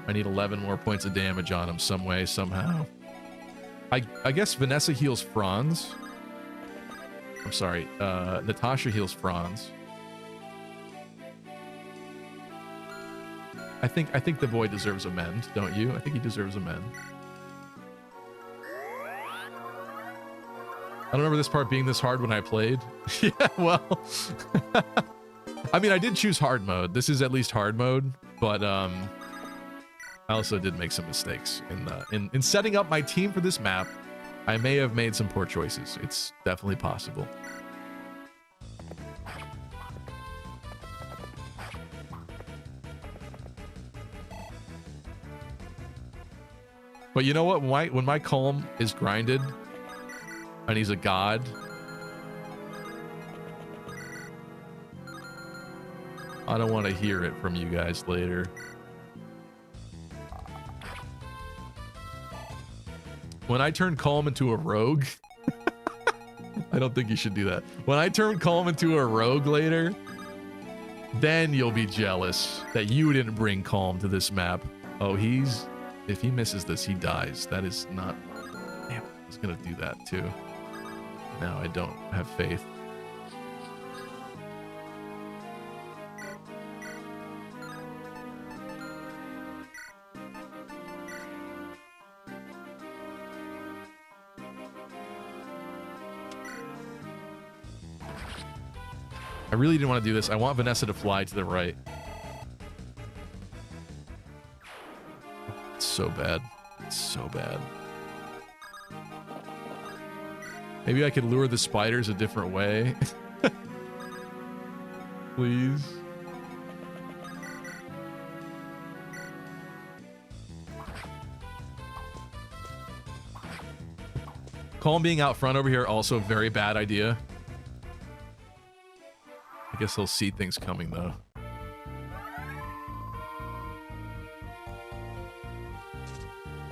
I need 11 more points of damage on him some way, somehow. I guess Vanessa heals Franz. I'm sorry, Natasha heals Franz. I think the boy deserves a mend, don't you? I think he deserves a mend. I don't remember this part being this hard when I played. Yeah, well, I mean, I did choose hard mode. This is at least hard mode, but I also did make some mistakes in setting up my team for this map. I may have made some poor choices. It's definitely possible. But you know what? When my Calm is grinded and he's a god, I don't want to hear it from you guys later. When I turn Calm into a rogue, I don't think you should do that. When I turn Calm into a rogue later, then you'll be jealous that you didn't bring Calm to this map. Oh, if he misses this, he dies. That is not... Damn, I was gonna do that too. Now I don't have faith. I really didn't want to do this. I want Vanessa to fly to the right. It's so bad. It's so bad. Maybe I could lure the spiders a different way. Please. Calm being out front over here, also a very bad idea. I guess he'll see things coming, though.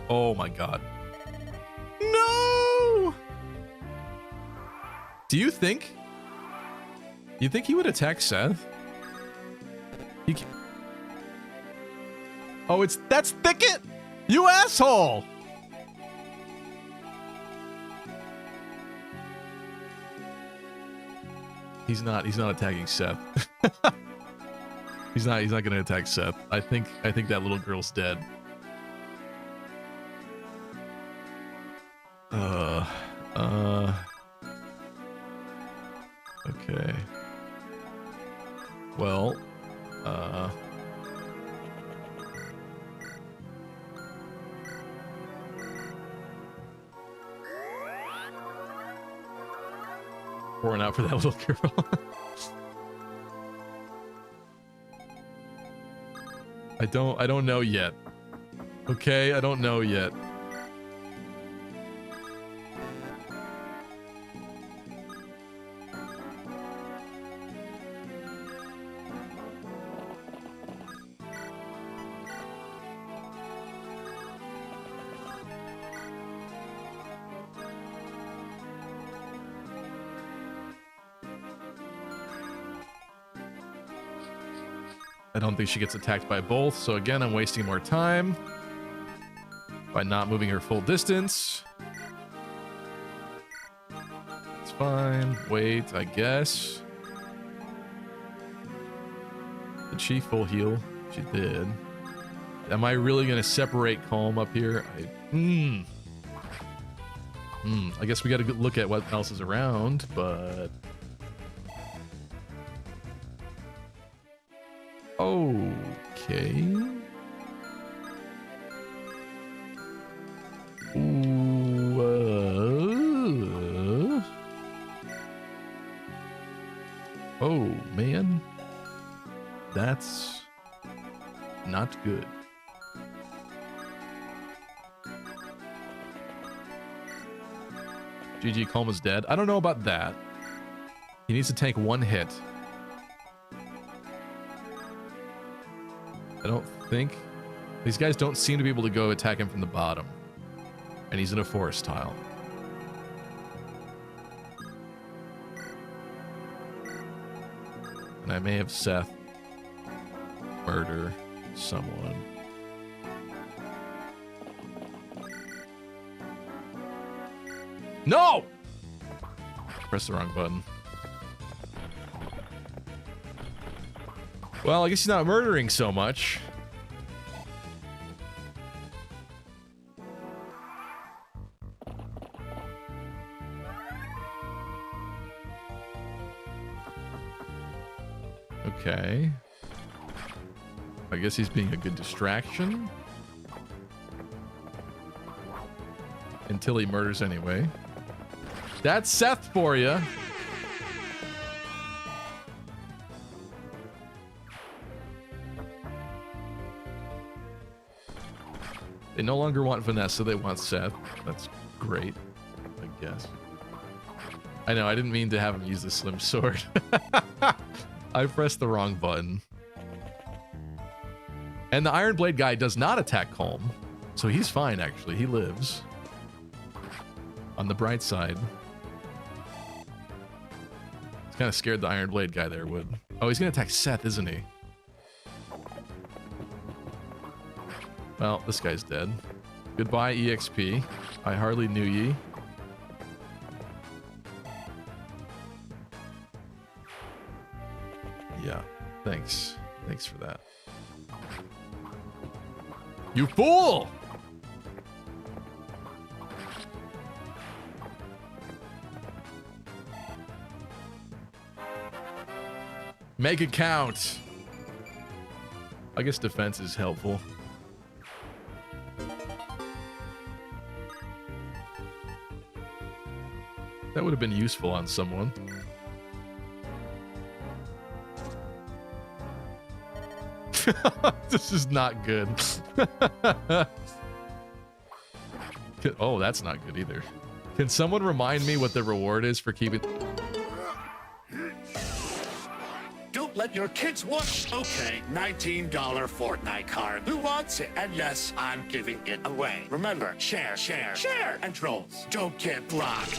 Oh my god. No! Do you think? You think he would attack Seth? Oh, that's Thicket! You asshole! He's not attacking Seth. he's not gonna attack Seth. I think that little girl's dead. Okay. Well, pouring out for that little girl. I don't know yet. Okay, I don't know yet. I don't think she gets attacked by both, so again, I'm wasting more time by not moving her full distance. It's fine. Wait, I guess. Did she full heal? She did. Am I really going to separate Calm up here? I guess we got to look at what else is around, but... Okay. Ooh, oh, man. That's not good. GG, Colma's dead. I don't know about that. He needs to tank one hit. I don't think... These guys don't seem to be able to go attack him from the bottom. And he's in a forest tile. And I may have Seth murder someone. No! Press the wrong button. Well, I guess he's not murdering so much. Okay. I guess he's being a good distraction. Until he murders anyway. That's Seth for you. They no longer want Vanessa, they want Seth. That's great, I guess. I know, I didn't mean to have him use the slim sword. I pressed the wrong button. And the Iron Blade guy does not attack Colm. So he's fine, actually. He lives. On the bright side. It's kind of scared the Iron Blade guy there would. Oh, he's going to attack Seth, isn't he? Well, this guy's dead. Goodbye, EXP. I hardly knew ye. Yeah, thanks. Thanks for that. You fool! Make it count. I guess defense is helpful. That would have been useful on someone. This is not good. Oh, that's not good either. Can someone remind me what the reward is for keeping... Don't let your kids watch. Okay, $19 Fortnite card. Who wants it? And yes, I'm giving it away. Remember, share, share, share, and trolls. Don't get blocked.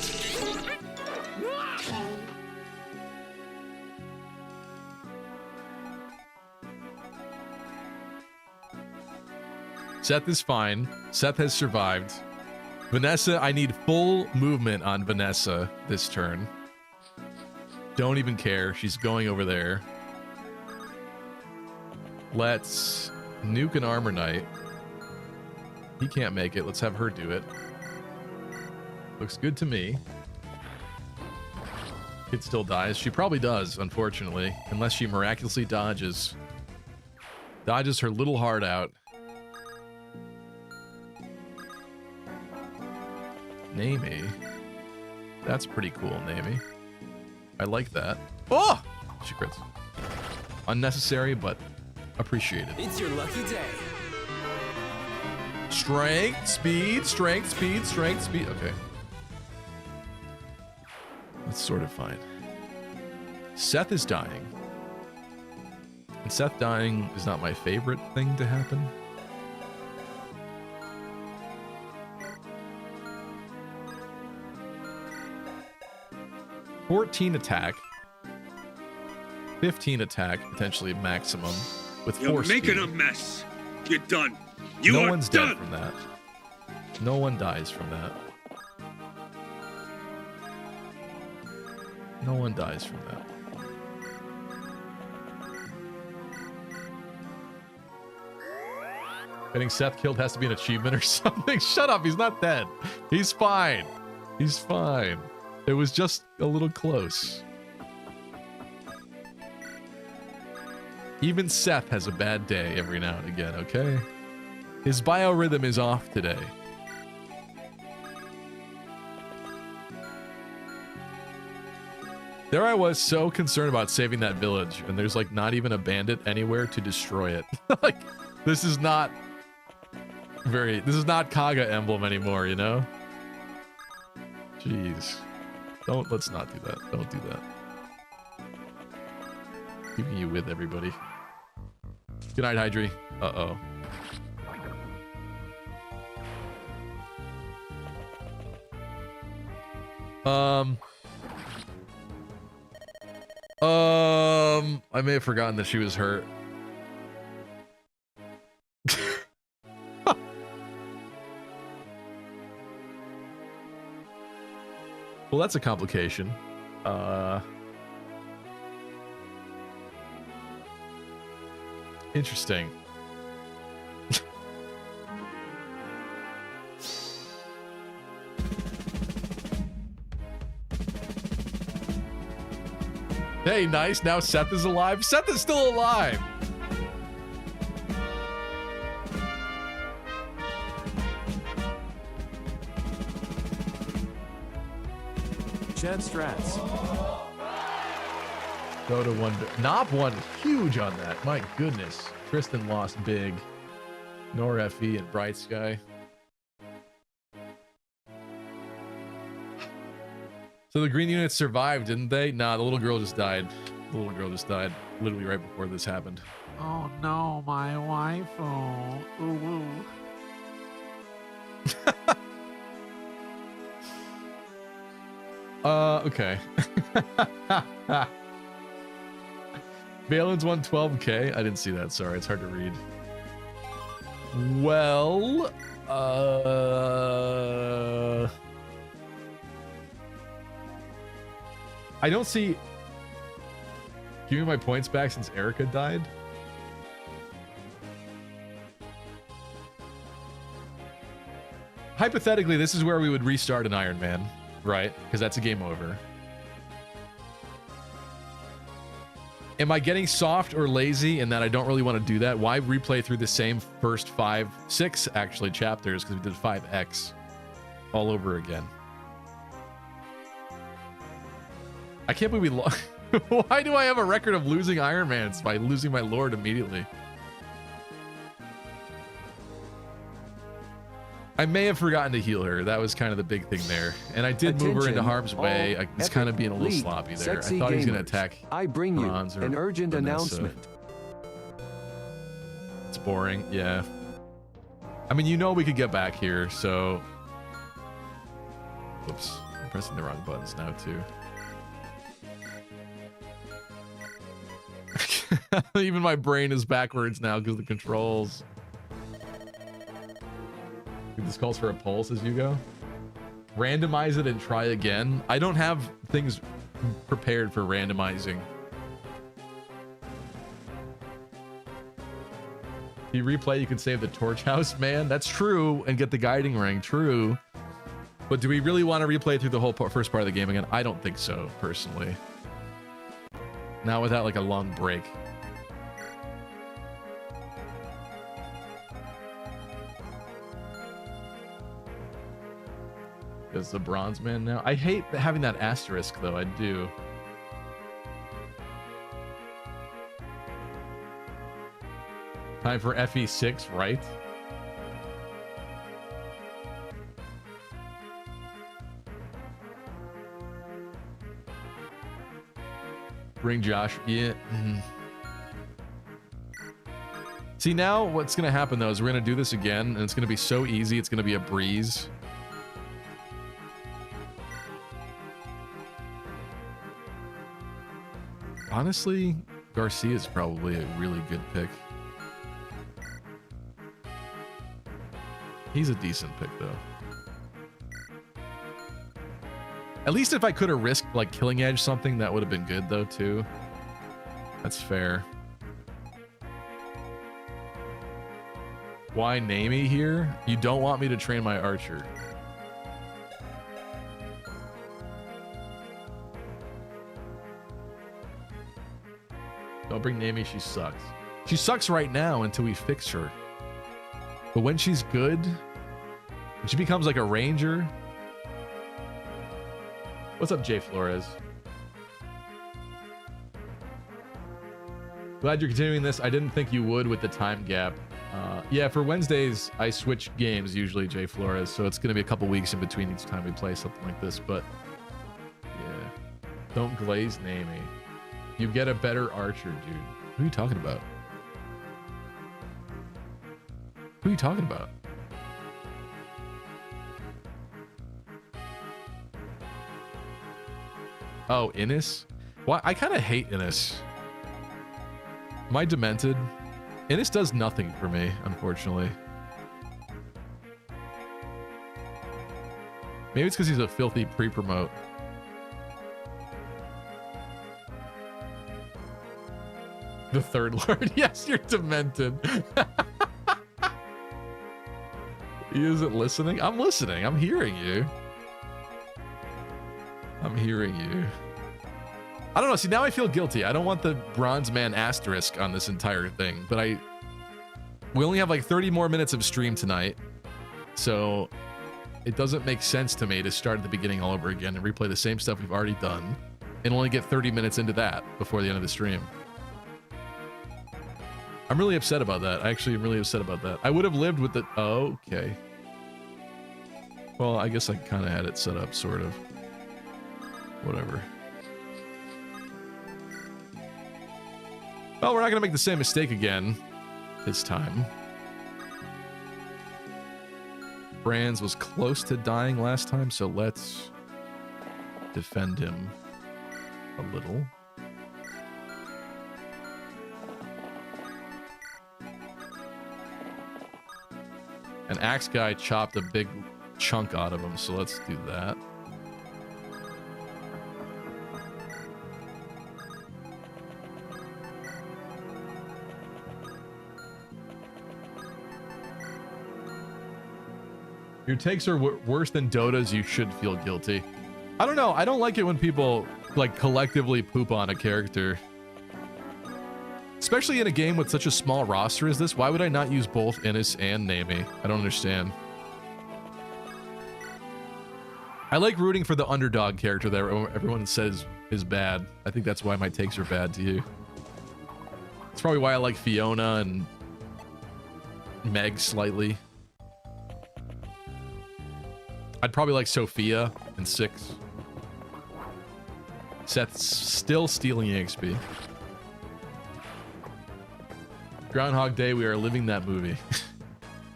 Seth is fine. Seth has survived. Vanessa, I need full movement on Vanessa this turn. Don't even care. She's going over there. Let's nuke an Armor Knight. He can't make it. Let's have her do it. Looks good to me. Kid still dies. She probably does, unfortunately. Unless she miraculously dodges. Dodges her little heart out. Namie. That's pretty cool, Namie. I like that. Oh! She crits. Unnecessary, but appreciated. It's your lucky day. Strength, speed, strength, speed, strength, speed. Okay. That's sort of fine. Seth is dying. And Seth dying is not my favorite thing to happen. $14 attack, 15 attack, potentially maximum, with 4 You're making speed. a mess. You're done. You No are one's done. dead from that. No one dies from that. No one dies from that. Getting Seth killed has to be an achievement or something. Shut up, he's not dead. He's fine. He's fine. It was just a little close. Even Seth has a bad day every now and again, okay? His biorhythm is off today. There I was so concerned about saving that village, and there's like not even a bandit anywhere to destroy it. Like, this is not Kaga Emblem anymore, you know? Jeez. Let's not do that. Don't do that. Keeping you with everybody. Good night, Hydri. Uh-oh. I may have forgotten that she was hurt. Well, that's a complication. Interesting. Hey, nice. Now Seth is alive. Seth is still alive. Chad Strats. Go to one. Knob won huge on that. My goodness. Tristan lost big. Nor FE and Bright Sky. So the green units survived, didn't they? Nah, the little girl just died. The little girl just died literally right before this happened. Oh no, my wife. Oh, ooh, ooh. Okay. Valen's won 12k. I didn't see that. Sorry, it's hard to read. Well, I don't see. Give me my points back since Eirika died. Hypothetically, this is where we would restart an Iron Man, right? Because that's a game over. Am I getting soft or lazy in that I don't really want to do that? Why replay through the same first 6 actually chapters, because we did 5x all over again. I can't believe we lost. Why do I have a record of losing Iron Mans by losing my Lord immediately? I may have forgotten to heal her. That was kind of the big thing there. And I did move her into harm's way. I was kind of being a little sloppy there. I thought he was going to attack. I bring you an urgent announcement. It's boring, yeah. I mean, you know we could get back here, so... Whoops. I'm pressing the wrong buttons now, too. Even my brain is backwards now because of the controls. This calls for a pulse as you go. Randomize it and try again. I don't have things prepared for randomizing. If you replay, you can save the torch house, man. That's true, and get the guiding ring. True. But do we really want to replay through the whole first part of the game again? I don't think so, personally. Not without like a long break. Is the bronze man now? I hate having that asterisk though. I do. Time for FE6, right? Bring Josh. Yeah. See, now what's gonna happen though is we're gonna do this again, and it's gonna be so easy. It's gonna be a breeze. Honestly, Garcia is probably a really good pick. He's a decent pick, though. At least if I could have risked, like, Killing Edge something, that would have been good, though, too. That's fair. Why Namie here? You don't want me to train my archer. I'll bring Nami. She sucks. She sucks right now until we fix her. But when she's good, when she becomes like a ranger. What's up, Jay Flores? Glad you're continuing this. I didn't think you would with the time gap. Yeah, for Wednesdays, I switch games usually, Jay Flores. So it's going to be a couple weeks in between each time we play something like this. But yeah, don't glaze Nami. You get a better archer, dude. Who are you talking about? Who are you talking about? Oh, Innis? Well, I kind of hate Innis. Am I demented? Innis does nothing for me, unfortunately. Maybe it's because he's a filthy pre-promote. The third lord. Yes, you're demented. He isn't listening. I'm listening. I'm hearing you. I'm hearing you. I don't know. See, now I feel guilty. I don't want the Bronze Man asterisk on this entire thing, but we only have like 30 more minutes of stream tonight, so it doesn't make sense to me to start at the beginning all over again and replay the same stuff we've already done and only get 30 minutes into that before the end of the stream. I'm really upset about that. I actually am really upset about that. I would have lived with the... Oh, okay. Well, I guess I kind of had it set up, sort of. Whatever. Well, we're not going to make the same mistake again this time. Brands was close to dying last time, so let's defend him a little. An axe guy chopped a big chunk out of him, so let's do that. Your takes are worse than Dota's. You should feel guilty. I don't know. I don't like it when people like collectively poop on a character. Especially in a game with such a small roster as this. Why would I not use both Innis and Nami? I don't understand. I like rooting for the underdog character that everyone says is bad. I think that's why my takes are bad to you. It's probably why I like Fiona and Meg slightly. I'd probably like Sophia in 6. Seth's still stealing EXP. Groundhog Day, we are living that movie.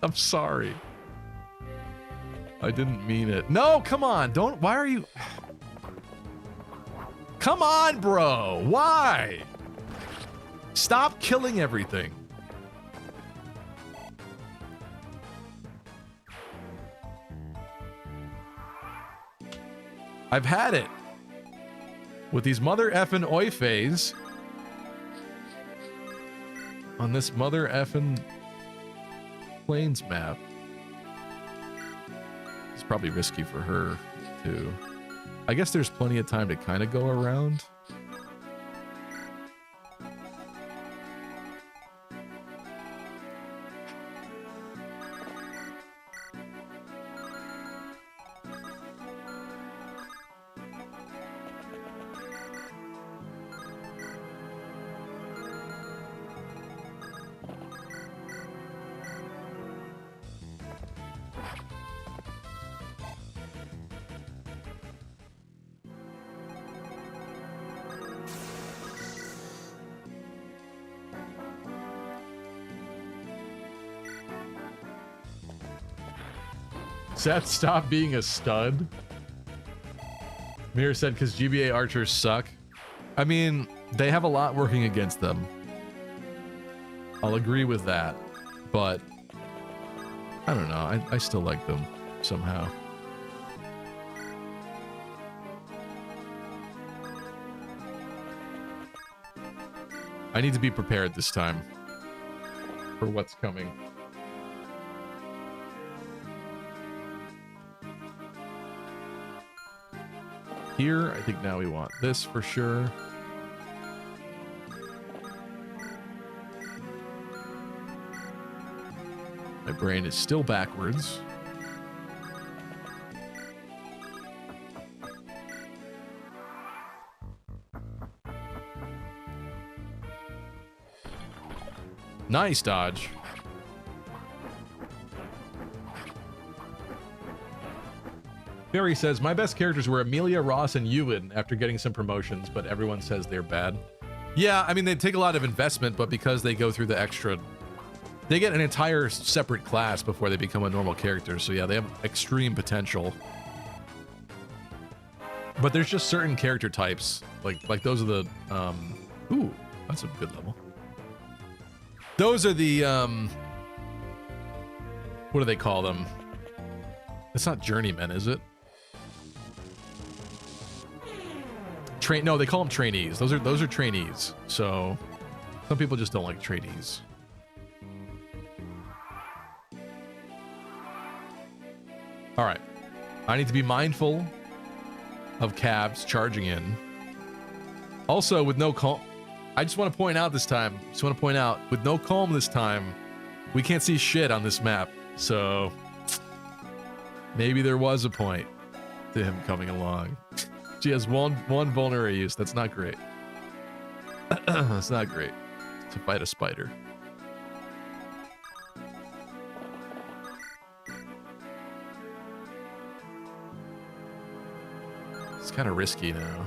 I'm sorry. I didn't mean it. No, come on. Don't. Why are you... Come on, bro. Why? Stop killing everything. I've had it with these mother effing oifes on this mother effing plains map. It's probably risky for her too. I guess there's plenty of time to kind of go around. Seth, stop being a stud. Mir said because GBA archers suck. I mean, they have a lot working against them. I'll agree with that. But I don't know. I still like them somehow. I need to be prepared this time for what's coming. Here, I think now we want this for sure. My brain is still backwards. Nice dodge. Barry says, my best characters were Amelia, Ross, and Ewan after getting some promotions, but everyone says they're bad. Yeah, I mean, they take a lot of investment, but because they go through the extra... They get an entire separate class before they become a normal character, so yeah, they have extreme potential. But there's just certain character types, like those are the... Ooh, that's a good level. Those are the... What do they call them? It's not journeymen, is it? No, they call them trainees. Those are trainees. So some people just don't like trainees. All right. I need to be mindful of cabs charging in. Also, with no calm, I just want to point out this time, with no calm this time, we can't see shit on this map. So maybe there was a point to him coming along. She has one vulnerary use. That's not great. That's not great. To fight a spider. It's kind of risky now.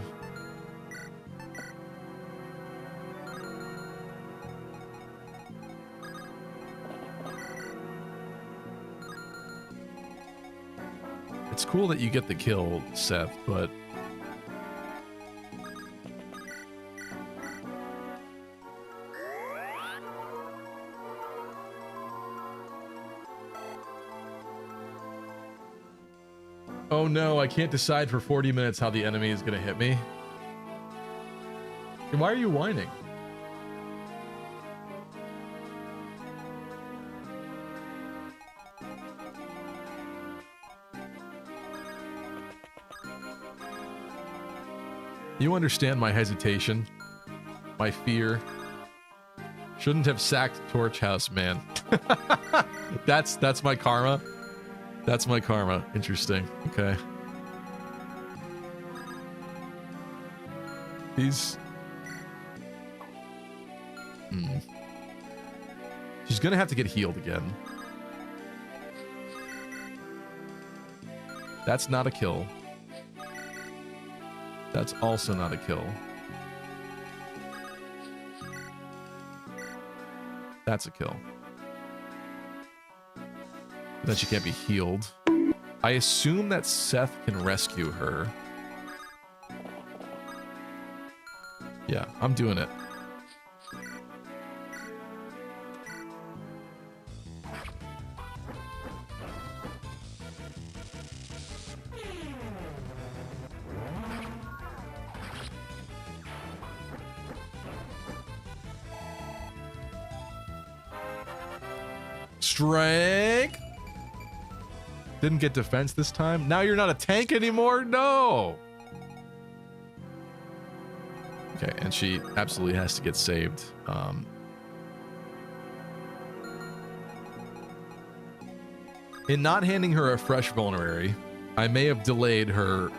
It's cool that you get the kill, Seth, but... Oh no, I can't decide for 40 minutes how the enemy is gonna hit me. Why are you whining? You understand my hesitation, my fear. Shouldn't have sacked Torch House, man. That's my karma. That's my karma. Interesting. Okay. These... She's gonna have to get healed again. That's not a kill. That's also not a kill. That's a kill. Then she can't be healed. I assume that Seth can rescue her. Yeah, I'm doing it. Strength. Didn't get defense this time. Now you're not a tank anymore? No. Okay, and she absolutely has to get saved. In not handing her a fresh vulnerary, I may have delayed her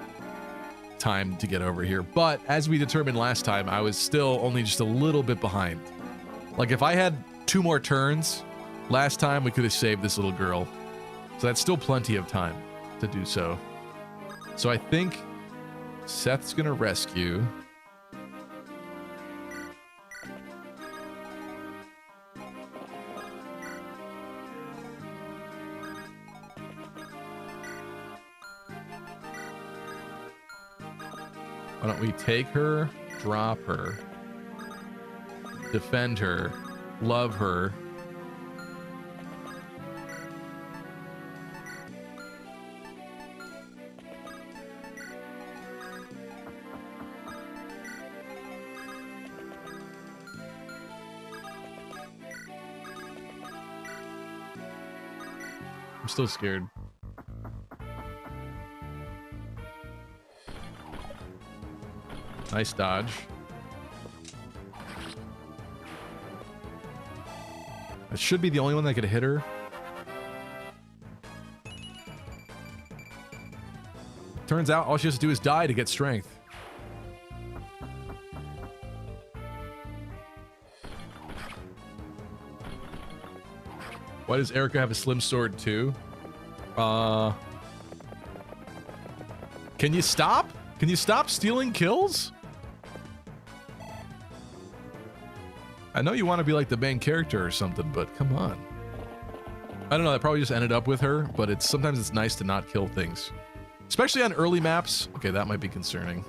time to get over here, but as we determined last time, I was still only just a little bit behind. Like if I had 2 more turns last time, we could have saved this little girl. So that's still plenty of time to do so. So I think Seth's gonna rescue. Why don't we take her, drop her, defend her, love her. I'm still scared. Nice dodge. It should be the only one that could hit her. Turns out all she has to do is die to get strength. Why does Eirika have a slim sword too? Can you stop? Can you stop stealing kills? I know you want to be like the main character or something, but come on. I don't know, that probably just ended up with her, but sometimes it's nice to not kill things. Especially on early maps. Okay, that might be concerning.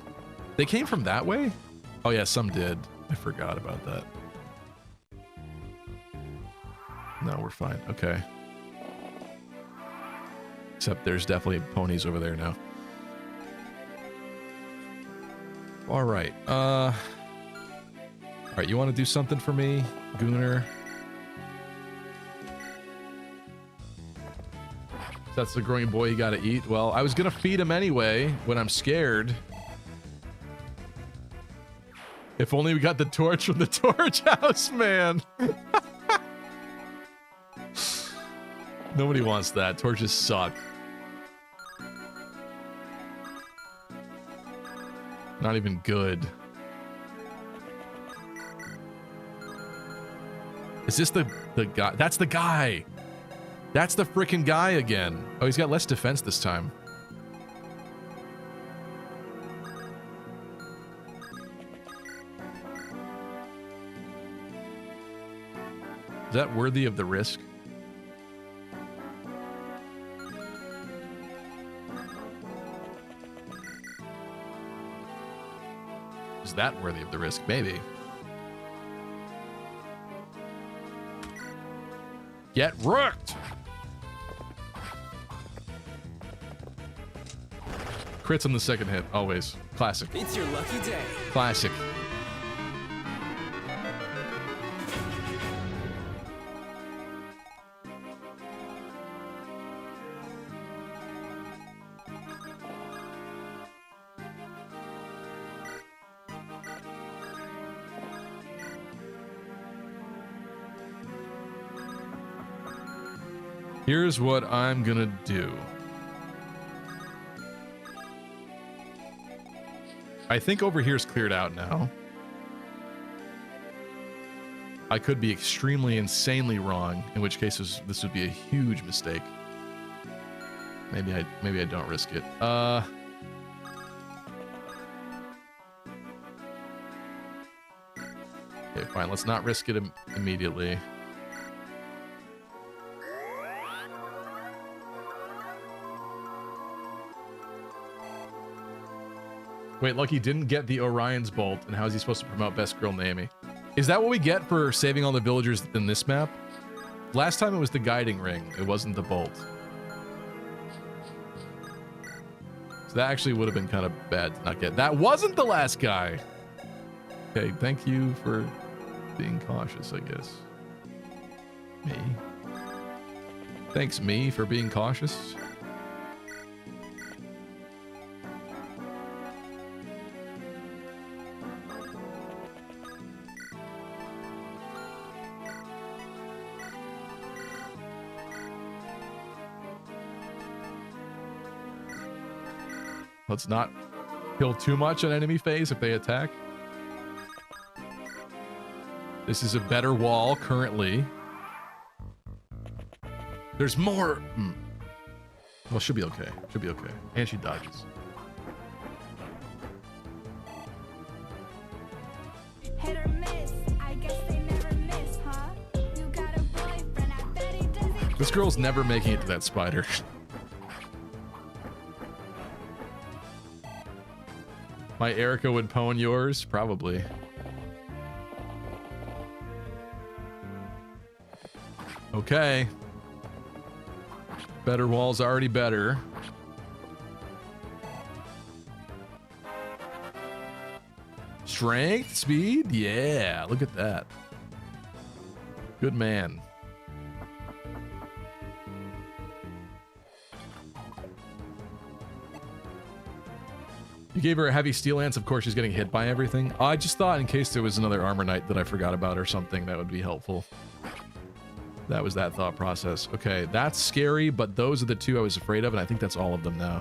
They came from that way? Oh yeah, some did. I forgot about that. No, we're fine. Okay. Except there's definitely ponies over there now. Alright, alright, you want to do something for me, Gooner? That's the growing boy you gotta eat. Well, I was gonna feed him anyway when I'm scared. If only we got the torch from the torch house, man. Nobody wants that. Torches suck. Not even good. Is this the guy? That's the guy. That's the freaking guy again. Oh, he's got less defense this time. Is that worthy of the risk? Is that worthy of the risk? Maybe. Get rooked! Crits on the second hit, always. Classic. It's your lucky day. Classic. Here's what I'm gonna do. I think over here's cleared out now. I could be extremely, insanely wrong, in which case this would be a huge mistake. Maybe I don't risk it. Okay, fine. Let's not risk it immediately. Wait, Lucky didn't get the Orion's Bolt, and how is he supposed to promote Best Girl Naomi? Is that what we get for saving all the villagers in this map? Last time it was the guiding ring, it wasn't the bolt. So that actually would have been kind of bad to not get. That wasn't the last guy! Okay, thank you for being cautious, I guess. Me? Thanks, me, for being cautious. Let's not kill too much on enemy phase if they attack. This is a better wall currently. There's more. Well, should be okay. Should be okay. And she dodges. Hit or miss, I guess they never miss, huh? You got a boyfriend, I bet he doesn't. This girl's never making it to that spider. My Eirika would pwn yours? Probably. Okay. Better wall's already better. Strength, speed? Yeah, look at that. Good man. You gave her a heavy steel lance, of course she's getting hit by everything. I just thought in case there was another armor knight that I forgot about or something, that would be helpful. That was that thought process. Okay, that's scary, but those are the two I was afraid of, and I think that's all of them now.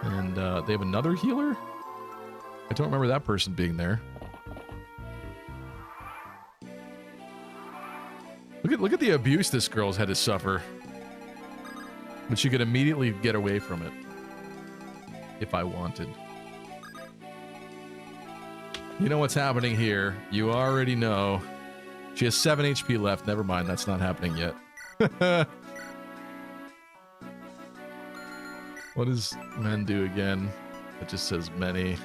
And they have another healer? I don't remember that person being there. Look at the abuse this girl's had to suffer. But she could immediately get away from it. If I wanted. You know what's happening here. You already know. She has 7 HP left. Never mind, that's not happening yet. What does men do again? It just says many.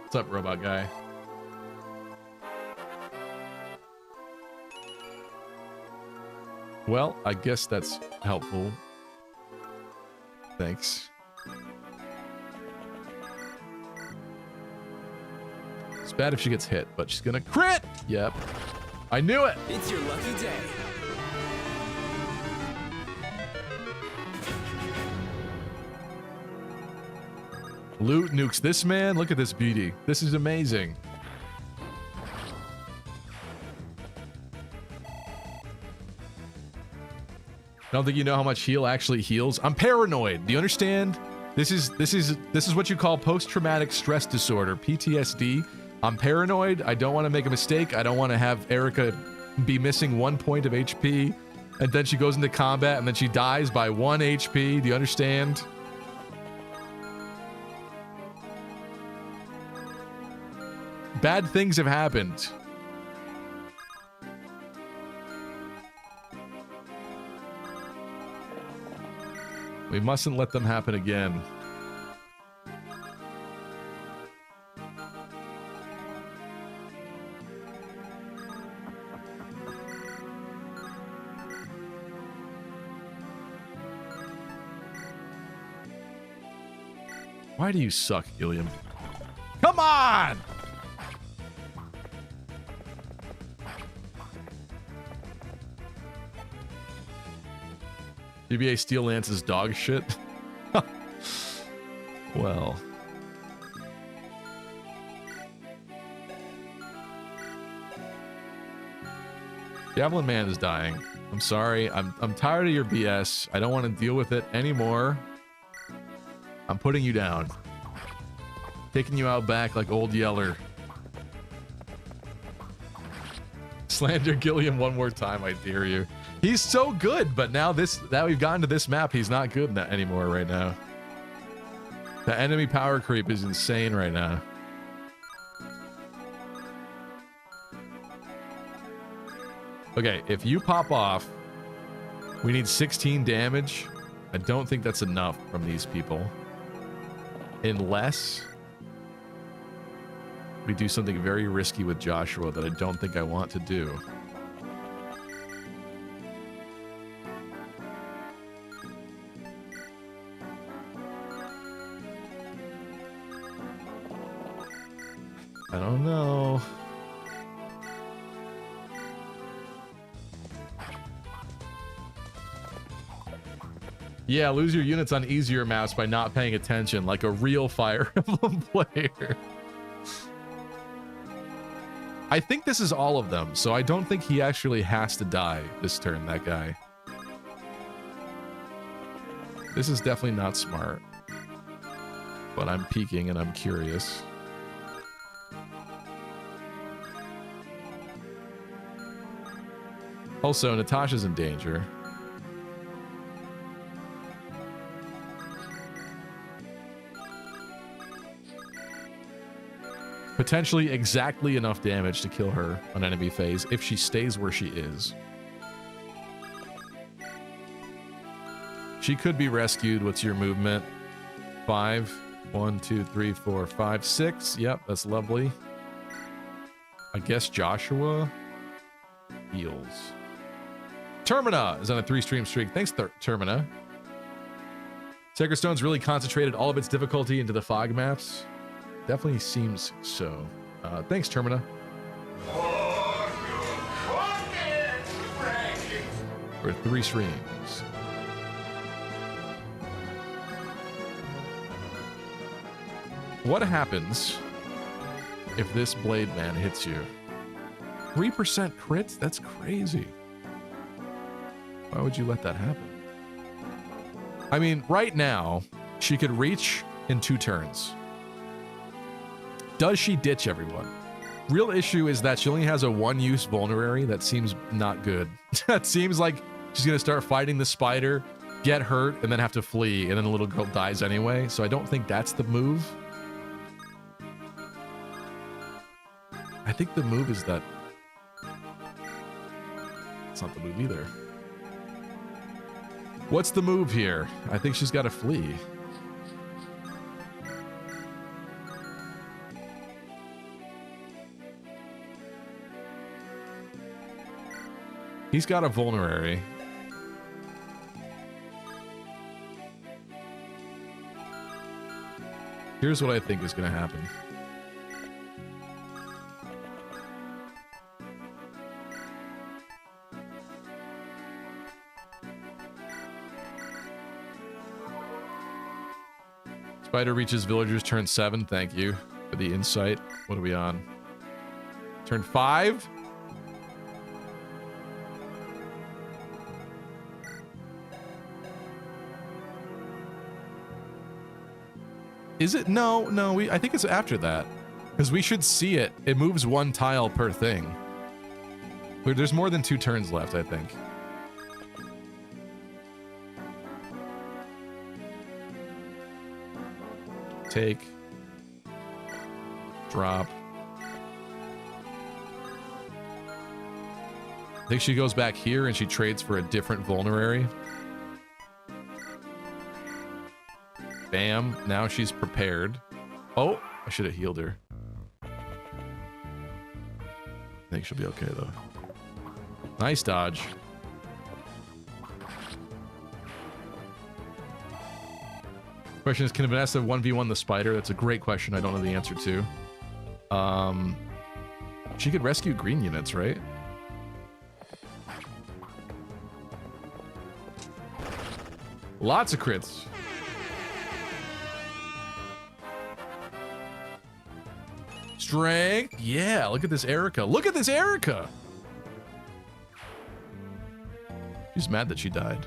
What's up, robot guy? Well, I guess that's helpful. Thanks. It's bad if she gets hit, but she's gonna crit! Yep. I knew it! It's your lucky day. Loot nukes this man. Look at this beauty. This is amazing. I don't think you know how much heal actually heals. I'm paranoid. Do you understand? This is what you call post-traumatic stress disorder, PTSD. I'm paranoid. I don't want to make a mistake. I don't want to have Eirika be missing 1 point of HP, and then she goes into combat and then she dies by 1 HP. Do you understand? Bad things have happened. We mustn't let them happen again. Why do you suck, Gilliam? Come on! GBA Steel Lance is dog shit. Well. Javelin Man is dying. I'm sorry. I'm tired of your BS. I don't want to deal with it anymore. I'm putting you down. Taking you out back like old Yeller. Slander Gilliam one more time, I dare you. He's so good, but now we've gotten to this map, he's not good anymore right now. The enemy power creep is insane right now. Okay, if you pop off, we need 16 damage. I don't think that's enough from these people. Unless we do something very risky with Joshua that I don't think I want to do. I don't know. Yeah, lose your units on easier maps by not paying attention, like a real Fire Emblem player. I think this is all of them, so I don't think he actually has to die this turn, that guy. This is definitely not smart. But I'm peeking and I'm curious. Also, Natasha's in danger. Potentially exactly enough damage to kill her on enemy phase if she stays where she is. She could be rescued. What's your movement? 5. 1, 2, 3, 4, 5, 6. Yep, that's lovely. I guess Joshua heals. Termina is on a 3-stream streak. Thanks, Termina. Sacred Stone's really concentrated all of its difficulty into the fog maps. Definitely seems so. Thanks, Termina. For 3 streams. What happens if this blade man hits you? 3% crit? That's crazy. Why would you let that happen? I mean, right now, she could reach in 2 turns. Does she ditch everyone? Real issue is that she only has a 1-use vulnerary. That seems not good. That seems like she's gonna start fighting the spider, get hurt, and then have to flee, and then the little girl dies anyway. So I don't think that's the move. I think the move is that... It's not the move either. What's the move here? I think she's got to flee. He's got a vulnerary. Here's what I think is going to happen. Spider reaches villagers turn 7. Thank you for the insight. What are we on? Turn 5? Is it? No, I think it's after that. Because we should see it. It moves 1 tile per thing. There's more than 2 turns left, I think. Take. Drop. I think she goes back here and she trades for a different vulnerary. Bam. Now she's prepared. Oh, I should have healed her. I think she'll be okay, though. Nice dodge. Question is, can Vanessa 1v1 the spider? That's a great question. I don't know the answer to. She could rescue green units, right? Lots of crits. Strength. Yeah, look at this Eirika. Look at this Eirika. She's mad that she died.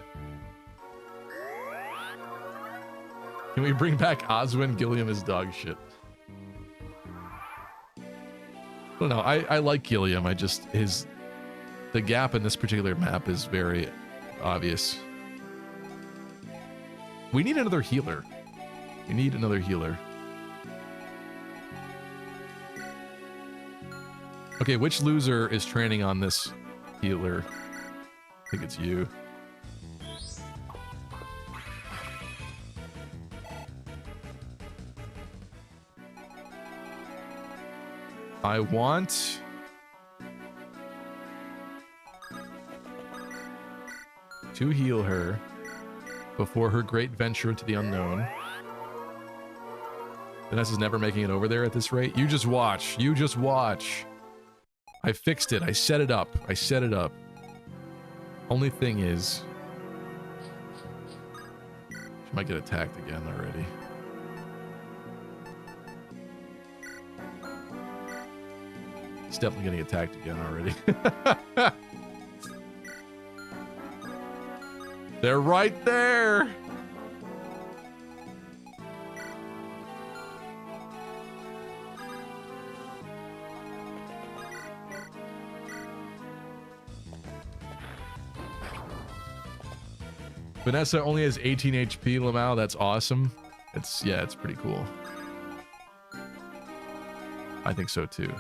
Can we bring back Oswin? Gilliam is dog shit. I don't know. I like Gilliam. I just the gap in this particular map is very obvious. We need another healer. We need another healer. Okay, which loser is training on this healer? I think it's you. I want to heal her before her great venture into the unknown. Vanessa's never making it over there at this rate. You just watch. You just watch. I fixed it. I set it up. I set it up. Only thing is, she might get attacked again already. It's definitely getting attacked again already. They're right there. Vanessa only has 18 HP, Lamau. That's awesome. It's pretty cool. I think so too.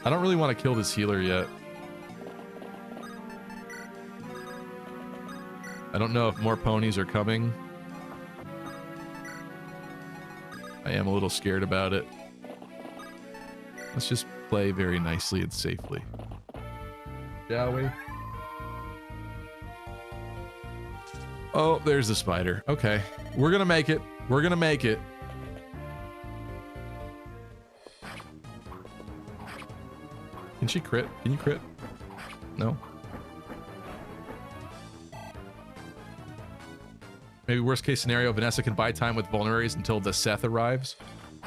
I don't really want to kill this healer yet. I don't know if more ponies are coming. I am a little scared about it. Let's just play very nicely and safely. Shall we? Oh, there's the spider. Okay. We're gonna make it. We're gonna make it. Can she crit? Can you crit? No. Maybe worst case scenario, Vanessa can buy time with vulneraries until the Seth arrives.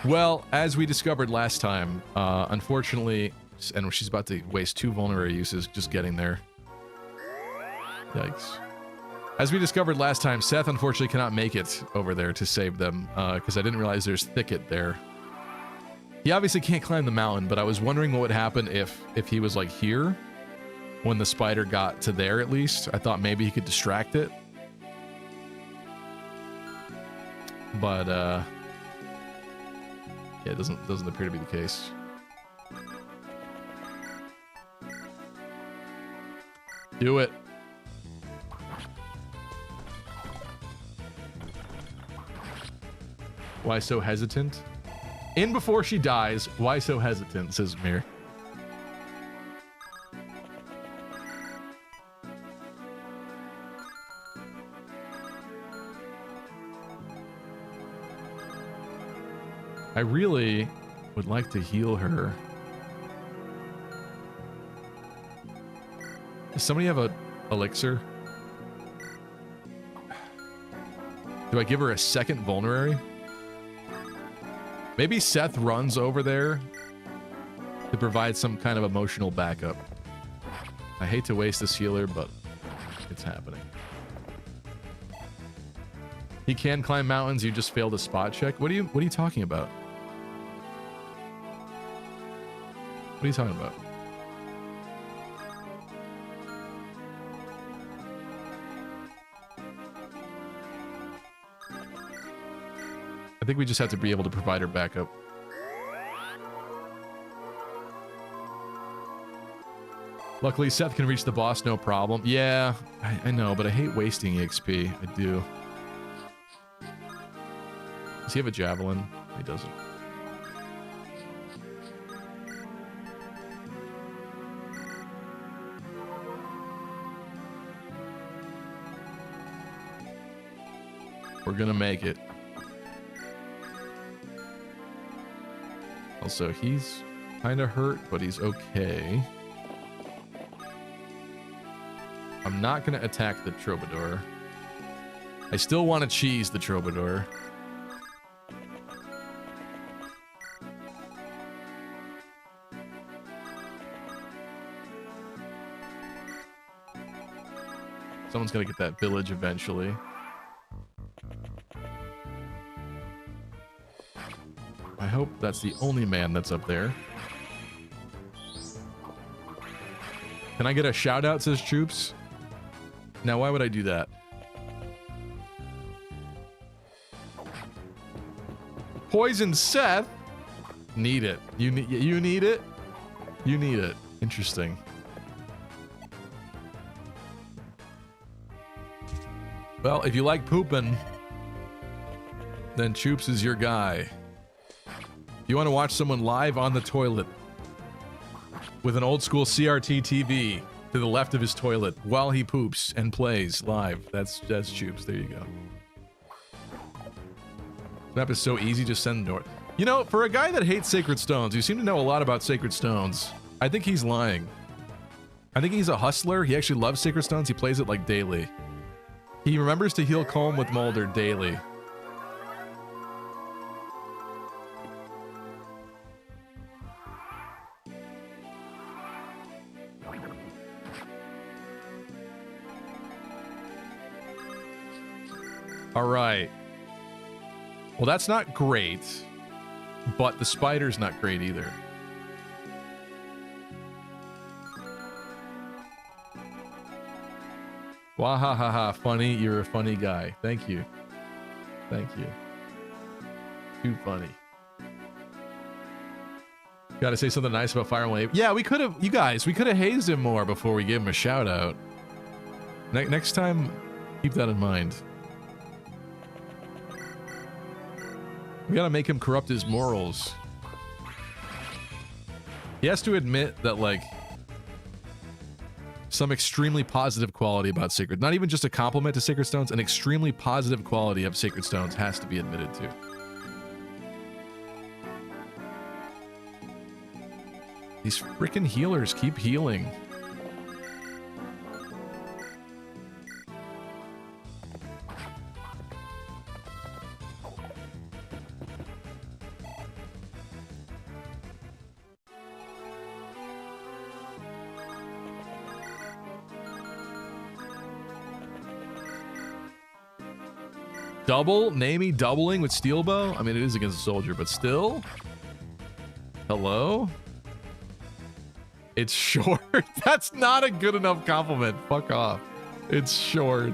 Well, as we discovered last time, unfortunately, and she's about to waste 2 vulnerary uses just getting there. Yikes. As we discovered last time, Seth unfortunately cannot make it over there to save them, because I didn't realize there's thicket there. He obviously can't climb the mountain, but I was wondering what would happen if he was like here, when the spider got to there at least. I thought maybe he could distract it. But, yeah, it doesn't appear to be the case. Do it. Why so hesitant? In before she dies, why so hesitant, says Mir. I really would like to heal her. Does somebody have a elixir? Do I give her a second vulnerary? Maybe Seth runs over there to provide some kind of emotional backup. I hate to waste this healer, but it's happening. He can climb mountains, you just failed a spot check. What are you talking about? What are you talking about? I think we just have to be able to provide her backup. Luckily, Seth can reach the boss no problem. Yeah, I know, but I hate wasting EXP. I do. Does he have a javelin? He doesn't. We're gonna make it. Also, he's kind of hurt, but he's okay. I'm not going to attack the Troubadour. I still want to cheese the Troubadour. Someone's going to get that village eventually. I hope that's the only man that's up there. Can I get a shout out, says Troops? Now, why would I do that? Poison Seth? Need it. You need it? You need it. Interesting. Well, if you like pooping, then Troops is your guy. You want to watch someone live on the toilet with an old school CRT TV to the left of his toilet while he poops and plays live. That's Choops. There you go. This map is so easy, just send north. You know, for a guy that hates sacred stones, you seem to know a lot about sacred stones. I think he's lying. I think he's a hustler. He actually loves sacred stones. He plays it like daily. He remembers to heal Colm with Mulder daily. All right. Well, that's not great, but the spider's not great either. Wahahaha, funny. You're a funny guy. Thank you. Thank you. Too funny. Gotta say something nice about Fire Emblem. Yeah, we could have, you guys, we could have hazed him more before we gave him a shout out. Next time, keep that in mind. We gotta make him corrupt his morals. He has to admit that, like, some extremely positive quality about Sacred, not even just a compliment to Sacred Stones, an extremely positive quality of Sacred Stones has to be admitted to. These freaking healers keep healing. Double? Namey doubling with steel bow? I mean, it is against a soldier, but still? Hello? It's short. That's not a good enough compliment. Fuck off. It's short.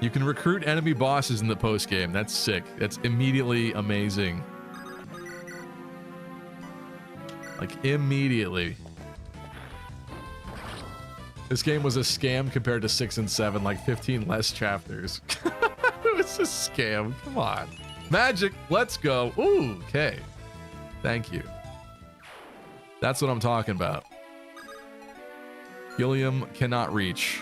You can recruit enemy bosses in the post-game. That's sick. That's immediately amazing. Like, immediately. This game was a scam compared to 6 and 7, like 15 less chapters. It was a scam. Come on. Magic, let's go. Ooh, okay. Thank you. That's what I'm talking about. Gilliam cannot reach.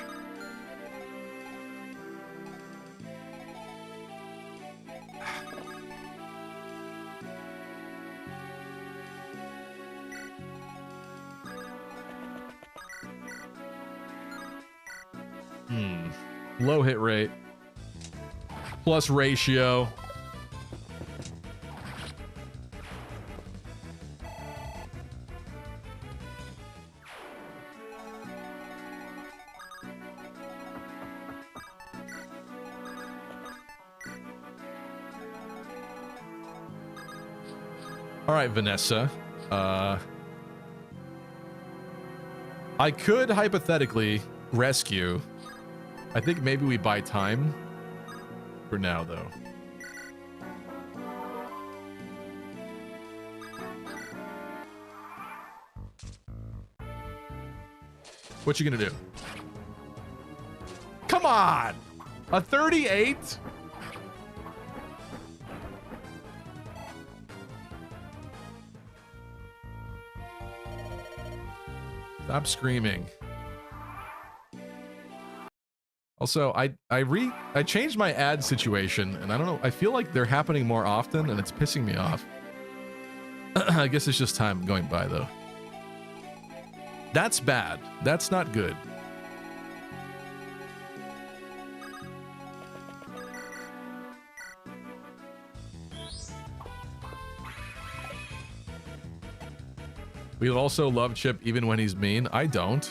Low hit rate. Plus ratio. All right, Vanessa. I could hypothetically rescue. I think maybe we buy time for now, though. What you gonna do? Come on! A 38? Stop screaming. Also, I changed my ad situation, and I don't know, I feel like they're happening more often, and it's pissing me off. I guess it's just time going by, though. That's bad. That's not good. We also love Chip even when he's mean. I don't.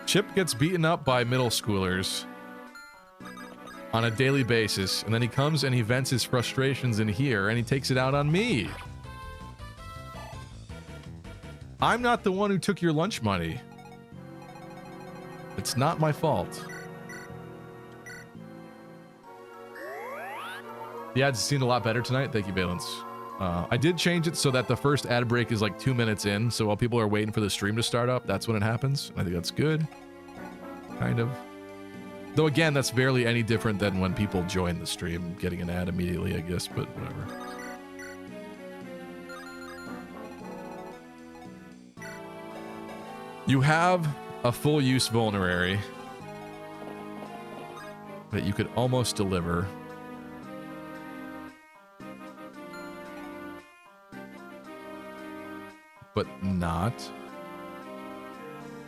Chip gets beaten up by middle schoolers on a daily basis, and then he comes and he vents his frustrations in here, and he takes it out on me. I'm not the one who took your lunch money. It's not my fault. The ads seemed a lot better tonight. Thank you, Valence. I did change it so that the first ad break is like 2 minutes in, so while people are waiting for the stream to start up, that's when it happens. I think that's good. Kind of. Though again, that's barely any different than when people join the stream, getting an ad immediately, I guess, but whatever. You have a full use vulnerary that you could almost deliver. But not.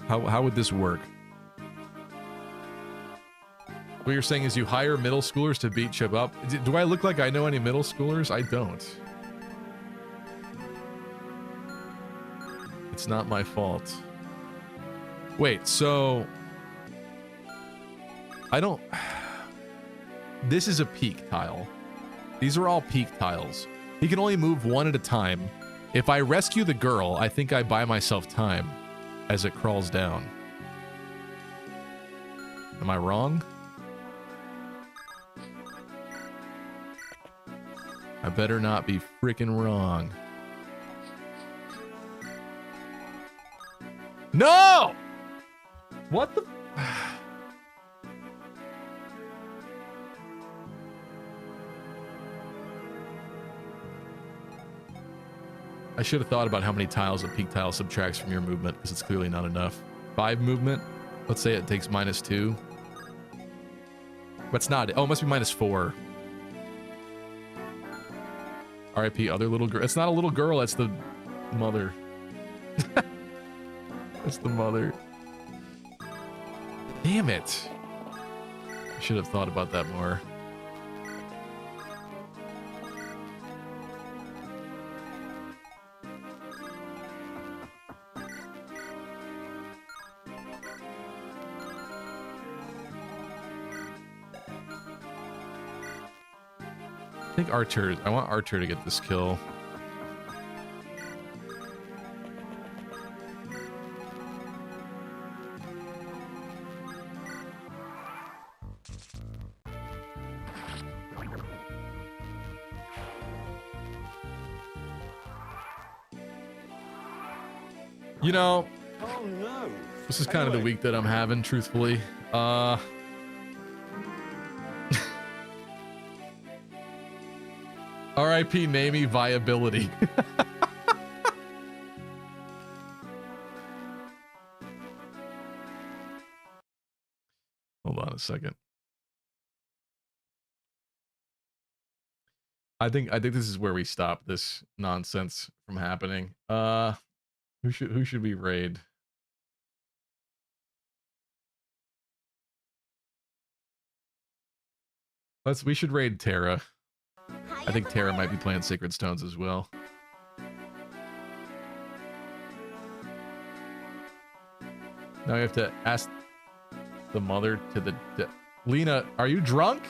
How would this work? What you're saying is you hire middle schoolers to beat Chip up? Do I look like I know any middle schoolers? I don't. It's not my fault. Wait, so... I don't... This is a peak tile. These are all peak tiles. He can only move one at a time. If I rescue the girl, I think I buy myself time as it crawls down. Am I wrong? I better not be freaking wrong. No! What the... I should have thought about how many tiles a peak tile subtracts from your movement, because it's clearly not enough. 5 movement? Let's say it takes -2. But it's not. Oh, it must be -4. RIP other little girl. It's not a little girl, it's the mother. It's the mother. Damn it. Should have thought about that more. I think Archer, I want Archer to get this kill. You know, Oh no. this is kind of the week that I'm having, truthfully. RIP Namey viability. Hold on a second. I think this is where we stop this nonsense from happening. Who should we raid? We should raid Terra. I think Terra might be playing Sacred Stones as well. Now we have to ask the mother to the... Lena, are you drunk?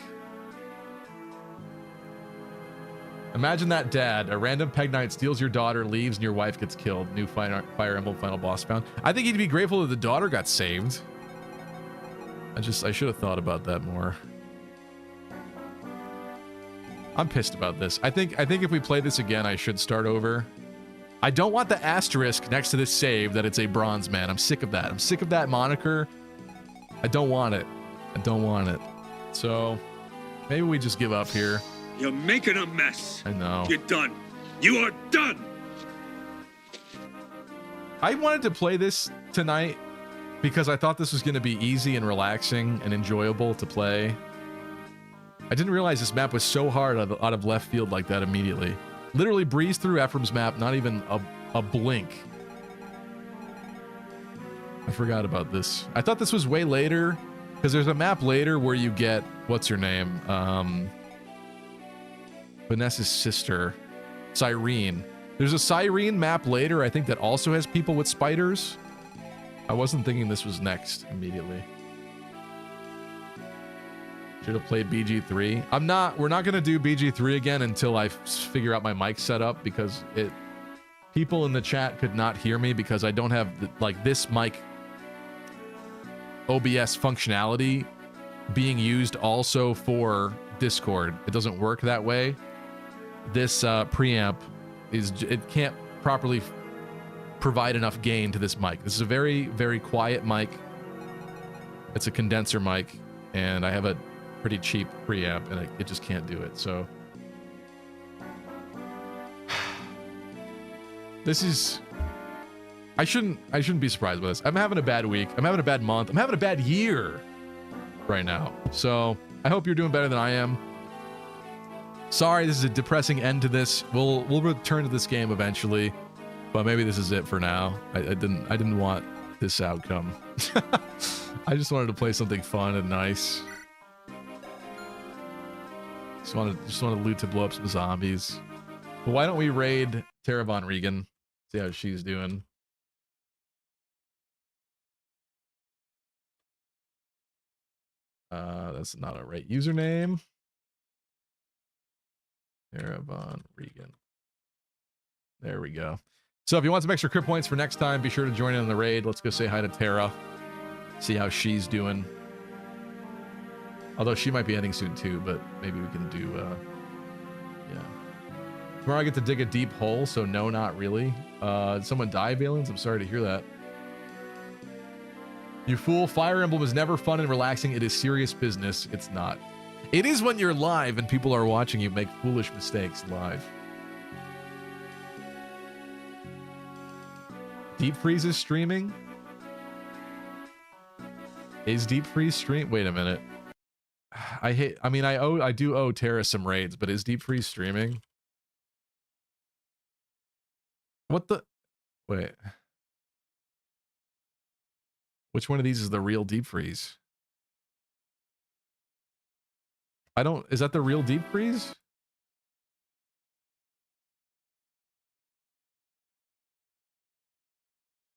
Imagine that dad. A random Peg Knight steals your daughter, leaves, and your wife gets killed. New Fire Emblem final boss found. I think he'd be grateful that the daughter got saved. I should have thought about that more. I'm pissed about this. I think if we play this again, I should start over. I don't want the asterisk next to this save that it's a bronze man. I'm sick of that. I'm sick of that moniker. I don't want it. I don't want it. So maybe we just give up here. You're making a mess. I know. You're done. You are done. I wanted to play this tonight because I thought this was going to be easy and relaxing and enjoyable to play. I didn't realize this map was so hard out of left field like that immediately. Literally breezed through Ephraim's map, not even a blink. I forgot about this. I thought this was way later, because there's a map later where you get, what's her name? Vanessa's sister, Cyrene. There's a Cyrene map later, I think, that also has people with spiders. I wasn't thinking this was next immediately. Should have played BG3. We're not gonna do BG3 again until I figure out my mic setup, because people in the chat could not hear me because I don't have this mic OBS functionality being used also for Discord. It doesn't work that way. This preamp it can't properly provide enough gain to this mic. This is a very, very quiet mic. It's a condenser mic, and I have a pretty cheap preamp, and it just can't do it. So this is... I shouldn't be surprised by this. I'm having a bad week. I'm having a bad month. I'm having a bad year right now. So I hope you're doing better than I am. Sorry, this is a depressing end to this. We'll return to this game eventually, but maybe this is it for now. I didn't want this outcome. I just wanted to play something fun and nice. Just wanted loot to blow up some zombies. But why don't we raid Terra Von Regan? See how she's doing. That's not a right username. Terra Von Regan. There we go. So if you want some extra crit points for next time, be sure to join in on the raid. Let's go say hi to Terra. See how she's doing. Although she might be ending soon too, but maybe we can do, yeah. Tomorrow I get to dig a deep hole, so no, not really. Did someone die, Valens? I'm sorry to hear that. You fool, Fire Emblem is never fun and relaxing. It is serious business. It's not. It is when you're live and people are watching you make foolish mistakes live. Deep Freeze is streaming? Is Deep Freeze stream? Wait a minute. I do owe Terra some raids, but is Deep Freeze streaming? What the? Wait. Which one of these is the real Deep Freeze? I don't... Is that the real deep freeze?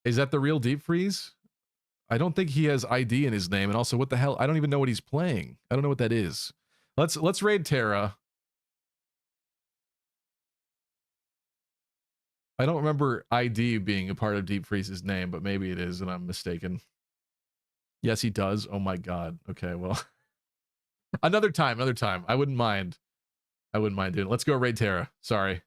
Is that the real deep freeze? I don't think he has ID in his name. And also, what the hell? I don't even know what he's playing. I don't know what that is. Let's raid Terra. I don't remember ID being a part of Deep Freeze's name, but maybe it is, and I'm mistaken. Yes, he does. Oh my god. Okay, well. another time. I wouldn't mind. I wouldn't mind doing it. Let's go raid Terra. Sorry.